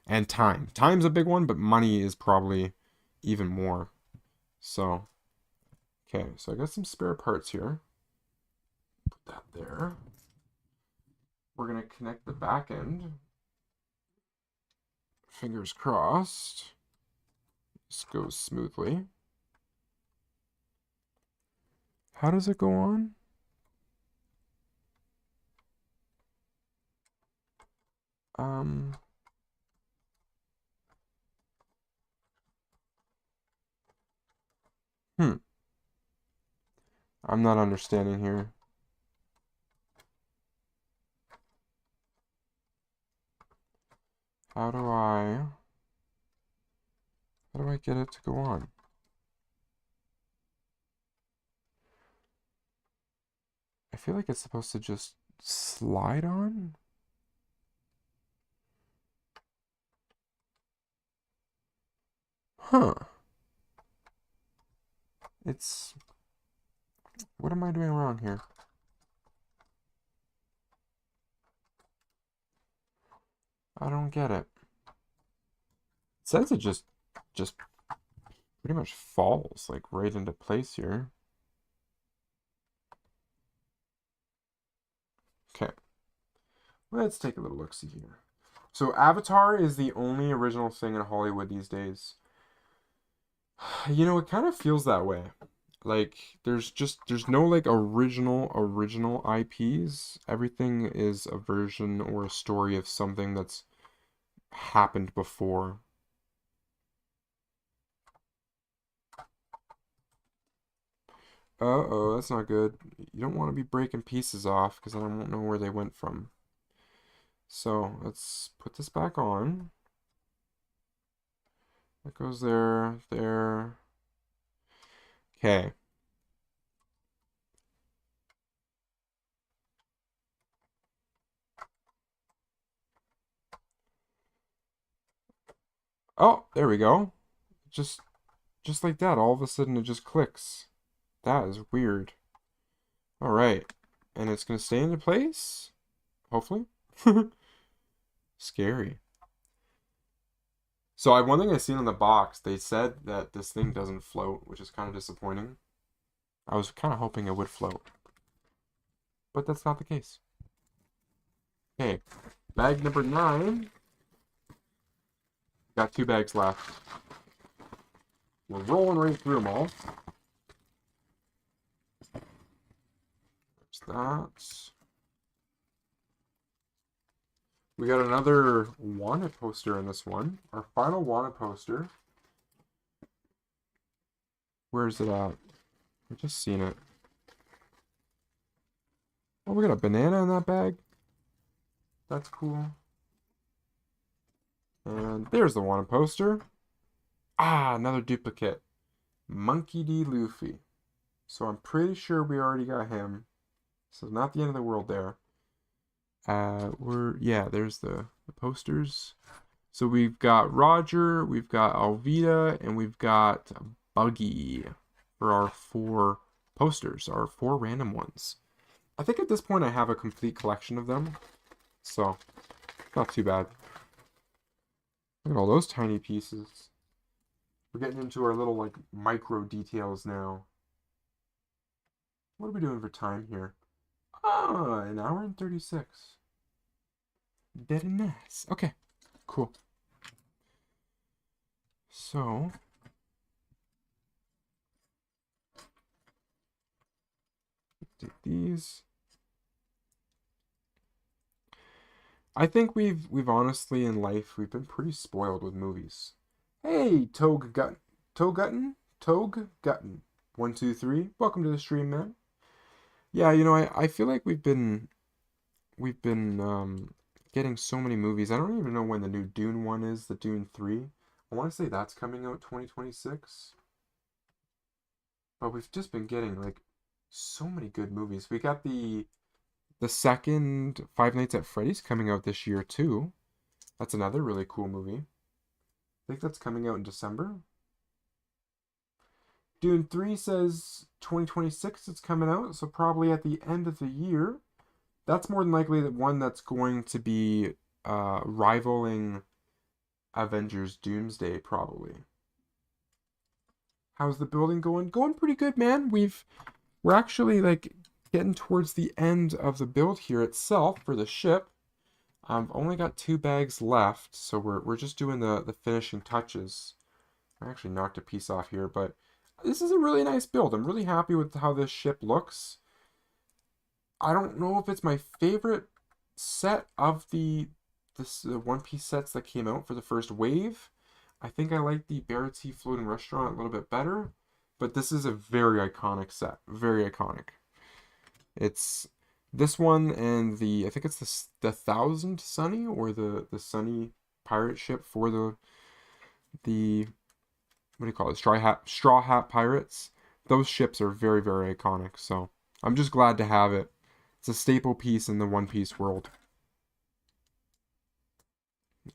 And time. Time's a big one, but money is probably even more. So, okay, so I got some spare parts here. Put that there. We're gonna connect the back end. Fingers crossed. This goes smoothly. How does it go on? Um, hmm. I'm not understanding here. How do I... How do I get it to go on? I feel like it's supposed to just slide on? Huh. It's... What am I doing wrong here? I don't get it. It says it just pretty much falls like right into place here. Okay. Let's take a little look-see here. So Avatar is the only original thing in Hollywood these days. You know, it kind of feels that way. Like there's no like original IPs. Everything is a version or a story of something that's happened before. Uh-oh, that's not good. You don't want to be breaking pieces off because I don't know where they went from. So let's put this back on. That goes there, there. Okay. Oh, there we go. Just just like that, all of a sudden it just clicks. That is weird. All right. And it's going to stay into place, hopefully. Scary. So one thing I seen on the box, they said that this thing doesn't float, which is kind of disappointing. I was kind of hoping it would float, but that's not the case. Okay, bag number 9. Got 2 bags left. We're rolling right through them all. There's that. We got another wanted poster in this one. Our final wanted poster. Where is it at? I've just seen it. Oh, we got a banana in that bag. That's cool. And there's the wanted poster. Ah, another duplicate. Monkey D. Luffy. So I'm pretty sure we already got him. So not the end of the world there. There's the posters. So we've got Roger, we've got Alvida, and we've got Buggy for our 4 posters, our 4 random ones. I think at this point I have a complete collection of them. So, not too bad. Look at all those tiny pieces. We're getting into our little, like, micro details now. What are we doing for time here? Ah, 1 hour and 36. Very nice. Okay, cool. So, take these. I think we've honestly in life we've been pretty spoiled with movies. Hey, Togue Gutton. 1, 2, 3. Welcome to the stream, man. Yeah, I feel like we've been getting so many movies. I don't even know when the new Dune one is, the Dune 3. I want to say that's coming out 2026. But we've just been getting like so many good movies. We got the second Five Nights at Freddy's coming out this year too. That's another really cool movie. I think that's coming out in December. Dune 3 says 2026 it's coming out, so probably at the end of the year. That's more than likely the one that's going to be rivaling Avengers Doomsday, probably. How's the building going? Going pretty good, man. We're actually like getting towards the end of the build here itself for the ship. I've only got 2 bags left, so we're just doing the finishing touches. I actually knocked a piece off here, but this is a really nice build. I'm really happy with how this ship looks. I don't know if it's my favorite set of the One Piece sets that came out for the first wave. I think I like the Barati Floating Restaurant a little bit better, but this is a very iconic set. Very iconic. It's this one and I think it's the Thousand Sunny or the Sunny pirate ship for the what do you call it? Straw Hat Pirates. Those ships are very, very iconic. So I'm just glad to have it. It's a staple piece in the One Piece world.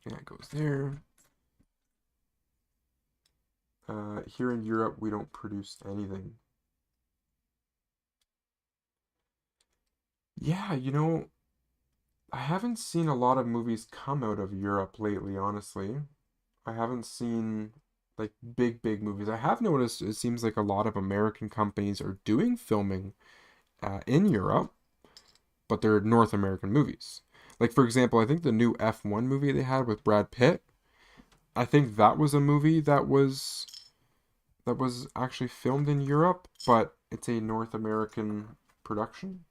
Yeah, it goes there. Here in Europe, we don't produce anything. Yeah, I haven't seen a lot of movies come out of Europe lately, honestly. I haven't seen like big movies. I have noticed it seems like a lot of American companies are doing filming in Europe, but they're North American movies. Like for example, I think the new F1 movie they had with Brad Pitt, I think that was a movie that was that was actually filmed in Europe, but it's a North American production.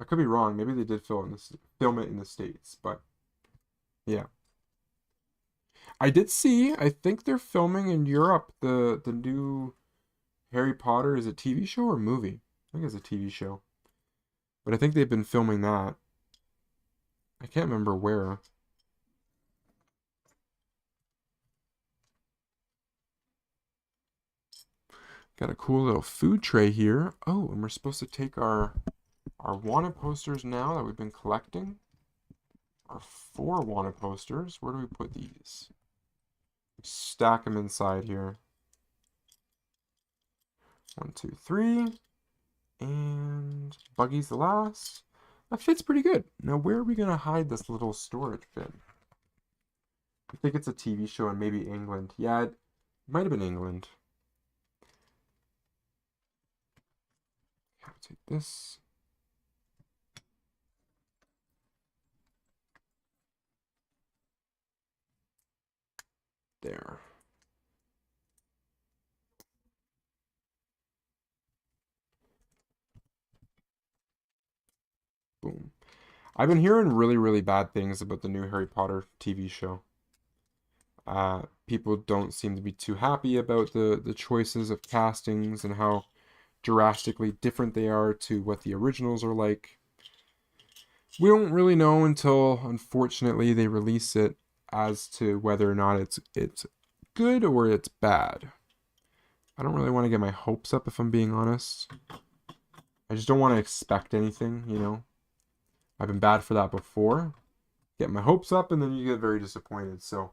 I could be wrong. Maybe they did film it in the States, but yeah. I did see, I think they're filming in Europe the new Harry Potter. Is it TV show or movie? I think it's a TV show. But I think they've been filming that. I can't remember where. Got a cool little food tray here. Oh, and we're supposed to take our wanted posters now that we've been collecting. Our 4 wanted posters. Where do we put these? Stack them inside here. 1, 2, 3. And Buggy's the last. That fits pretty good. Now, where are we going to hide this little storage bin? I think it's a TV show in maybe England. Yeah, it might have been England. I'll take this. There. Boom. I've been hearing really, really bad things about the new Harry Potter TV show. People don't seem to be too happy about the choices of castings and how drastically different they are to what the originals are like. We don't really know until, unfortunately, they release it as to whether or not it's good or it's bad. I don't really want to get my hopes up if I'm being honest. I just don't want to expect anything, you know. I've been bad for that before. Get my hopes up and then you get very disappointed. So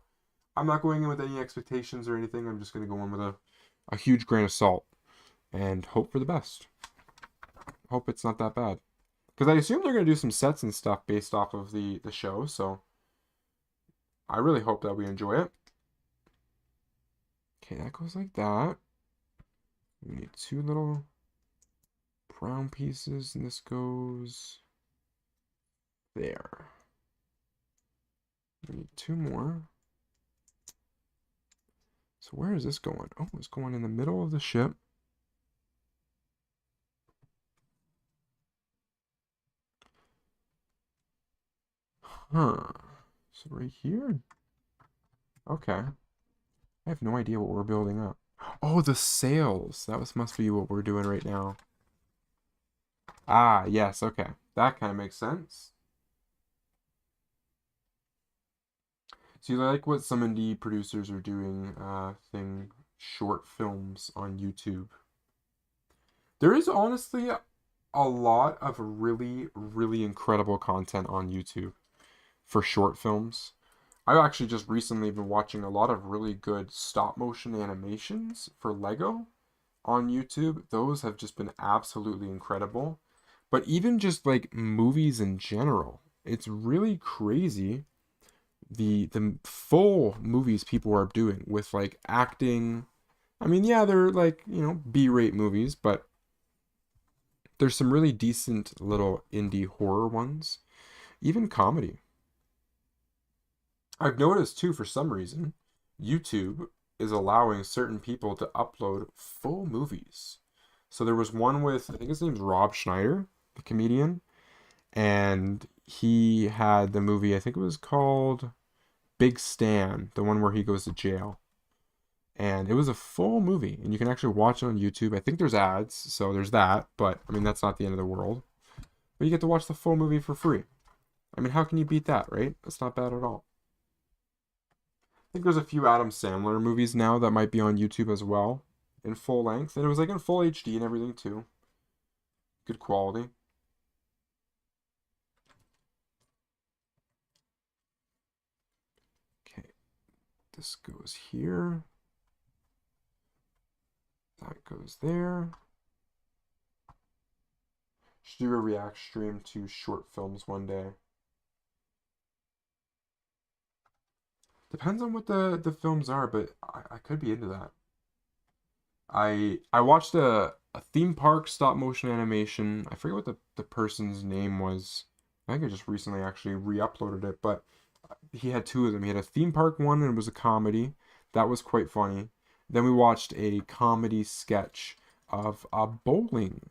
I'm not going in with any expectations or anything. I'm just going to go in with a huge grain of salt and hope for the best. Hope it's not that bad. Because I assume they're going to do some sets and stuff based off of the show. So I really hope that we enjoy it. Okay, that goes like that. We need 2 little brown pieces, and this goes there. We need 2 more. So where is this going? Oh, it's going in the middle of the ship. Huh. So right here? Okay. I have no idea what we're building up. Oh, the sails. Must be what we're doing right now. Ah, yes, okay. That kind of makes sense. So you like what some indie producers are doing, short films on YouTube. There is honestly a lot of really, really incredible content on YouTube for short films. I've actually just recently been watching a lot of really good stop motion animations for Lego on YouTube. Those have just been absolutely incredible. But even just like movies in general, it's really crazy the full movies people are doing with like acting. I mean, yeah, they're like, you know, B-rate movies, but there's some really decent little indie horror ones, even comedy. I've noticed too, for some reason, YouTube is allowing certain people to upload full movies. So there was one with, I think his name's Rob Schneider, the comedian, and he had the movie, I think it was called Big Stan, the one where he goes to jail. And it was a full movie, and you can actually watch it on YouTube. I think there's ads, so there's that, but I mean, that's not the end of the world. But you get to watch the full movie for free. I mean, how can you beat that, right? That's not bad at all. I think there's a few Adam Sandler movies now that might be on YouTube as well in full length, and it was like in full HD and everything too. Good quality. Okay, this goes here. That goes there. Should do a react stream to short films one day. Depends on what the films are, but I could be into that. I watched a theme park stop motion animation. I forget what the person's name was. I think I just recently actually re-uploaded it, but he had 2 of them. He had a theme park one and it was a comedy. That was quite funny. Then we watched a comedy sketch of a bowling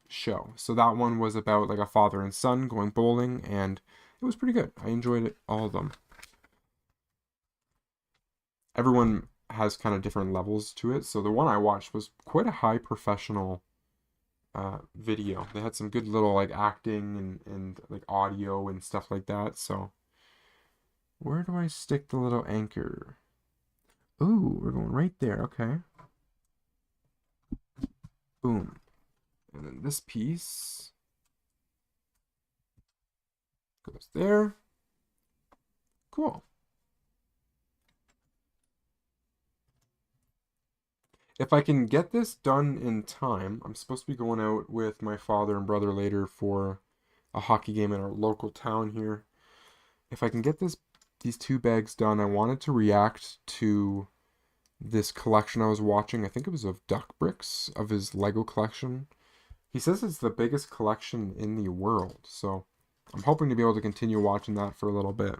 show. So that one was about like a father and son going bowling, and it was pretty good. I enjoyed it, all of them. Everyone has kind of different levels to it. So the one I watched was quite a high professional video. They had some good little like acting and like audio and stuff like that. So where do I stick the little anchor? Ooh, we're going right there. Okay. Boom. And then this piece goes there. Cool. If I can get this done in time, I'm supposed to be going out with my father and brother later for a hockey game in our local town here. If I can get these two bags done, I wanted to react to this collection I was watching. I think it was of Duck Bricks, of his Lego collection. He says it's the biggest collection in the world, so I'm hoping to be able to continue watching that for a little bit.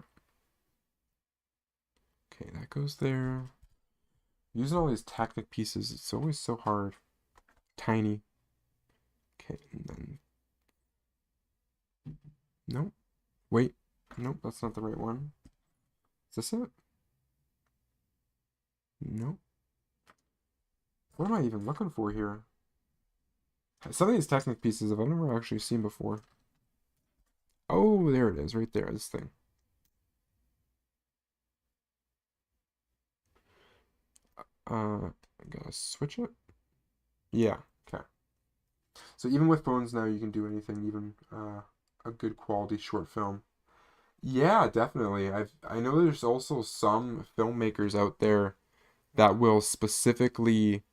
Okay, that goes there. Using all these Technic pieces, it's always so hard. Tiny. Okay, and then... Nope. Wait. Nope, that's not the right one. Is this it? Nope. What am I even looking for here? Some of these Technic pieces I've never actually seen before. Oh, there it is, right there, this thing. I gotta switch it? Yeah, okay. So even with phones now, you can do anything, even a good quality short film. Yeah, definitely. I know there's also some filmmakers out there that will specifically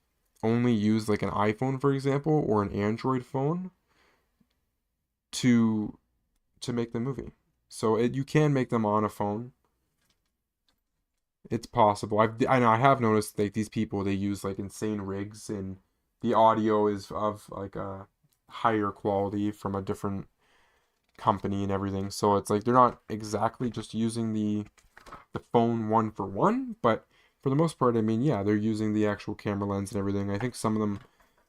only use like an iPhone, for example, or an Android phone to make the movie. So you can make them on a phone. It's possible. I have noticed like these people they use like insane rigs and the audio is of like a higher quality from a different company and everything. So it's like they're not exactly just using the phone one for one, but for the most part, I mean, yeah, they're using the actual camera lens and everything. I think some of them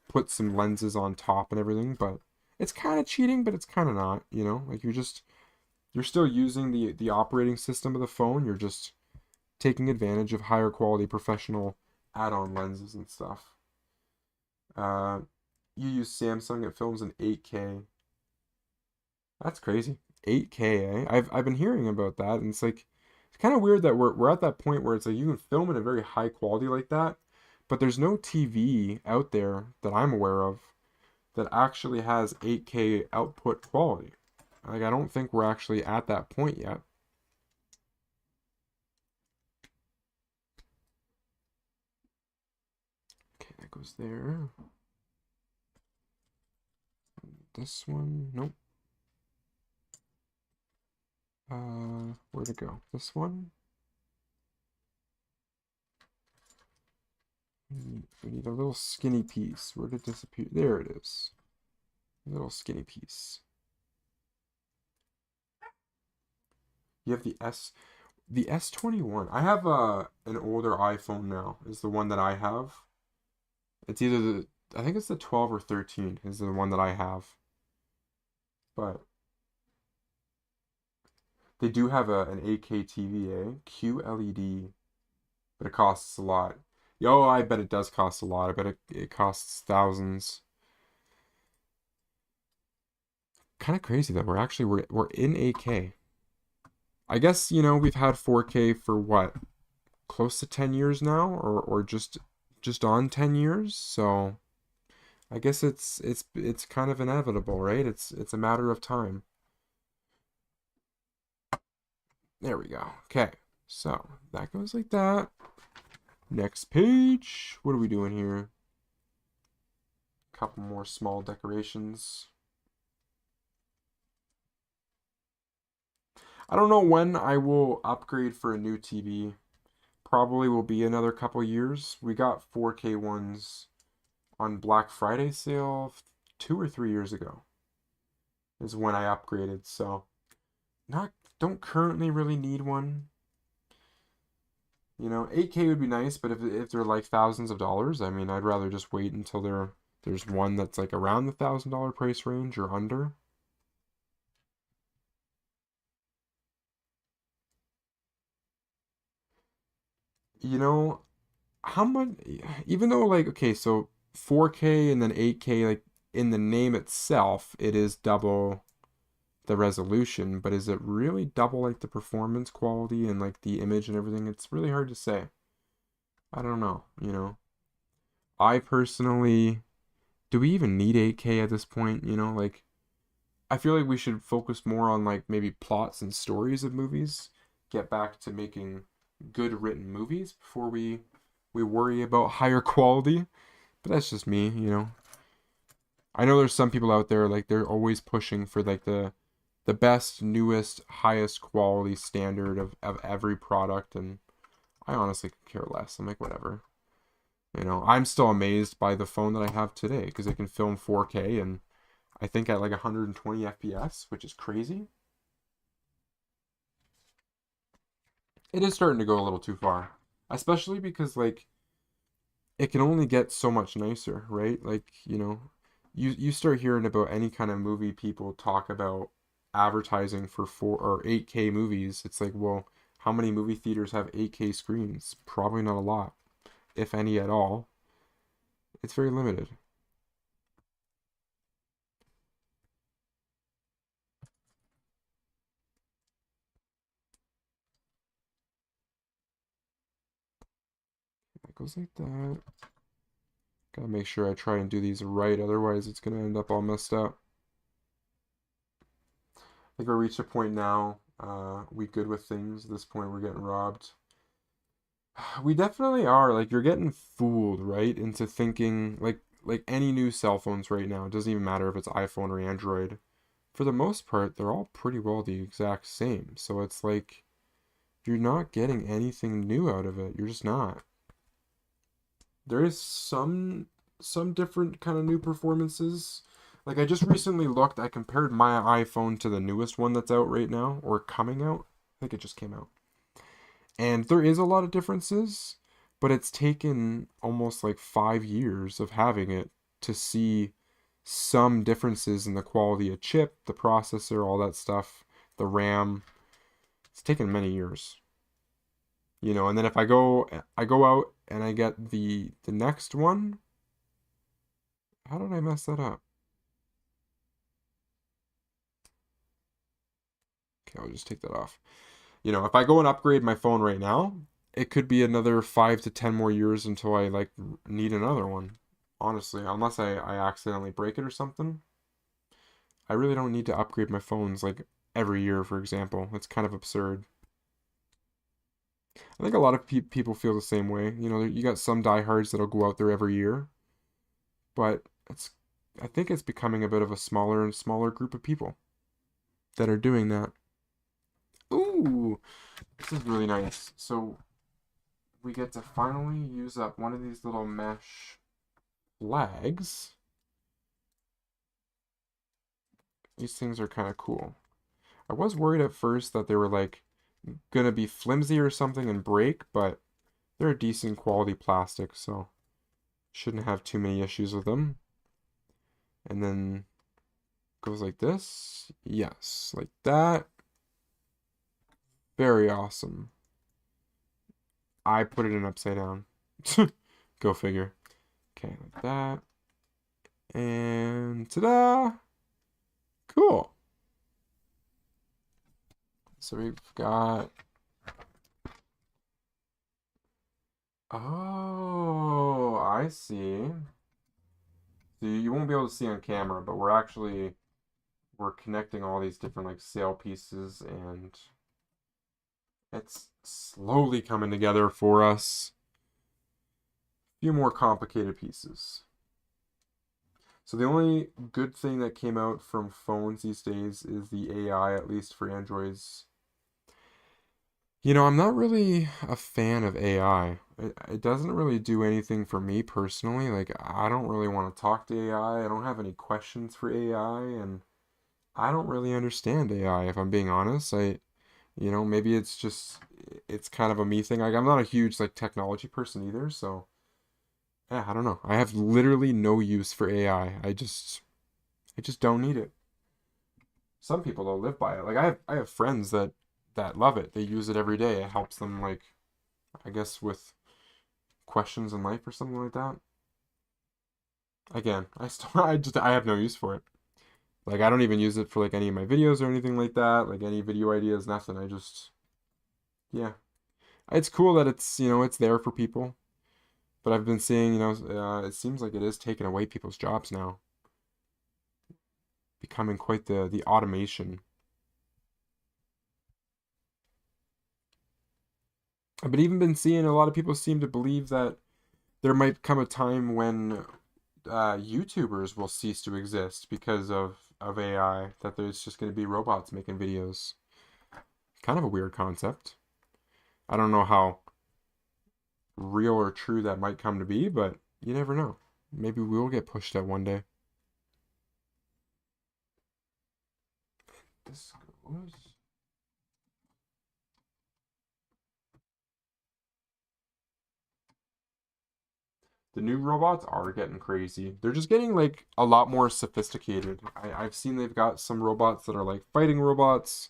put some lenses on top and everything, but it's kind of cheating, but it's kind of not, you know? Like you're still using the operating system of the phone. You're just taking advantage of higher quality professional add-on lenses and stuff. Uh, you use Samsung, it films in 8K. That's crazy. 8K, eh? I've been hearing about that, and it's kind of weird that we're at that point where it's like you can film in a very high quality like that, but there's no TV out there that I'm aware of that actually has 8K output quality. Like I don't think we're actually at that point yet. Okay, that goes there. This one, nope. Where'd it go? This one? We need a little skinny piece. Where did it disappear? There it is. A little skinny piece. You have the S21. I have an older iPhone now. Is the one that I have. It's either I think it's the 12 or 13 is the one that I have. But they do have an 8K TV, QLED, but it costs a lot. Yo, I bet it does cost a lot. I bet it costs thousands. Kind of crazy though. We're in 8K. I guess, we've had 4K for what? Close to 10 years now or just on 10 years. So, I guess it's kind of inevitable, right? It's a matter of time. There we go. Okay. So, that goes like that. Next page. What are we doing here? Couple more small decorations. I don't know when I will upgrade for a new TV. Probably will be another couple years. We got 4K ones on Black Friday sale 2 or 3 years ago is when I upgraded. So not don't currently really need one. You know, 8K would be nice, but if they're like thousands of dollars, I mean, I'd rather just wait until there's one that's like around the $1,000 price range or under. You know, how much, even though like, okay, so 4K and then 8K, like in the name itself, it is double the resolution, but is it really double like the performance quality and like the image and everything? It's really hard to say. I don't know, you know. I personally, do we even need 8K at this point? You know, like I feel like we should focus more on like maybe plots and stories of movies. Get back to making good written movies before we worry about higher quality. But that's just me, you know. I know there's some people out there like they're always pushing for like the best, newest, highest quality standard of every product, and I honestly could care less. I'm like, whatever. You know, I'm still amazed by the phone that I have today because it can film 4K and I think at like 120 FPS, which is crazy. It is starting to go a little too far, especially because like it can only get so much nicer, right? Like, you know, you start hearing about any kind of movie people talk about advertising for 4 or 8K movies. It's like, well, how many movie theaters have 8K screens? Probably not a lot, if any at all. It's very limited. It goes like that. Gotta make sure I try and do these right, otherwise it's gonna end up all messed up. I think we reached a point now. We good with things. At this point, we're getting robbed. We definitely are. Like you're getting fooled, right, into thinking like any new cell phones right now. It doesn't even matter if it's iPhone or Android. For the most part, they're all pretty well the exact same. So it's like you're not getting anything new out of it. You're just not. There is some different kind of new performances. Like I just recently looked, I compared my iPhone to the newest one that's out right now or coming out. I think it just came out. And there is a lot of differences, but it's taken almost like 5 years of having it to see some differences in the quality of chip, the processor, all that stuff, the RAM. It's taken many years, you know. And then if I go out and I get the next one, how did I mess that up? Okay, I'll just take that off. You know, if I go and upgrade my phone right now, it could be another 5 to 10 more years until I like need another one. Honestly, unless I accidentally break it or something, I really don't need to upgrade my phones like every year, for example. It's kind of absurd. I think a lot of people feel the same way. You know, you got some diehards that'll go out there every year, but I think it's becoming a bit of a smaller and smaller group of people that are doing that. Ooh, this is really nice. So we get to finally use up one of these little mesh flags. These things are kind of cool. I was worried at first that they were like gonna be flimsy or something and break, but they're a decent quality plastic, so shouldn't have too many issues with them. And then goes like this. Yes, like that. Very awesome. I put it in upside down. Go figure. Okay, like that. And ta-da! Cool. So we've got. Oh, I see. So you won't be able to see on camera, but we're connecting all these different like sail pieces and it's slowly coming together for us. A few more complicated pieces. So the only good thing that came out from phones these days is the AI, at least for Androids. You know, I'm not really a fan of AI. It doesn't really do anything for me personally. Like, I don't really want to talk to AI. I don't have any questions for AI, and I don't really understand AI, if I'm being honest. You know, maybe it's just it's kind of a me thing. Like I'm not a huge like technology person either, so yeah, I don't know. I have literally no use for AI. I just don't need it. Some people don't live by it. Like I have friends that love it. They use it every day. It helps them like I guess with questions in life or something like that. Again, I have no use for it. Like I don't even use it for like any of my videos or anything like that. Like any video ideas, nothing. I just yeah. It's cool that it's there for people. But I've been seeing, it seems like it is taking away people's jobs now, becoming quite the automation. But even been seeing a lot of people seem to believe that there might come a time when YouTubers will cease to exist because of AI, that there's just going to be robots making videos. Kind of a weird concept. I don't know how real or true that might come to be, but you never know. Maybe we will get pushed at one day. This goes. The new robots are getting crazy. They're just getting like a lot more sophisticated. I've seen they've got some robots that are like fighting robots.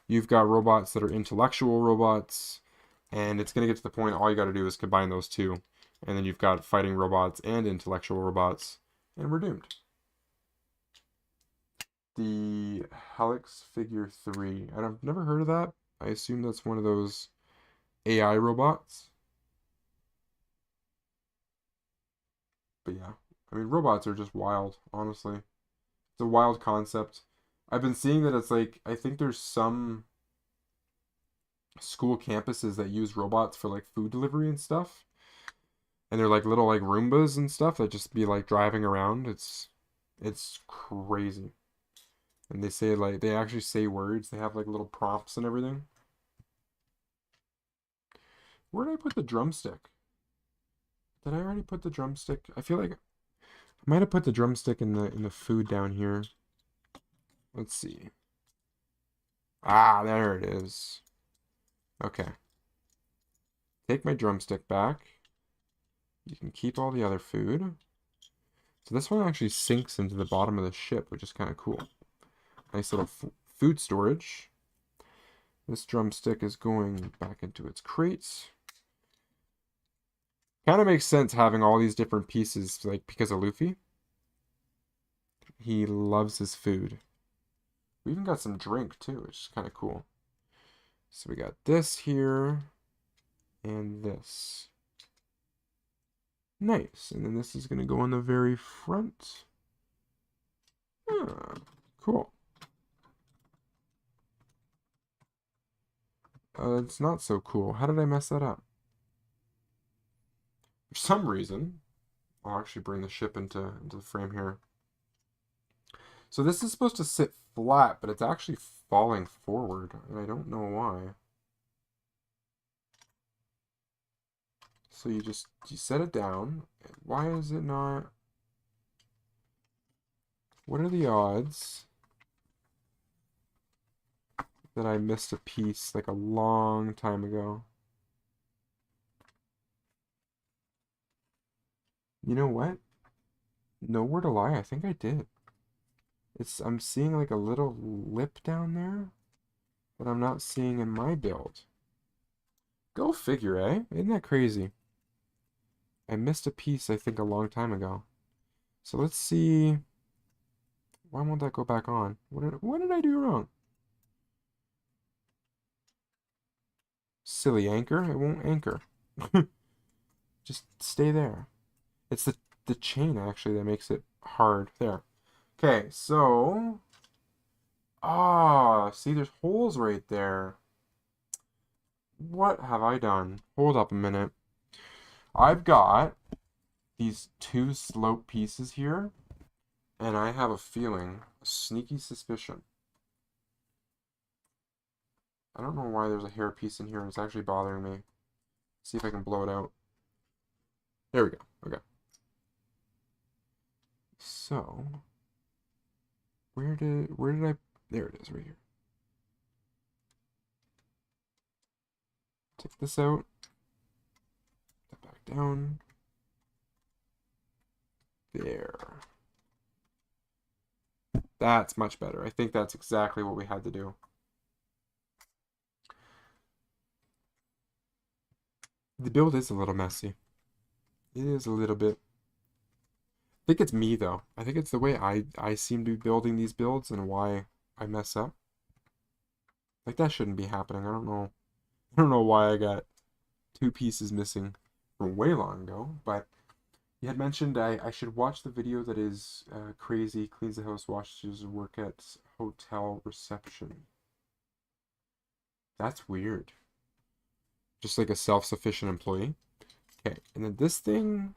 You've got robots that are intellectual robots. And it's going to get to the point all you got to do is combine those two. And then you've got fighting robots and intellectual robots. And we're doomed. The Helix Figure 3. I've never heard of that. I assume that's one of those AI robots. But yeah, I mean, robots are just wild, honestly. It's a wild concept. I've been seeing that it's like, I think there's some school campuses that use robots for like food delivery and stuff. And they're like little like Roombas and stuff that just be like driving around. It's crazy. And they say like they actually say words. They have like little prompts and everything. Where did I put the drumstick? Did I already put the drumstick? I feel like I might have put the drumstick in the food down here. Let's see. Ah, there it is. Okay. Take my drumstick back. You can keep all the other food. So this one actually sinks into the bottom of the ship, which is kind of cool. Nice little food storage. This drumstick is going back into its crates. Kind of makes sense having all these different pieces, like because of Luffy. He loves his food. We even got some drink too, which is kind of cool. So we got this here and this. Nice. And then this is going to go on the very front. Ah, cool. It's not so cool. How did I mess that up? For some reason, I'll actually bring the ship into the frame here. So this is supposed to sit flat, but it's actually falling forward, and I don't know why. So you set it down. Why is it not? What are the odds that I missed a piece like a long time ago? You know what? No word to lie, I think I did. I'm seeing like a little lip down there that I'm not seeing in my build. Go figure, eh? Isn't that crazy? I missed a piece, I think, a long time ago. So let's see. Why won't that go back on? What did I do wrong? Silly anchor. It won't anchor. Just stay there. It's the chain actually that makes it hard. There. Okay, so see there's holes right there. What have I done? Hold up a minute. I've got these two slope pieces here, and I have a feeling, a sneaky suspicion. I don't know why there's a hair piece in here and it's actually bothering me. See if I can blow it out. There we go. Okay. So, where did I, there it is right here. take this out, step back down, there. That's much better. I think that's exactly what we had to do. The build is a little messy. It is a little bit. I think it's me though. I think it's the way I seem to be building these builds and why I mess up. Like that shouldn't be happening. I don't know. I don't know why I got 2 pieces missing from way long ago, but you had mentioned I should watch the video that is crazy, cleans the house, washes, work at hotel reception. That's weird. Just like a self-sufficient employee. Okay, and then this thing,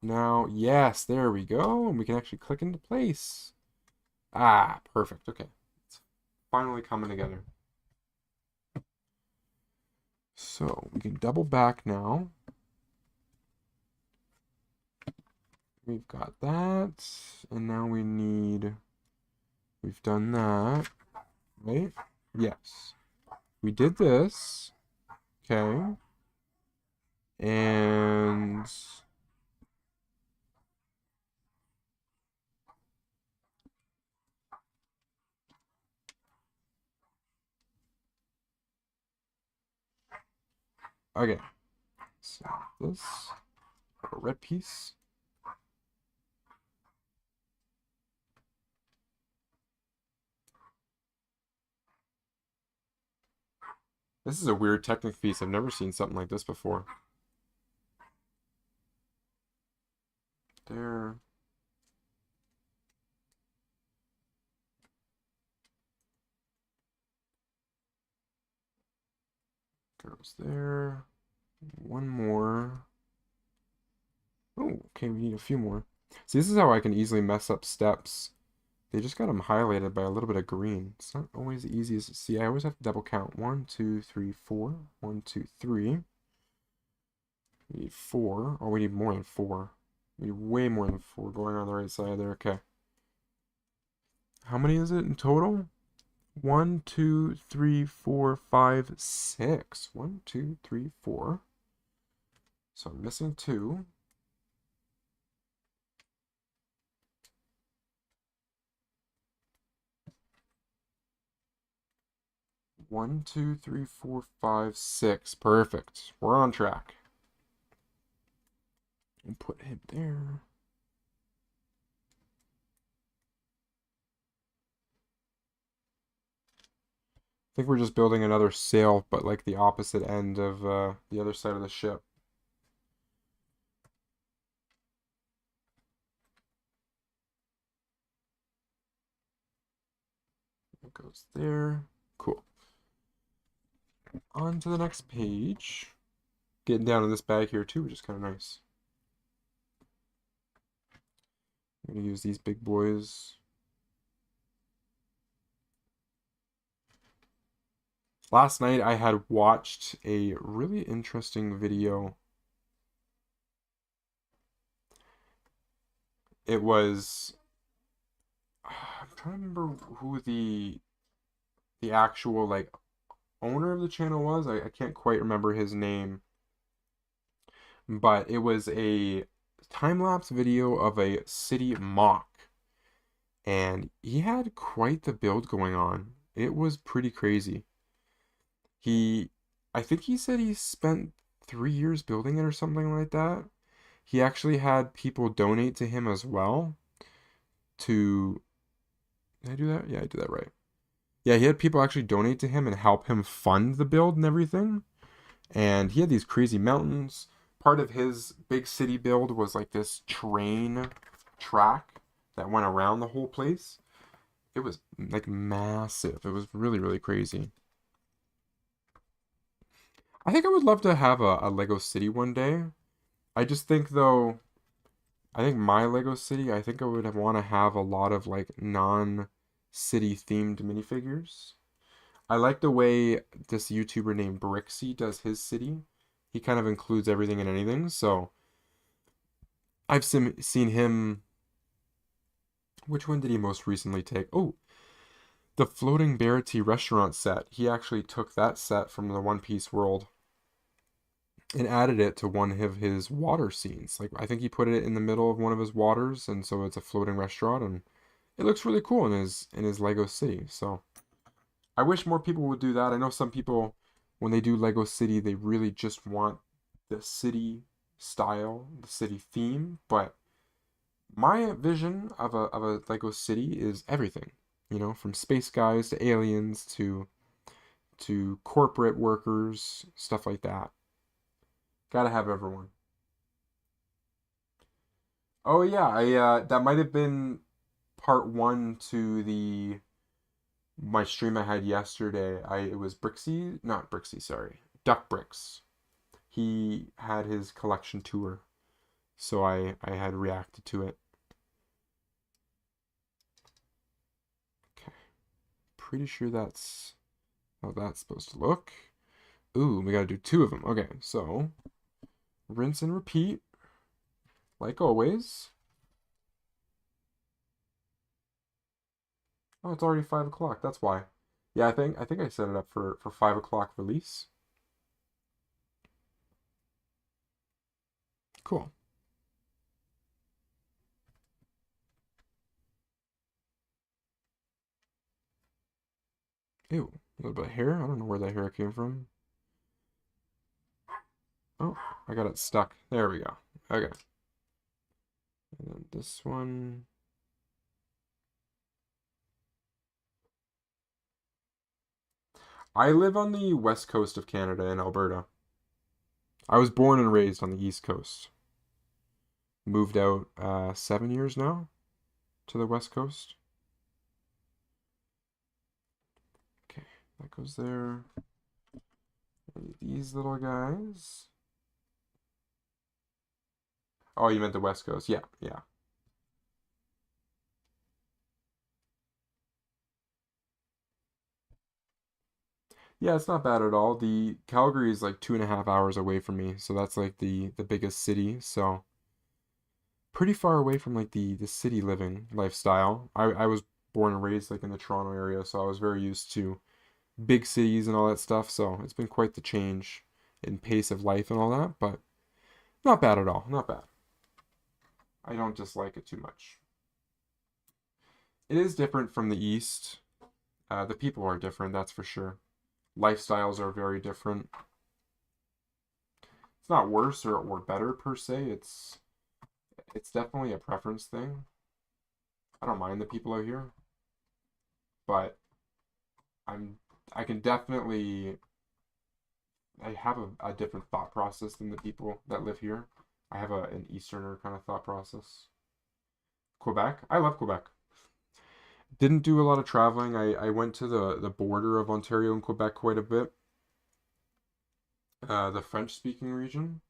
now, yes, there we go. And we can actually click into place. Ah, perfect. Okay. It's finally coming together. So we can double back now. We've got that. And now we've done that. Right? Yes. We did this. Okay. And okay. So this, a red piece. This is a weird Technic piece. I've never seen something like this before. There. Goes there. One more. Oh, okay, we need a few more. See, this is how I can easily mess up steps. They just got them highlighted by a little bit of green. It's not always the easiest to see. I always have to double count. 1, 2, 3, 4. 1, 2, 3. We need 4. Oh, we need more than 4. We need way more than 4 going on the right side there. Okay. How many is it in total? 1, 2, 3, 4, 5, 6. 1, 2, 3, 4. So I'm missing 2. One, two, three, four, five, 6. Perfect. We're on track. And put him there. I think we're just building another sail, but like the opposite end of the other side of the ship. It goes there. Cool. On to the next page. Getting down in this bag here too, which is kind of nice. I'm going to use these big boys. Last night I had watched a really interesting video. It was, I'm trying to remember who the actual like owner of the channel was. I can't quite remember his name, but it was a time-lapse video of a city mock, and he had quite the build going on. It was pretty crazy. I think he said he spent 3 years building it or something like that. He actually had people donate to him as well to, did I do that? Yeah, I did that right. Yeah, he had people actually donate to him and help him fund the build and everything. And he had these crazy mountains. Part of his big city build was like this train track that went around the whole place. It was like massive. It was really, really crazy. I think I would love to have a Lego City one day. I just think though, I think my Lego City, I think I would want to have a lot of like non-city themed minifigures. I like the way this YouTuber named Brixie does his city. He kind of includes everything and anything. So I've seen him. Which one did he most recently take? Oh, the Floating Bear Tea restaurant set. He actually took that set from the One Piece world and added it to one of his water scenes. Like I think he put it in the middle of one of his waters, and so it's a floating restaurant, and it looks really cool in his Lego City. So I wish more people would do that. I know some people, when they do Lego City, they really just want the city style, the city theme. But my vision of a Lego City is everything. You know, from space guys to aliens to corporate workers, stuff like that. Gotta have everyone. Oh yeah, I that might have been part one to the my stream I had yesterday. It was Brixie, not Brixie, sorry, Duck Bricks. He had his collection tour, so I had reacted to it. Okay, pretty sure that's how that's supposed to look. Ooh, we gotta do two of them. Okay, so rinse and repeat, like always. Oh, it's already 5 o'clock. That's why. Yeah, I think I set it up for 5 o'clock release. Cool. Ew, a little bit of hair. I don't know where that hair came from. Oh, I got it stuck. There we go. Okay. And then this one. I live on the west coast of Canada in Alberta. I was born and raised on the east coast. Moved out 7 years now to the west coast. Okay, that goes there. These little guys. Oh, you meant the west coast. Yeah, yeah. Yeah, it's not bad at all. The Calgary is like 2.5 hours away from me, so that's like the biggest city. So pretty far away from like the city living lifestyle. I was born and raised like in the Toronto area, so I was very used to big cities and all that stuff. So it's been quite the change in pace of life and all that, but not bad at all. Not bad. I don't dislike it too much. It is different from the East. The people are different, that's for sure. Lifestyles are very different. It's not worse or better per se. It's definitely a preference thing. I don't mind the people out here, but I'm I can definitely I have a different thought process than the people that live here. I have an Easterner kind of thought process. Quebec, I love Quebec. Didn't do a lot of traveling. I went to the border of Ontario and Quebec quite a bit. The French speaking region.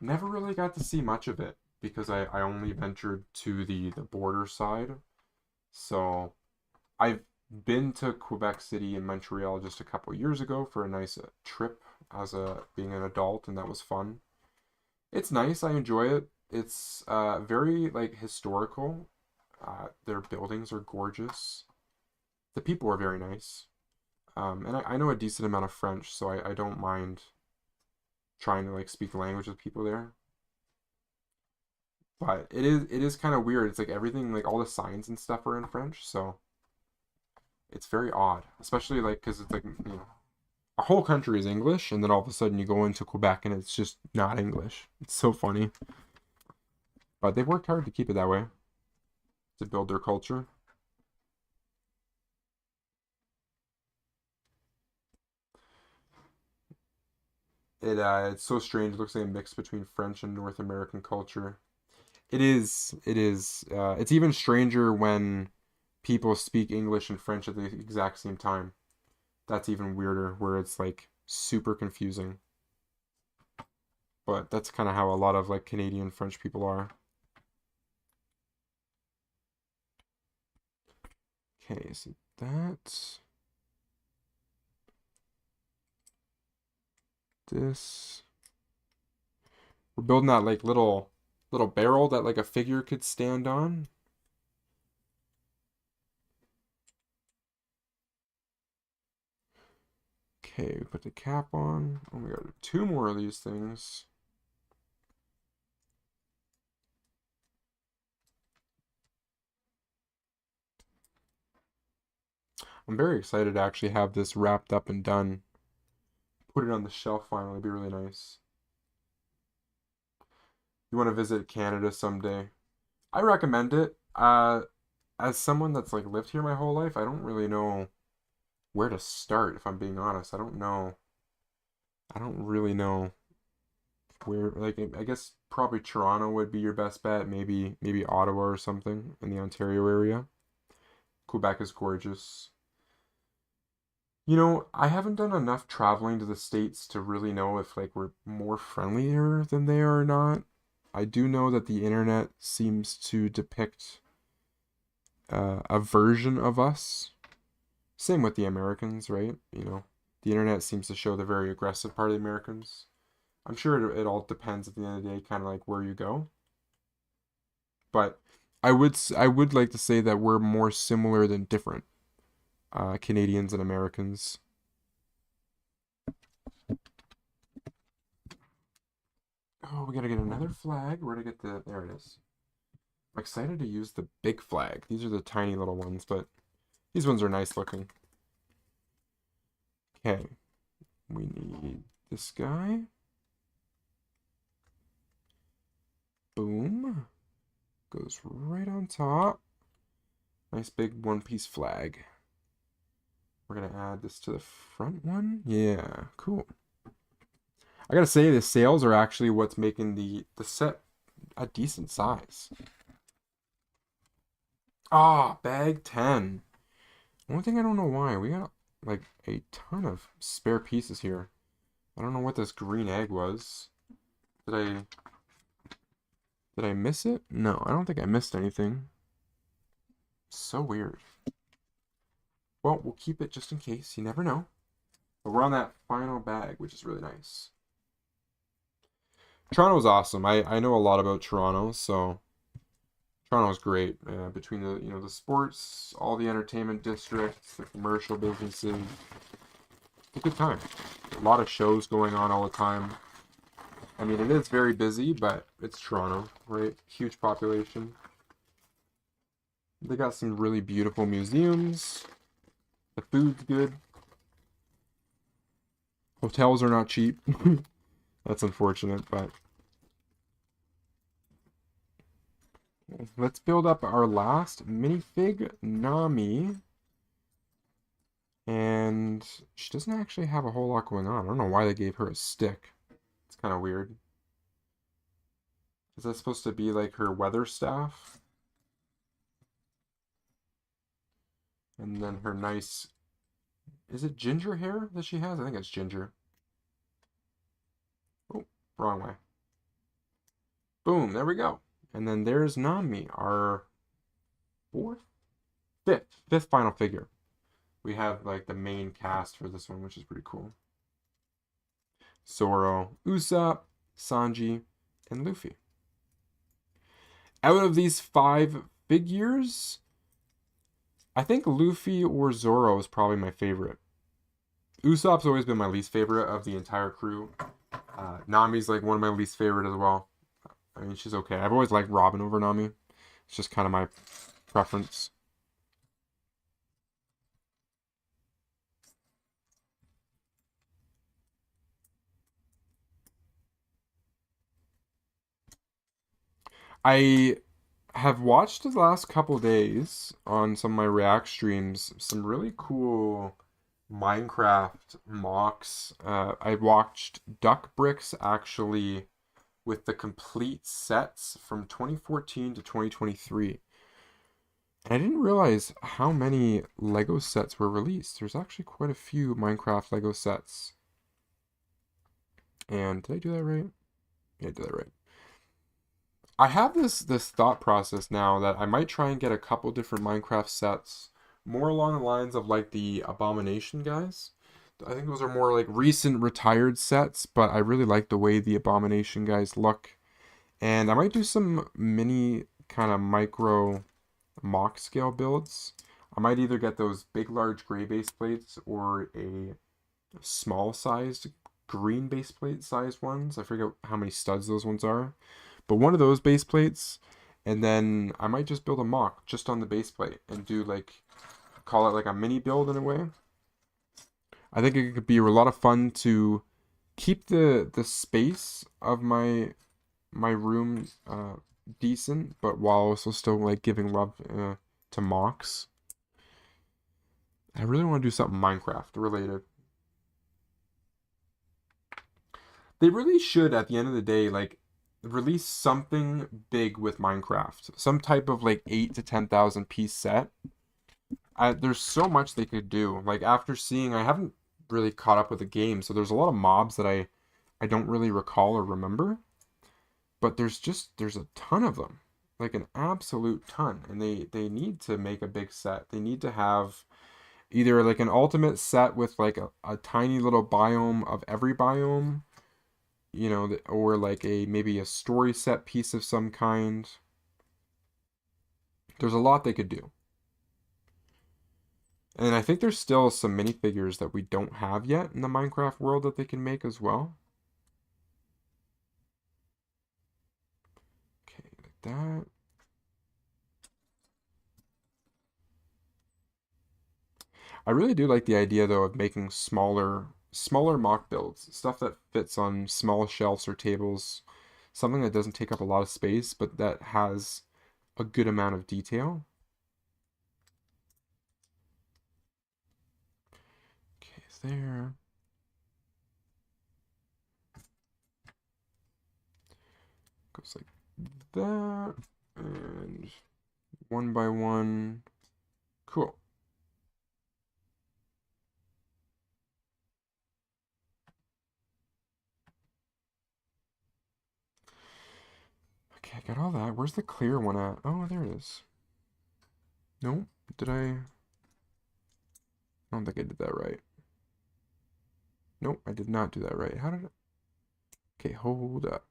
Never really got to see much of it because I only ventured to the border side. So I've been to Quebec City and Montreal just a couple years ago for a nice trip as a being an adult, and that was fun. It's nice. I enjoy it. It's very like historical. Their buildings are gorgeous. The people are very nice. And I know a decent amount of French, so I don't mind trying to like speak the language with people there. But it is kind of weird. It's like everything, like all the signs and stuff are in French, so it's very odd. Especially like because it's like a whole country is English, and then all of a sudden you go into Quebec and it's just not English. It's so funny. But they've worked hard to keep it that way to build their culture. It's so strange. It looks like a mix between French and North American culture. It is. It is. It's even stranger when people speak English and French at the exact same time. That's even weirder, where it's like super confusing. But that's kind of how a lot of like Canadian French people are. Okay, so that's this. We're building that like little barrel that like a figure could stand on. Okay, we put the cap on. Oh, we got 2 more of these things. I'm very excited to actually have this wrapped up and done. Put it on the shelf finally. It'd be really nice. You want to visit Canada someday? I recommend it. As someone that's like lived here my whole life, I don't really know where to start, if I'm being honest. I don't know. I don't really know where, like, I guess probably Toronto would be your best bet. Maybe Ottawa or something in the Ontario area. Quebec is gorgeous. You know, I haven't done enough traveling to the States to really know if like we're more friendlier than they are or not. I do know that the internet seems to depict a version of us. Same with the Americans, right? You know, the internet seems to show the very aggressive part of the Americans. I'm sure it all depends at the end of the day, kind of like where you go. But I would like to say that we're more similar than different, Canadians and Americans. Oh, we gotta get another flag. Where to get the? There it is. I'm excited to use the big flag. These are the tiny little ones, but these ones are nice looking. Okay, we need this guy. Boom. Goes right on top. Nice big one-piece flag. We're gonna add this to the front one. Yeah, cool. I gotta say, the sails are actually what's making the set a decent size. Ah, bag 10. One thing I don't know why. We got like a ton of spare pieces here. I don't know what this green egg was. Did I did I miss it? No, I don't think I missed anything. So weird. Well, we'll keep it just in case. You never know. But we're on that final bag, which is really nice. Toronto's awesome. I know a lot about Toronto, so Toronto's great. Between the the sports, all the entertainment districts, the commercial businesses, it's a good time. A lot of shows going on all the time. I mean, it is very busy, but it's Toronto, right? Huge population. They got some really beautiful museums. The food's good. Hotels are not cheap. That's unfortunate, but let's build up our last minifig, Nami. And she doesn't actually have a whole lot going on. I don't know why they gave her a stick. It's kind of weird. Is that supposed to be like her weather staff? And then her nice... Is it ginger hair that she has? I think it's ginger. Oh, wrong way. Boom, there we go. And then there's Nami, our fifth final figure. We have like the main cast for this one, which is pretty cool. Zoro, Usopp, Sanji, and Luffy. Out of these 5 figures, I think Luffy or Zoro is probably my favorite. Usopp's always been my least favorite of the entire crew. Nami's like one of my least favorite as well. I mean, she's okay. I've always liked Robin over Nami. It's just kind of my preference. I have watched the last couple days on some of my React streams some really cool Minecraft mocks. I watched Duck Bricks actually with the complete sets from 2014 to 2023. And I didn't realize how many Lego sets were released. There's actually quite a few Minecraft Lego sets. And did I do that right? Yeah, I did that right. I have this thought process now that I might try and get a couple different Minecraft sets, more along the lines of like the Abomination guys. I think those are more like recent retired sets, but I really like the way the Abomination guys look. And I might do some mini kind of micro mock scale builds. I might either get those big large gray base plates or a small sized green base plate sized ones. I forget how many studs those ones are, but one of those base plates, and then I might just build a MOC just on the base plate and do like, call it like a mini build in a way. I think it could be a lot of fun to keep the space of my room decent, but while also still like giving love to MOCs. I really want to do something Minecraft related. They really should, at the end of the day, like release something big with Minecraft. Some type of like 8 to 10,000 piece set. There's so much they could do. Like after seeing, I haven't really caught up with the game, so there's a lot of mobs that I don't really recall or remember. But there's a ton of them, like an absolute ton, and they need to make a big set. They need to have either like an ultimate set with like a tiny little biome of every biome, or like a maybe a story set piece of some kind. There's a lot they could do. And I think there's still some minifigures that we don't have yet in the Minecraft world that they can make as well. Okay, like that. I really do like the idea though of making smaller MOC builds, stuff that fits on small shelves or tables, something that doesn't take up a lot of space, but that has a good amount of detail. Okay, there. Goes like that. And one by one. Cool. Okay, I got all that. Where's the clear one at? Oh, there it is. Nope. Did I? I don't think I did that right. Nope, I did not do that right. How did I? Okay, hold up.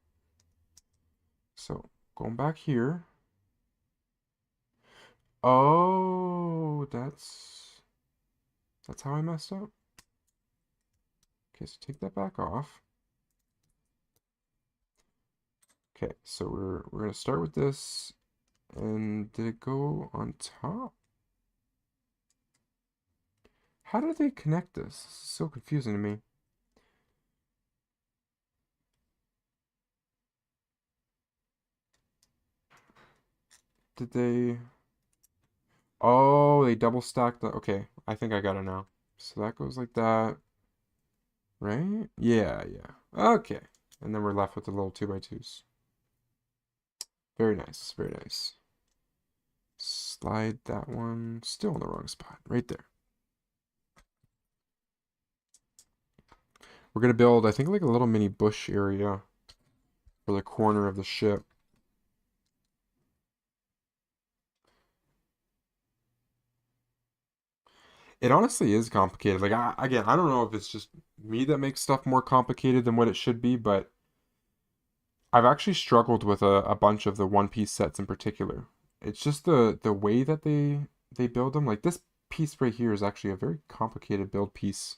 So, going back here. Oh, that's how I messed up. Okay, so take that back off. Okay, so we're gonna start with this, and did it go on top? How did they connect this? This is so confusing to me. Did they? Oh, they double stacked the. Okay, I think I got it now. So that goes like that, right? Yeah, yeah. Okay, and then we're left with the little 2x2s. Very nice, very nice. Slide that one. Still in the wrong spot, right there. We're gonna build, I think, like a little mini bush area for the corner of the ship. It honestly is complicated. Like, again, I don't know if it's just me that makes stuff more complicated than what it should be, but I've actually struggled with a bunch of the One Piece sets in particular. It's just the way that they build them. Like this piece right here is actually a very complicated build piece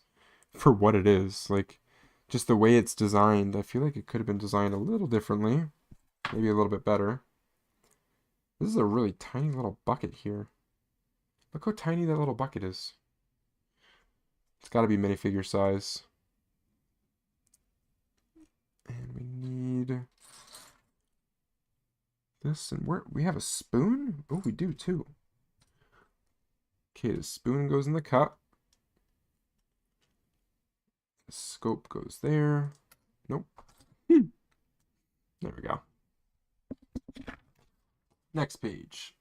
for what it is. Like just the way it's designed, I feel like it could have been designed a little differently, maybe a little bit better. This is a really tiny little bucket here. Look how tiny that little bucket is. It's got to be minifigure size. And we need this, and we have a spoon? Oh, we do too. Okay, the spoon goes in the cup. The scope goes there. Nope. There we go. Next page.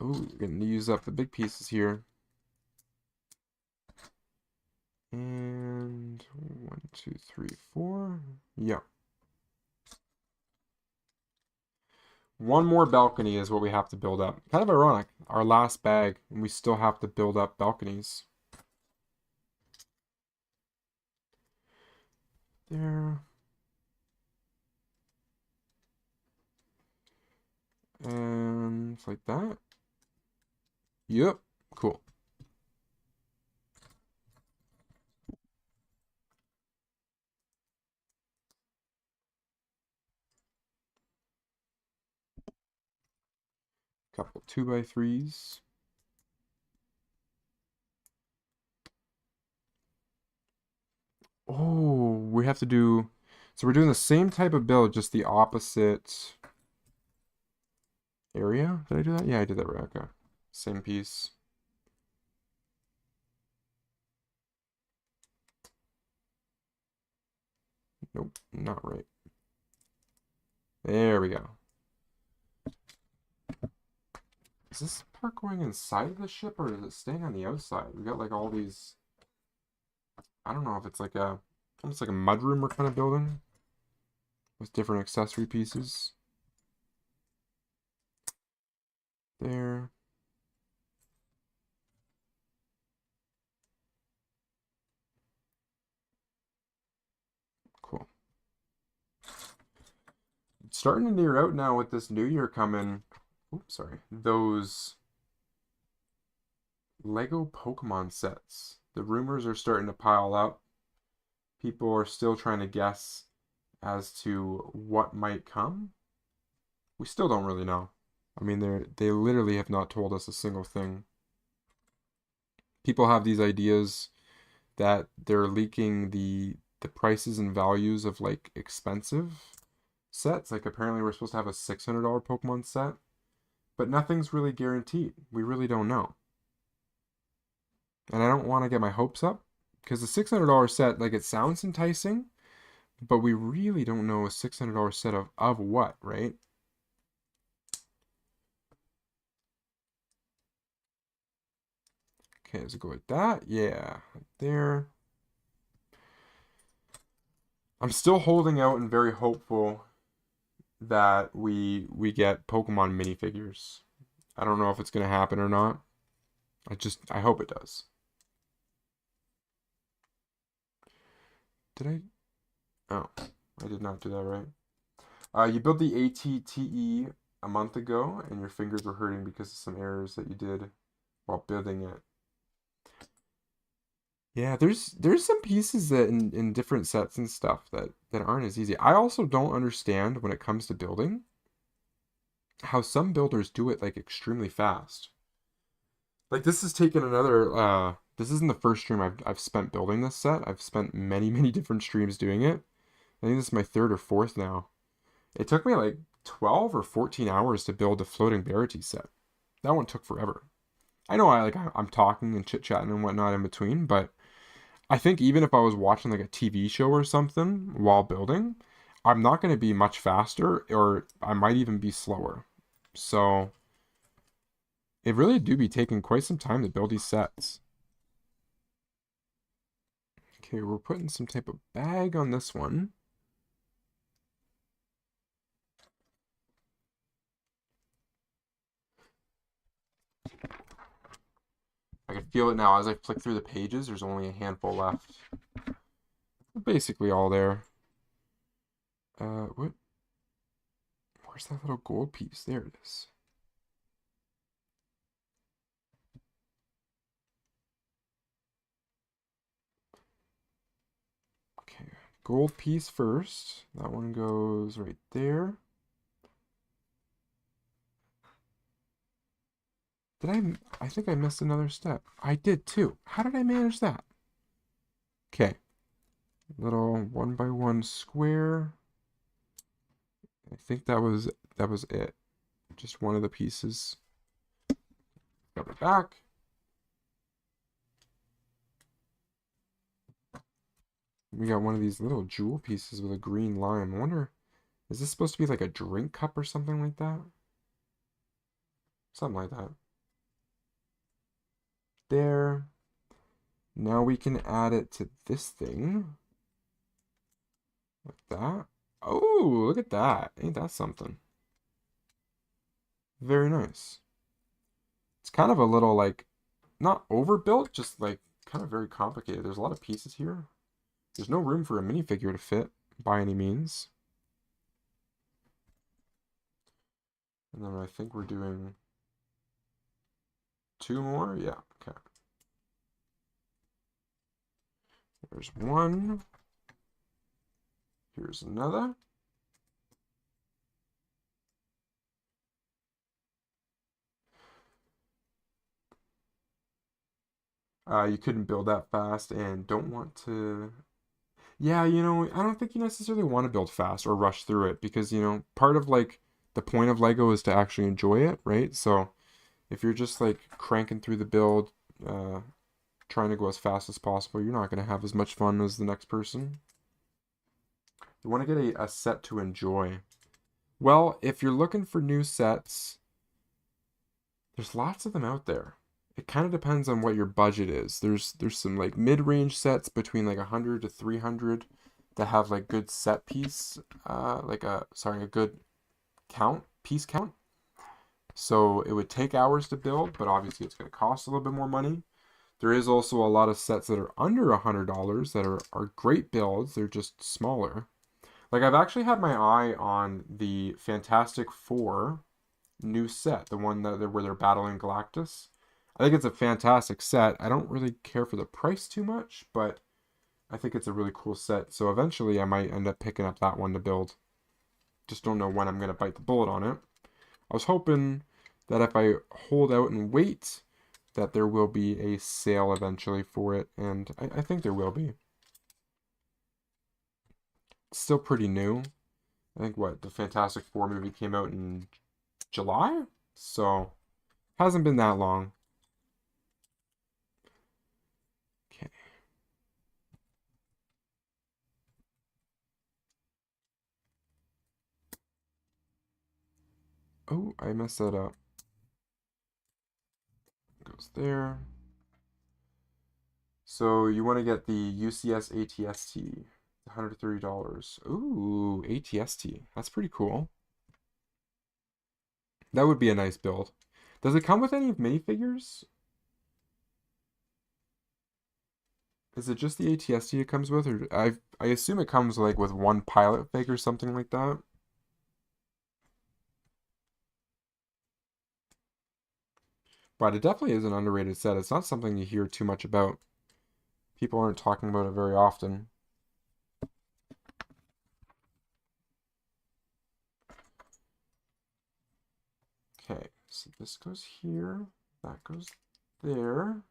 Oh, we're going to use up the big pieces here. And 1, 2, 3, 4. Yeah. One more balcony is what we have to build up. Kind of ironic. Our last bag, and we still have to build up balconies. There. And like that. Yep. Cool. Couple 2x3s. Oh, we have to do... So we're doing the same type of build, just the opposite area. Did I do that? Yeah, I did that right. Okay. Same piece. Nope, not right. There we go. Is this part going inside the ship or is it staying on the outside? We got like all these... I don't know if it's like a... almost like a mudroom we're kind of building. With different accessory pieces. There. Cool. It's starting to near out now with this new year coming. Oops, sorry. Those Lego Pokemon sets. The rumors are starting to pile up. People are still trying to guess as to what might come. We still don't really know. I mean, they literally have not told us a single thing. People have these ideas that they're leaking the prices and values of like expensive sets. Like apparently we're supposed to have a $600 Pokemon set, but nothing's really guaranteed. We really don't know. And I don't want to get my hopes up because the $600 set, like it sounds enticing, but we really don't know a $600 set of what, right? Okay, does it go like that? Yeah, right there. I'm still holding out and very hopeful that we get Pokemon minifigures. I don't know if it's gonna happen or not. I hope it does. Did I? Oh, I did not do that right. You built the ATTE a month ago, and your fingers were hurting because of some errors that you did while building it. Yeah, there's some pieces that in different sets and stuff that aren't as easy. I also don't understand when it comes to building how some builders do it like extremely fast. Like this has taken another this isn't the first stream I've spent building this set. I've spent many, many different streams doing it. I think this is my third or fourth now. It took me like 12 or 14 hours to build a floating Barity set. That one took forever. I know I'm talking and chit-chatting and whatnot in between, but I think even if I was watching like a TV show or something while building, I'm not going to be much faster or I might even be slower. So it really do be taking quite some time to build these sets. Okay, we're putting some type of bag on this one. I can feel it now as I flick through the pages. There's only a handful left. Basically all there. What? Where's that little gold piece? There it is. Okay, gold piece first. That one goes right there. I think I missed another step. I did too. How did I manage that? Okay. Little 1x1 square. I think that was it. Just one of the pieces. Got it back. We got one of these little jewel pieces with a green lime. I wonder, is this supposed to be like a drink cup or something like that? Something like that. There. Now we can add it to this thing. Like that. Oh, look at that. Ain't that something? Very nice. It's kind of a little like, not overbuilt, just like kind of very complicated. There's a lot of pieces here. There's no room for a minifigure to fit by any means. And then I think we're doing 2 more. Yeah, okay. There's one. Here's another. You couldn't build that fast and don't want to. Yeah, I don't think you necessarily want to build fast or rush through it because, part of like the point of Lego is to actually enjoy it, right? So if you're just like cranking through the build, uh, trying to go as fast as possible, you're not going to have as much fun as the next person. You want to get a set to enjoy. Well, if you're looking for new sets, there's lots of them out there. It kind of depends on what your budget is. There's some like mid-range sets between like 100 to 300 that have like good set piece, a good piece count. So it would take hours to build, but obviously it's going to cost a little bit more money. There is also a lot of sets that are under $100 that are great builds. They're just smaller. Like I've actually had my eye on the Fantastic Four new set, the one where they're battling Galactus. I think it's a fantastic set. I don't really care for the price too much, but I think it's a really cool set. So eventually I might end up picking up that one to build. Just don't know when I'm going to bite the bullet on it. I was hoping that if I hold out and wait, that there will be a sale eventually for it, and I think there will be. It's still pretty new. I think the Fantastic Four movie came out in July? So, hasn't been that long. Okay. Oh, I messed that up. Goes there. So you want to get the UCS ATST, $130. Ooh, ATST. That's pretty cool. That would be a nice build. Does it come with any minifigures? Is it just the ATST it comes with, or I assume it comes like with one pilot fig or something like that. But it definitely is an underrated set. It's not something you hear too much about. People aren't talking about it very often. Okay, so this goes here. That goes there.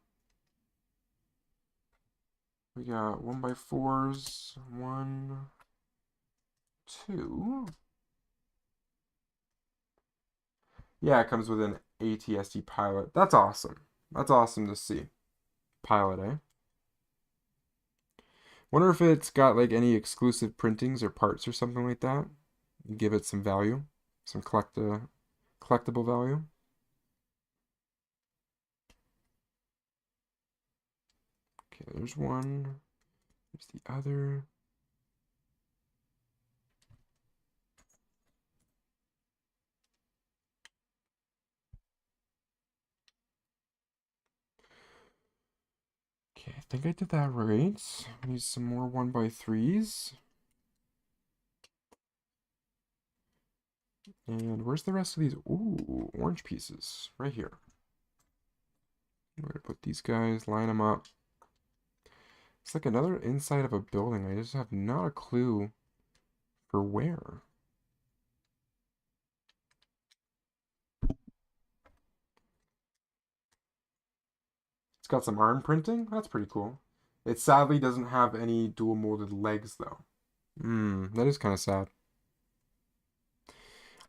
We got 1x4s. 1, 2. Yeah, it comes with an ATST pilot. That's awesome. That's awesome to see. Pilot, eh? Wonder if it's got like any exclusive printings or parts or something like that. Give it some value, some collectible value. Okay, there's one. There's the other. Okay, I think I did that right. Need some more 1x3s. And where's the rest of these? Ooh, orange pieces. Right here. I'm going to put these guys, line them up. It's like another inside of a building. I just have not a clue for where. It's got some arm printing. That's pretty cool. It sadly doesn't have any dual molded legs though. That is kind of sad.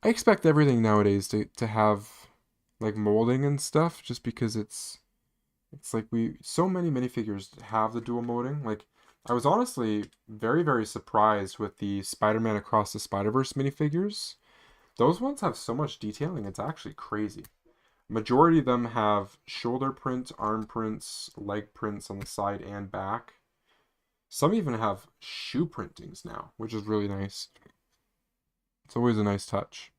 I expect everything nowadays to have like molding and stuff just because it's like so many minifigures have the dual molding. Like I was honestly very, very surprised with the Spider-Man Across the Spider-Verse minifigures. Those ones have so much detailing, it's actually crazy. Majority of them have shoulder prints, arm prints, leg prints on the side and back. Some even have shoe printings now, which is really nice. It's always a nice touch.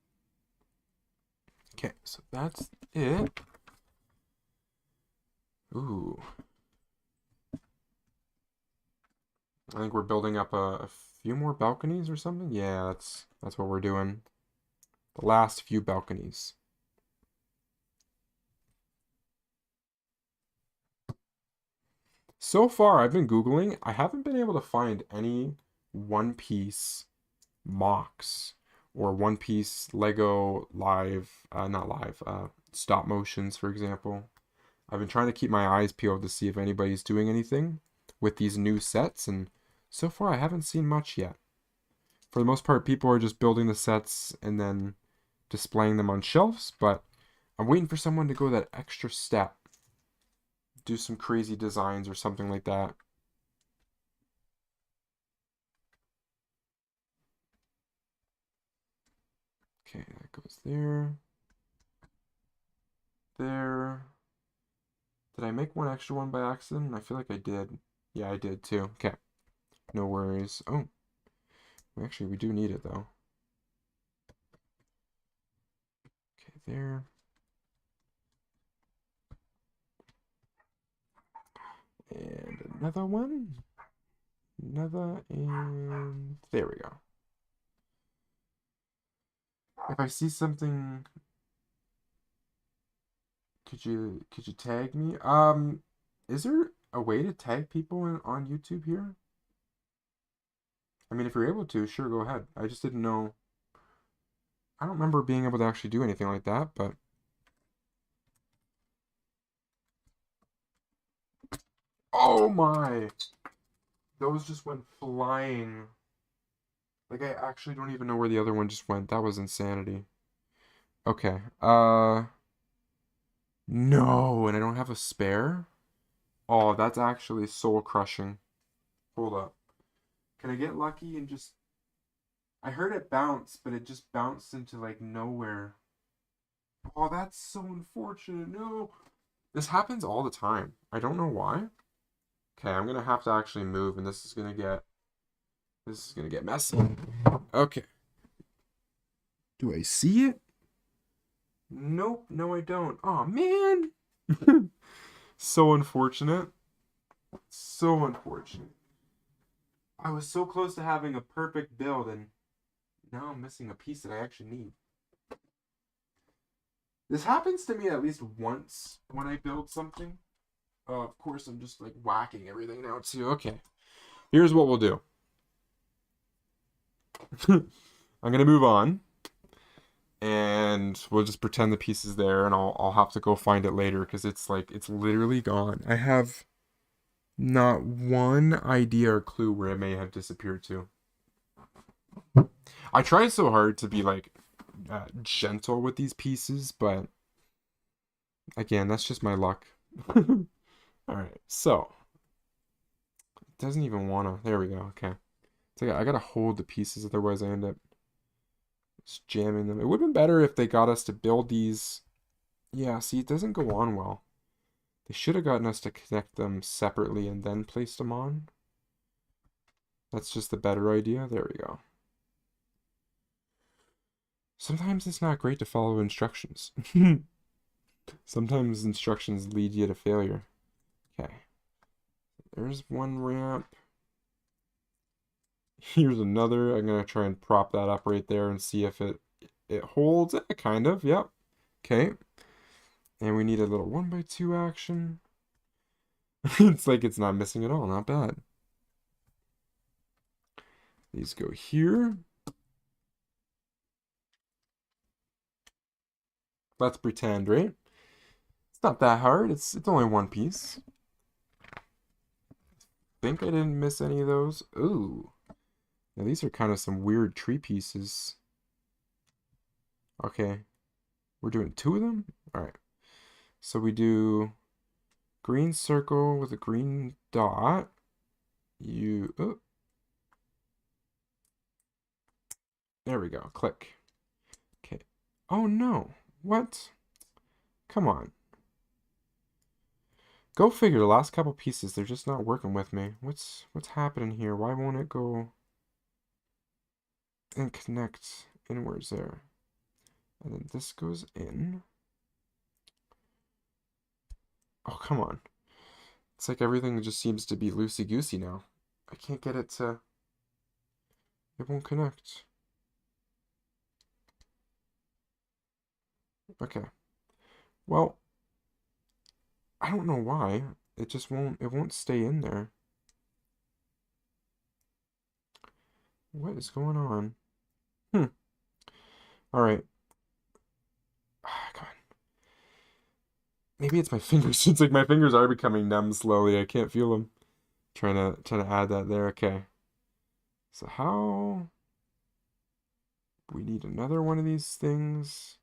Okay, so that's it. Ooh. I think we're building up a few more balconies or something. Yeah, that's what we're doing. The last few balconies. So far, I've been Googling. I haven't been able to find any One Piece mocks or One Piece Lego live, not live, stop motions, for example. I've been trying to keep my eyes peeled to see if anybody's doing anything with these new sets, and so far I haven't seen much yet. For the most part, people are just building the sets and then displaying them on shelves, but I'm waiting for someone to go that extra step. Do some crazy designs or something like that. Okay, that goes there. There. Did I make one extra one by accident? I feel like I did. Yeah, I did too. Okay. No worries. Oh, actually, we do need it though. Okay, there. And another one. Another, and there we go. If I see something, could you tag me? Is there a way to tag people on YouTube here? I mean, if you're able to, sure, go ahead. I just didn't know. I don't remember being able to actually do anything like that, but oh my! Those just went flying. Like I actually don't even know where the other one just went. That was insanity. Okay. No, and I don't have a spare? Oh, that's actually soul crushing. Hold up. Can I get lucky and just I heard it bounce, but it just bounced into like nowhere. Oh, that's so unfortunate. No. This happens all the time. I don't know why. Okay, I'm gonna have to actually move and this is gonna get messy. Okay. Do I see it? Nope, no I don't. Oh man. So unfortunate. So unfortunate. I was so close to having a perfect build and now I'm missing a piece that I actually need. This happens to me at least once when I build something. Of course, I'm just like whacking everything now too. Okay, here's what we'll do. I'm gonna move on, and we'll just pretend the piece is there, and I'll have to go find it later because it's literally gone. I have not one idea or clue where it may have disappeared to. I try so hard to be like gentle with these pieces, but again, that's just my luck. All right, so it doesn't even wanna. There we go. Okay, it's like I gotta hold the pieces, otherwise I end up just jamming them. It would have been better if they got us to build these. Yeah, see, it doesn't go on well. They should have gotten us to connect them separately and then placed them on. That's just the better idea. There we go. Sometimes it's not great to follow instructions. Sometimes instructions lead you to failure. Okay. There's one ramp. Here's another. I'm gonna try and prop that up right there and see if it holds. Kind of. Yep. Okay. And we need a little 1x2 action. It's like it's not missing at all. Not bad. These go here. Let's pretend, right? It's not that hard. It's only one piece. Think I didn't miss any of those. Ooh. Now these are kind of some weird tree pieces. Okay. We're doing two of them? Alright. So we do green circle with a green dot. Oh. There we go. Click. Okay. Oh no. What? Come on. Go figure. The last couple pieces, they're just not working with me. What's happening here? Why won't it go and connect inwards there? And then this goes in. Oh, come on. It's like everything just seems to be loosey-goosey now. I can't get it to... It won't connect. Okay. Well, I don't know why. It won't stay in there. What is going on? Alright. Come on. Maybe it's my fingers. It's like my fingers are becoming numb slowly. I can't feel them. Trying to add that there. Okay. So how we need another one of these things.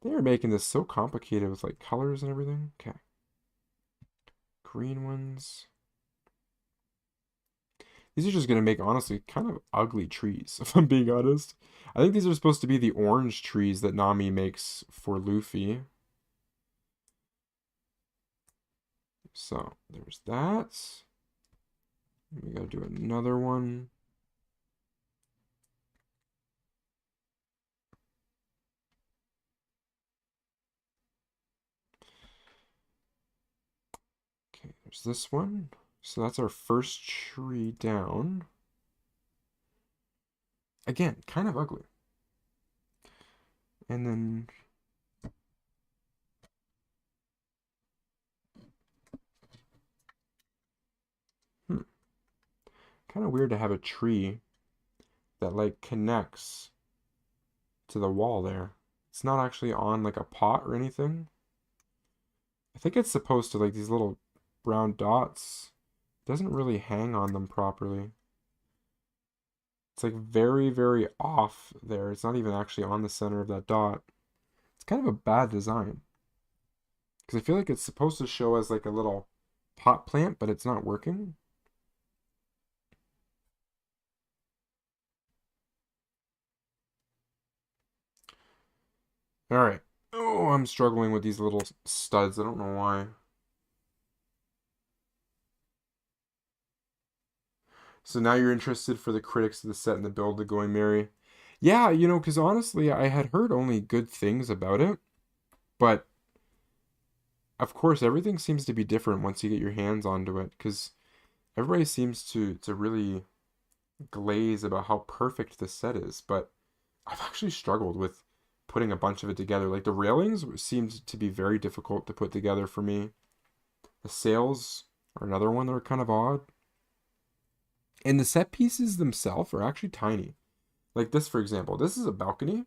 They are making this so complicated with like colors and everything. Okay. Green ones. These are just going to make, honestly, kind of ugly trees, if I'm being honest. I think these are supposed to be the orange trees that Nami makes for Luffy. So, there's that. We gotta do another one. Okay, there's this one. So that's our first tree down. Again, kind of ugly. And then kind of weird to have a tree that like connects to the wall there. It's not actually on like a pot or anything. I think it's supposed to, like, these little brown dots. It doesn't really hang on them properly. It's like very, very off there. It's not even actually on the center of that dot. It's kind of a bad design. Because I feel like it's supposed to show as like a little pot plant, but it's not working. Alright. Oh, I'm struggling with these little studs. I don't know why. So now you're interested for the critics of the set and the build of Going Merry. Yeah, because honestly, I had heard only good things about it. But of course, everything seems to be different once you get your hands onto it, because everybody seems to really glaze about how perfect this set is. But I've actually struggled with putting a bunch of it together. Like the railings seemed to be very difficult to put together for me. The sails are another one that are kind of odd. And the set pieces themselves are actually tiny. Like this, for example, this is a balcony.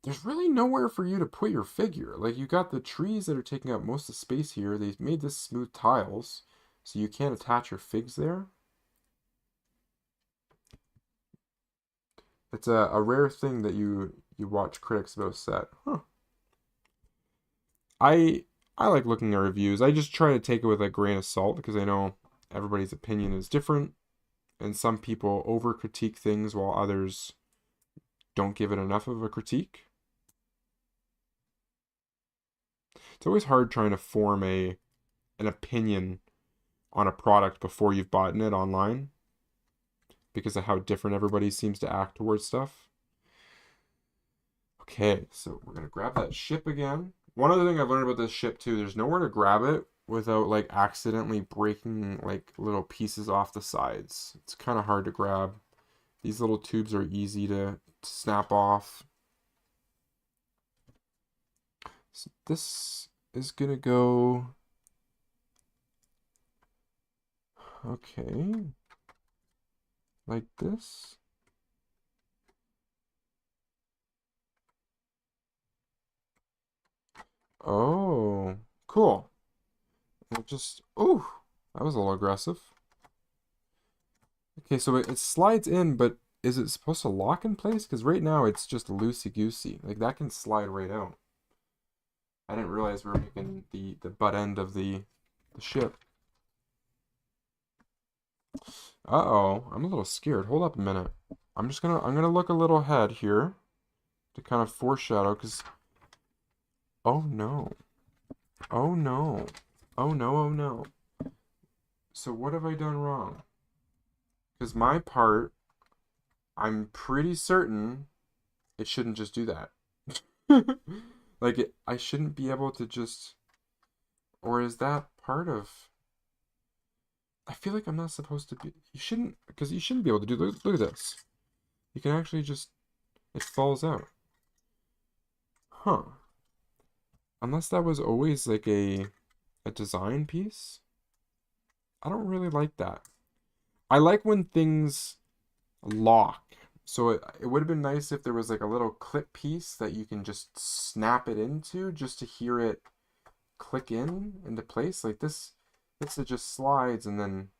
There's really nowhere for you to put your figure. Like you got the trees that are taking up most of the space here. They've made this smooth tiles, so you can't attach your figs there. It's a rare thing that you watch critics about a set. Huh. I I like looking at reviews. I just try to take it with a grain of salt because I know everybody's opinion is different, and some people over critique things while others don't give it enough of a critique. It's always hard trying to form an opinion on a product before you've bought it online because of how different everybody seems to act towards stuff. Okay, so we're gonna grab that ship again. One other thing I've learned about this ship too, there's nowhere to grab it without like accidentally breaking like little pieces off the sides. It's kind of hard to grab. These little tubes are easy to snap off. So this is gonna go. Okay. Like this. Oh, cool. It just, oh, that was a little aggressive. Okay, so it slides in, but is it supposed to lock in place? Because right now it's just loosey-goosey. Like that can slide right out. I didn't realize we were making the butt end of the ship. Uh-oh, I'm a little scared. Hold up a minute. I'm gonna look a little ahead here to kind of foreshadow, because oh no. Oh no. Oh no, oh no. So what have I done wrong? Because my part, I'm pretty certain it shouldn't just do that. Like I shouldn't be able to just, or is that part of? I feel like I'm not supposed to be. You shouldn't, because you shouldn't be able to do. Look at this. You can actually just, it falls out. Huh? Unless that was always like a design piece. I don't really like that. I like when things lock. So it would have been nice if there was like a little clip piece that you can just snap it into just to hear it click into place. Like this, it just slides, and then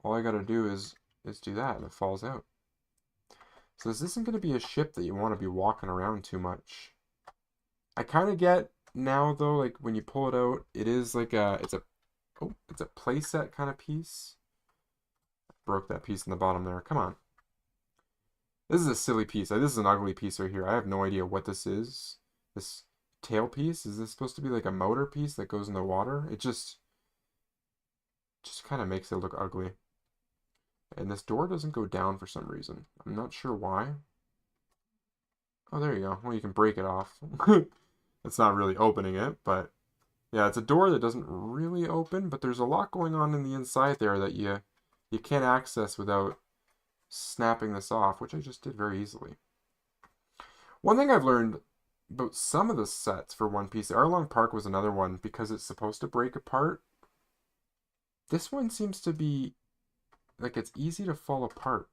all I gotta do is do that, and it falls out. So this isn't gonna be a ship that you want to be walking around too much. I kind of get now though, like when you pull it out, it is like it's a playset kind of piece. Broke that piece in the bottom there. Come on. This is a silly piece. This is an ugly piece right here. I have no idea what this is. This tail piece, is this supposed to be like a motor piece that goes in the water? It just kind of makes it look ugly. And this door doesn't go down for some reason. I'm not sure why. Oh, there you go. Well, you can break it off. It's not really opening it, but yeah, it's a door that doesn't really open, but there's a lot going on in the inside there that you can't access without snapping this off, which I just did very easily. One thing I've learned about some of the sets for One Piece, Arlong Park was another one, because it's supposed to break apart. This one seems to be like it's easy to fall apart.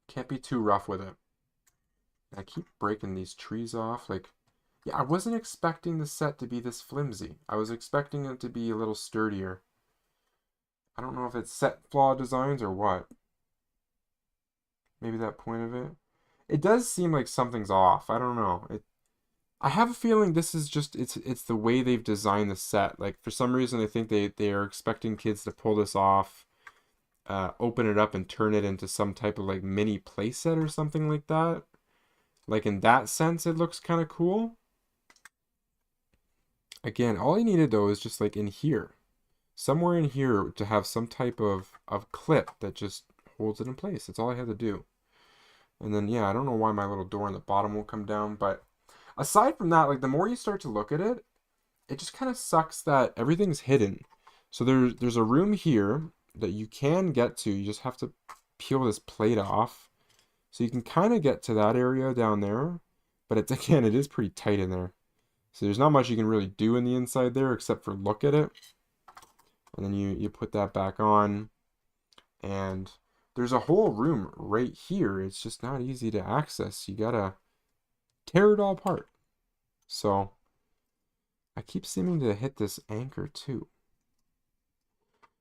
Can't be too rough with it. I keep breaking these trees off. Like, yeah, I wasn't expecting the set to be this flimsy. I was expecting it to be a little sturdier. I don't know if it's set flaw designs or what. Maybe that point of it. It does seem like something's off. I don't know. I have a feeling this is just it's the way they've designed the set. Like for some reason, I think they are expecting kids to pull this off, open it up, and turn it into some type of like mini playset or something like that. Like in that sense, it looks kind of cool. Again, all I needed though is just like in here. Somewhere in here to have some type of clip that just holds it in place. That's all I had to do. And then, yeah, I don't know why my little door on the bottom won't come down, but aside from that, like the more you start to look at it, it just kind of sucks that everything's hidden. So there's a room here that you can get to. You just have to peel this plate off. So you can kind of get to that area down there, but it's again, it is pretty tight in there. So there's not much you can really do in the inside there except for look at it. And then you put that back on, and there's a whole room right here. It's just not easy to access. You gotta tear it all apart. So I keep seeming to hit this anchor too.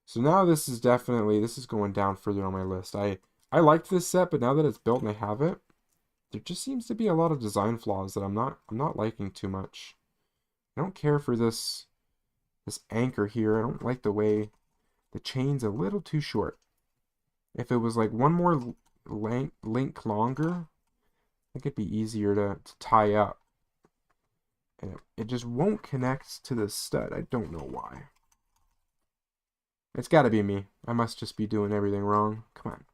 So now this is going down further on my list. I liked this set, but now that it's built and I have it, there just seems to be a lot of design flaws that I'm not liking too much. I don't care for this anchor here. I don't like the way the chain's a little too short. If it was like one more link longer, I think it'd be easier to tie up. And it just won't connect to the stud. I don't know why. It's got to be me. I must just be doing everything wrong. Come on.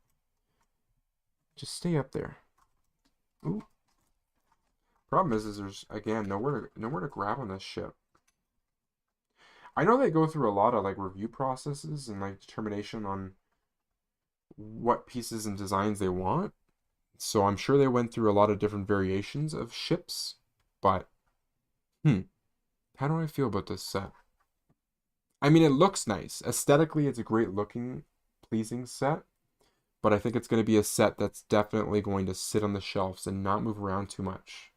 Just stay up there. Ooh. Problem is there's, again, nowhere to grab on this ship. I know they go through a lot of like review processes and like determination on what pieces and designs they want. So I'm sure they went through a lot of different variations of ships, but how do I feel about this set? I mean, it looks nice. Aesthetically, it's a great looking, pleasing set, but I think it's going to be a set that's definitely going to sit on the shelves and not move around too much.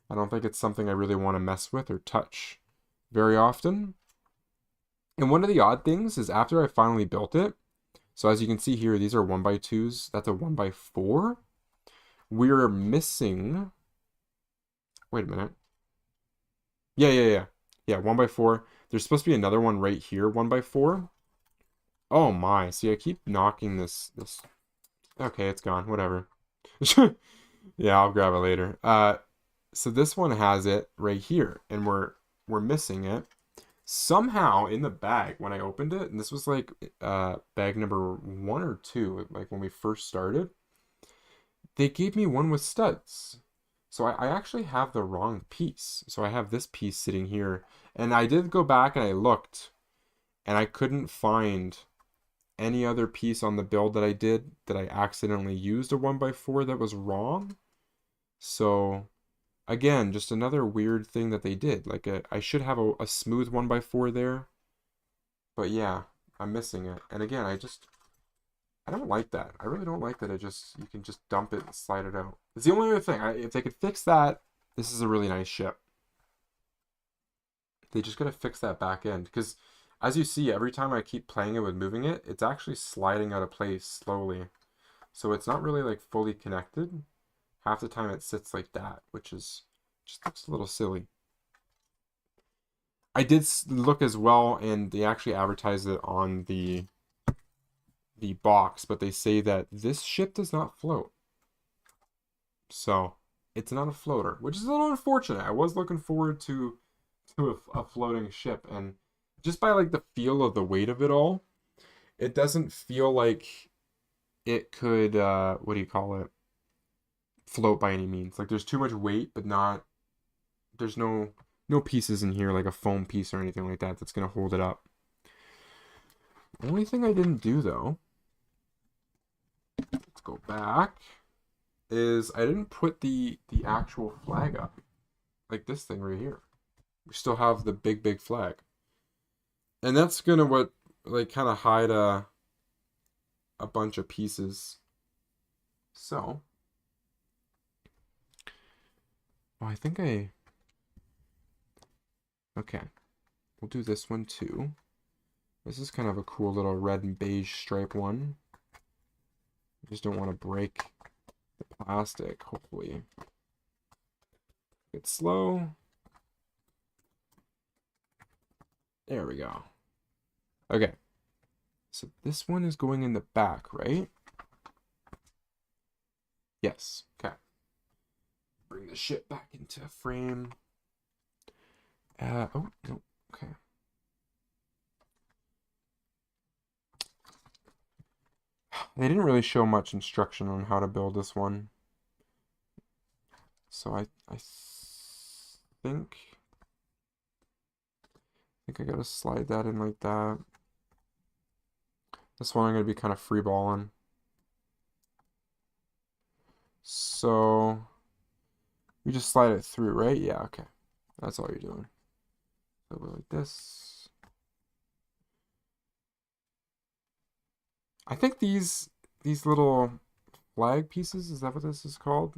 I don't think it's something I really want to mess with or touch very often. And one of the odd things is after I finally built it, so as you can see here, these are 1x2s. That's a 1x4. We're missing... Wait a minute. Yeah, 1x4. There's supposed to be another one right here, 1x4. Oh my, see, I keep knocking this... Okay, it's gone, whatever. Yeah, I'll grab it later. So this one has it right here, and we're missing it. Somehow in the bag when I opened it, and this was like bag number 1 or 2, like when we first started, they gave me one with studs. So I actually have the wrong piece. So I have this piece sitting here, and I did go back and I looked, and I couldn't find any other piece on the build that I did that I accidentally used a 1x4 that was wrong. So again, just another weird thing that they did. Like I should have a smooth 1x4 there. But yeah, I'm missing it. And again, I don't like that. I really don't like that you can just dump it and slide it out. It's the only other thing. If they could fix that, this is a really nice ship. They just gotta fix that back end because, as you see, every time I keep playing it with moving it, it's actually sliding out of place slowly. So it's not really like fully connected. Half the time it sits like that, which is just looks a little silly. I did look as well, and they actually advertise it on the box, but they say that this ship does not float. So it's not a floater, which is a little unfortunate. I was looking forward to a floating ship, and just by like the feel of the weight of it all, it doesn't feel like it could what do you call it? Float by any means. Like there's too much weight, but not there's no pieces in here like a foam piece or anything like that that's gonna hold it up. The only thing I didn't do though, let's go back, is I didn't put the actual flag up. Like this thing right here. We still have the big flag. And that's gonna what like kind of hide a bunch of pieces. So, oh, I think okay. We'll do this one too. This is kind of a cool little red and beige stripe one. I just don't want to break the plastic, hopefully. It's slow. There we go. Okay. So this one is going in the back, right? Yes. Okay. Bring the ship back into frame. Oh, no. Okay. They didn't really show much instruction on how to build this one. So I think I gotta slide that in like that. This one I'm gonna be kind of freeballing. So you just slide it through, right? Yeah, okay. That's all you're doing. So we're like this. I think these little flag pieces, is that what this is called?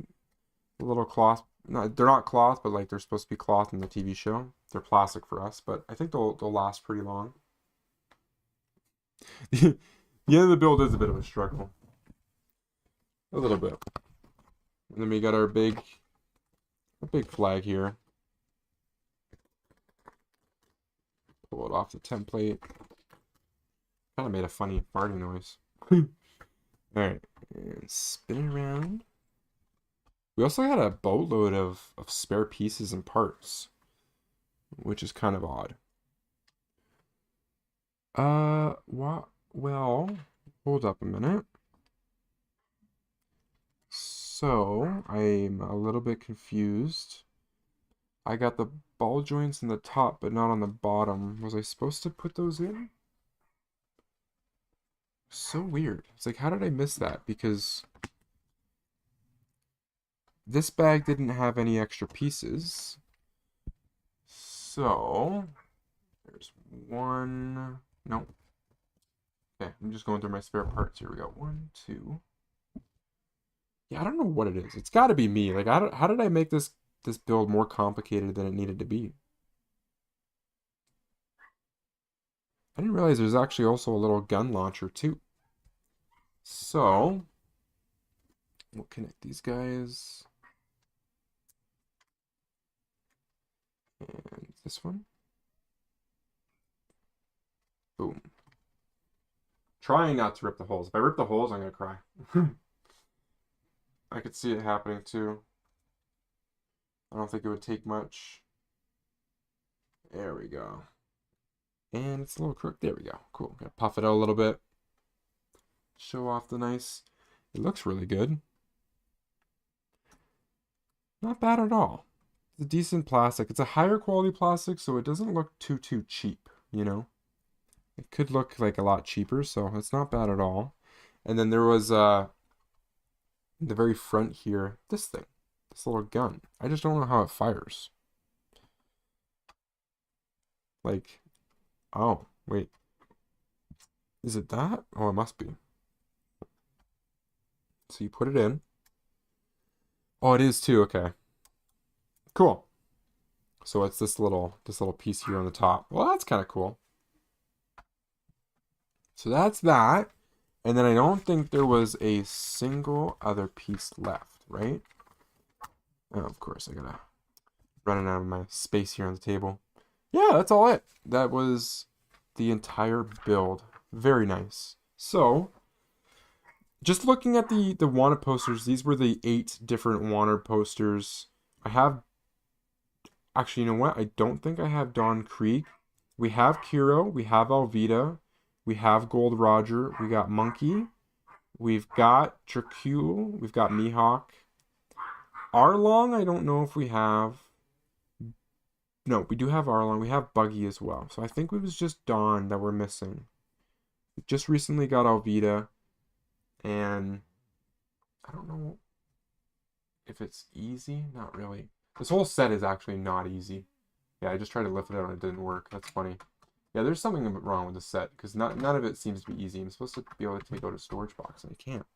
The little cloth. No, they're not cloth, but like they're supposed to be cloth in the TV show. They're plastic for us, but I think they'll last pretty long. The end of the build is a bit of a struggle. A little bit. And then we got our big flag here. Pull it off the template. Kind of made a funny farting noise. Alright, and spin it around. We also had a boatload of spare pieces and parts, which is kind of odd. Well, hold up a minute. So, I'm a little bit confused. I got the ball joints in the top, but not on the bottom. Was I supposed to put those in? So weird. It's like, how did I miss that? Because this bag didn't have any extra pieces. So, there's one. Nope. Okay, I'm just going through my spare parts. Here we go. One, two. Yeah, I don't know what it is. It's got to be me. Like, how did I make this build more complicated than it needed to be? I didn't realize there's actually also a little gun launcher too. So, we'll connect these guys. And this one. Boom. Trying not to rip the holes. If I rip the holes, I'm going to cry. I could see it happening too. I don't think it would take much. There we go. And it's a little crook. There we go. Cool. Gotta puff it out a little bit. Show off the nice. It looks really good. Not bad at all. It's a decent plastic. It's a higher quality plastic, so it doesn't look too cheap, you know? It could look like a lot cheaper, so it's not bad at all. And then there was the very front here, this thing. This little gun. I just don't know how it fires. Like, oh, wait. Is it that? Oh, it must be. So you put it in. Oh, it is too. Okay. Cool. So it's this little piece here on the top. Well, that's kind of cool. So that's that. And then I don't think there was a single other piece left, right? Oh, of course, I gotta running out of my space here on the table. Yeah, that's all it. That was the entire build. Very nice. So, just looking at the Wanted posters, these were the 8 different Wanted posters. I have, actually, you know what? I don't think I have Dawn Creek. We have Kiro, we have Alvida, we have Gold Roger, we got Monkey, we've got Dracule, we've got Mihawk. Arlong, I don't know if we have. No, we do have Arlong. We have Buggy as well. So I think it was just Dawn that we're missing. We just recently got Alvida, and I don't know if it's easy. Not really. This whole set is actually not easy. Yeah, I just tried to lift it out and it didn't work. That's funny. Yeah, there's something wrong with the set because none of it seems to be easy. I'm supposed to be able to take out a storage box and I can't.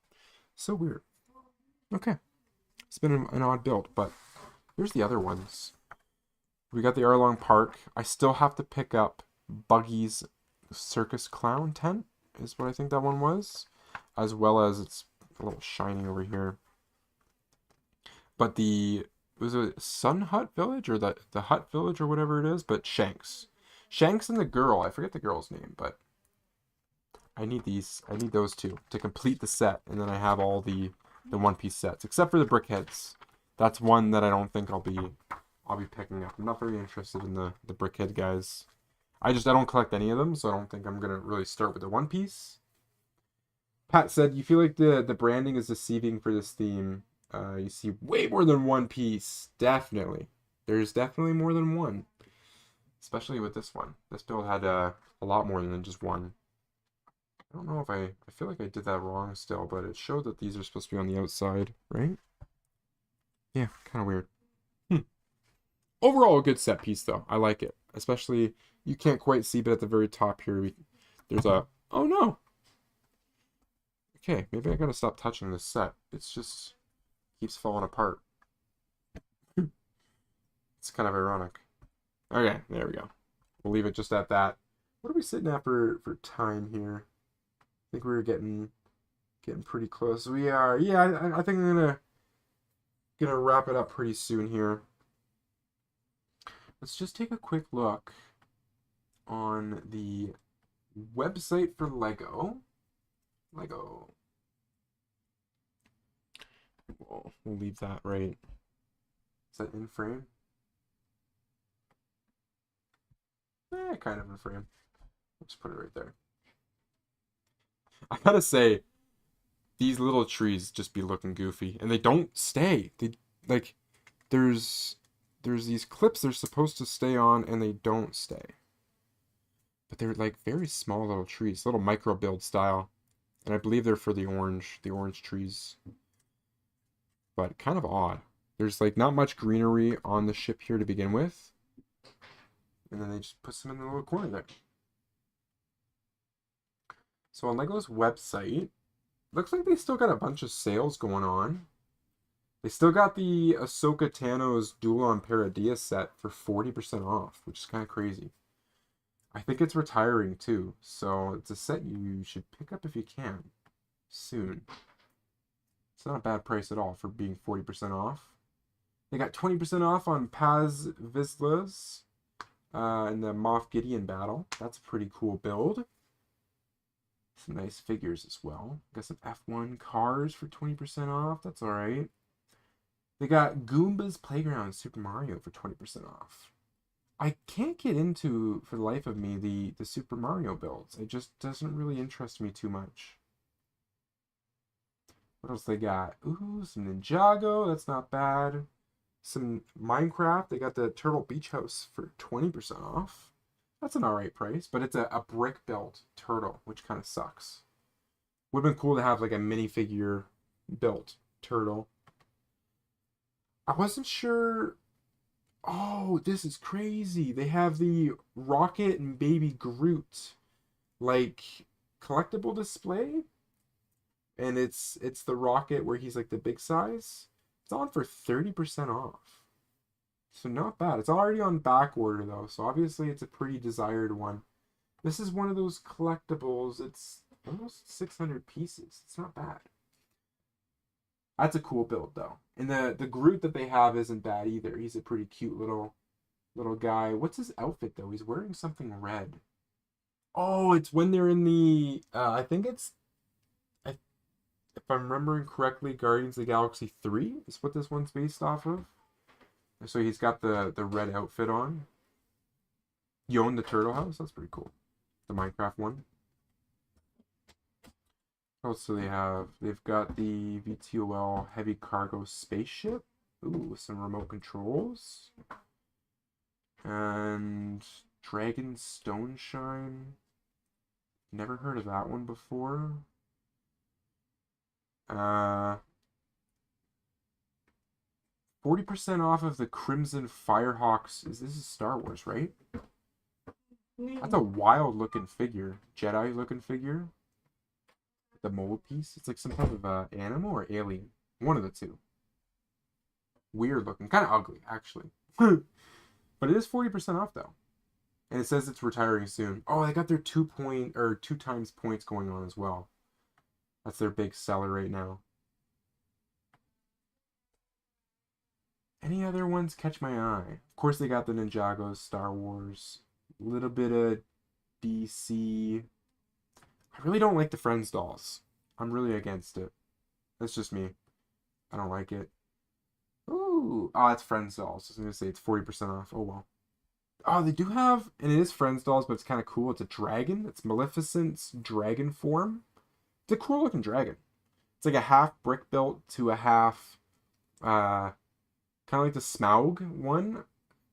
So weird. Okay. It's been an odd build, but here's the other ones. We got the Arlong Park. I still have to pick up Buggy's Circus Clown tent, is what I think that one was. As well as it's a little shiny over here. But was it Sun Hut Village or the Hut Village or whatever it is? But Shanks. Shanks and the girl. I forget the girl's name, but I need these. I need those two to complete the set. And then I have all the One Piece sets. Except for the Brickheads. That's one that I don't think I'll be picking up. I'm not very interested in the Brickhead guys. I don't collect any of them, so I don't think I'm gonna really start with the One Piece. Pat said, "You feel like the branding is deceiving for this theme. You see way more than one piece. Definitely, there's definitely more than one, especially with this one. This build had a lot more than just one. I don't know if I feel like I did that wrong still, but it showed that these are supposed to be on the outside, right? Yeah, kind of weird." Overall, a good set piece, though. I like it. Especially, you can't quite see, but at the very top here, there's a... Oh, no! Okay, maybe I gotta stop touching this set. It's just... keeps falling apart. It's kind of ironic. Okay, there we go. We'll leave it just at that. What are we sitting at for time here? I think we're getting pretty close. We are. Yeah, I think I'm gonna wrap it up pretty soon here. Let's just take a quick look on the website for Lego. We'll leave that right. Is that in frame? Kind of in frame. Let's put it right there. I gotta say, these little trees just be looking goofy, and they don't stay. There's these clips they're supposed to stay on, and they don't stay. But they're like very small little trees, little micro build style, and I believe they're for the orange trees. But kind of odd. There's like not much greenery on the ship here to begin with, and then they just put some in the little corner there. So on Lego's website, looks like they still got a bunch of sales going on. They still got the Ahsoka Tano's Duel on Paradia set for 40% off, which is kind of crazy. I think it's retiring too, so it's a set you should pick up if you can soon. It's not a bad price at all for being 40% off. They got 20% off on Paz Vizslas in the Moff Gideon battle. That's a pretty cool build. Some nice figures as well. Got some F1 cars for 20% off. That's alright. They got Goomba's Playground Super Mario for 20% off. I can't get into, for the life of me, the Super Mario builds. It just doesn't really interest me too much. What else they got? Ooh, some Ninjago. That's not bad. Some Minecraft. They got the Turtle Beach House for 20% off. That's an alright price, but it's a brick built turtle, which kind of sucks. Would have been cool to have like a minifigure built turtle. I wasn't sure. Oh, this is crazy. They have the Rocket and Baby Groot like collectible display. And it's the Rocket where he's like the big size. It's on for 30% off. So not bad. It's already on back order though, so obviously it's a pretty desired one. This is one of those collectibles. It's almost 600 pieces. It's not bad. That's a cool build though. And the Groot that they have isn't bad either. He's a pretty cute little guy. What's his outfit though? He's wearing something red. Oh, it's when they're in the I think it's I, if I'm remembering correctly, Guardians of the Galaxy 3 is what this one's based off of. So he's got the red outfit on. You own the Turtle House? That's pretty cool. The Minecraft one. Also, they've got the VTOL heavy cargo spaceship. Ooh, with some remote controls. And Dragon Stone Shine. Never heard of that one before. 40% off of the Crimson Firehawks. This is Star Wars, right? That's a wild looking figure. Jedi looking figure. The mold piece. It's like some type of animal or alien. One of the two. Weird looking. Kind of ugly, actually. But it is 40% off though. And it says it's retiring soon. Oh, they got their 2 times points going on as well. That's their big seller right now. Any other ones catch my eye? Of course, they got the Ninjagos, Star Wars, a little bit of DC. I really don't like the Friends dolls. I'm really against it. That's just me. I don't like it. Ooh, oh, it's Friends dolls. I was gonna say it's 40% off. Oh well. Oh, they do have, and it is Friends dolls, but it's kind of cool. It's a dragon. It's Maleficent's dragon form. It's a cool looking dragon. It's like a half brick built to a half, kind of like the Smaug one,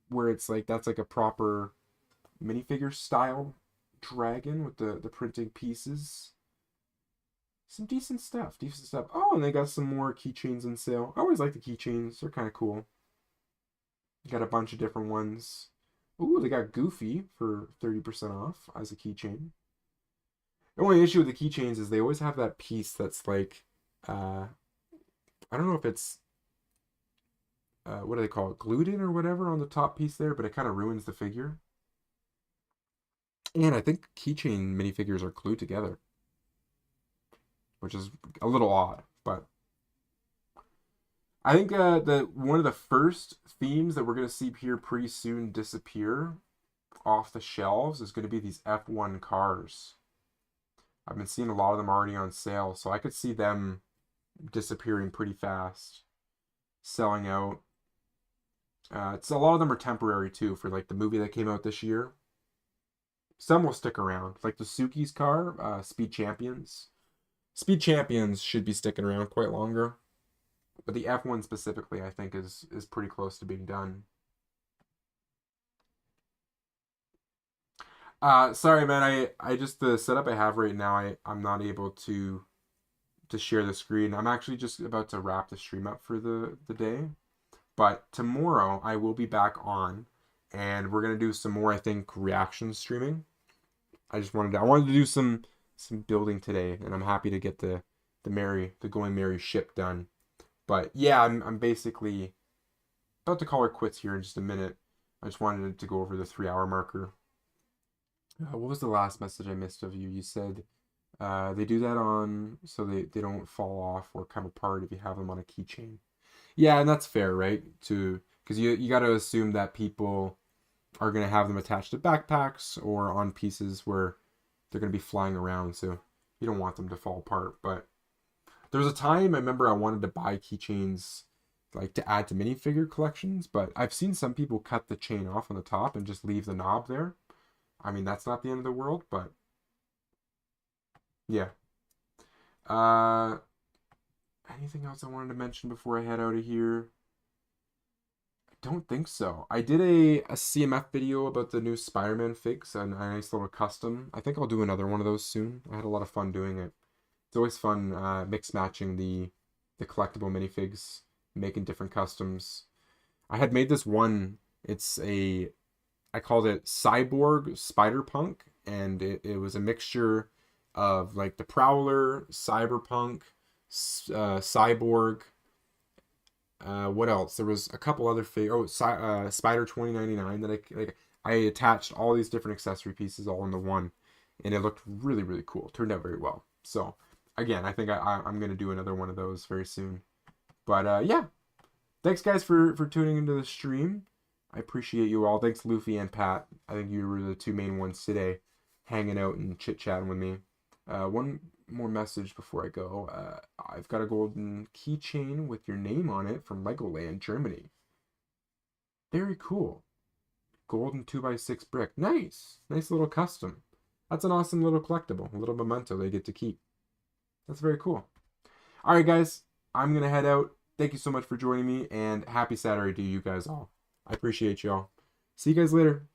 where it's like that's like a proper minifigure style dragon with the printing pieces. Some decent stuff. Decent stuff. Oh, and they got some more keychains on sale. I always like the keychains. They're kind of cool. Got a bunch of different ones. Ooh, they got Goofy for 30% off as a keychain. The only issue with the keychains is they always have that piece that's like, I don't know if it's, what do they call it? Glued in or whatever on the top piece there, but it kind of ruins the figure. And I think keychain minifigures are glued together, which is a little odd, but I think one of the first themes that we're going to see here pretty soon disappear off the shelves is going to be these F1 cars. I've been seeing a lot of them already on sale, so I could see them disappearing pretty fast, selling out. It's a lot of them are temporary too for like the movie that came out this year. Some will stick around, like the Suki's car, Speed Champions. Speed Champions should be sticking around quite longer. But the F1 specifically, I think, is pretty close to being done. Sorry, man. I just the setup I have right now, I'm not able to share the screen. I'm actually just about to wrap the stream up for the day. But tomorrow I will be back on, and we're gonna do some more, I think, reaction streaming. I wanted to do some building today, and I'm happy to get the Going Merry ship done. But yeah, I'm basically about to call her quits here in just a minute. I just wanted to go over the 3 hour marker. What was the last message I missed of you? You said they do that on so they don't fall off or come apart if you have them on a keychain. Yeah, and that's fair, right? Because you got to assume that people are going to have them attached to backpacks or on pieces where they're going to be flying around, so you don't want them to fall apart. But there was a time I remember I wanted to buy keychains like to add to minifigure collections, but I've seen some people cut the chain off on the top and just leave the knob there. I mean, that's not the end of the world, but yeah. Uh, Anything else I wanted to mention before I head out of here? I don't think so. I did a CMF video about the new Spider-Man figs and a nice little custom. I think I'll do another one of those soon. I had a lot of fun doing it. It's always fun mix matching the collectible minifigs, making different customs. I had made this one. I called it Cyborg Spider-Punk, and it was a mixture of like the Prowler, Cyberpunk, Cyborg, What else? There was a couple other Spider 2099 that I attached all these different accessory pieces all into one, and it looked really really cool. Turned out very well. So again, I think I'm gonna do another one of those very soon. But yeah, thanks guys for tuning into the stream. I appreciate you all. Thanks Luffy and Pat. I think you were the two main ones today, hanging out and chit chatting with me. One more message before I go. I've got a golden keychain with your name on it from Legoland, Germany. Very cool. Golden 2x6 brick. Nice. Nice little custom. That's an awesome little collectible. A little memento they get to keep. That's very cool. All right, guys. I'm going to head out. Thank you so much for joining me, and happy Saturday to you guys all. I appreciate y'all. See you guys later.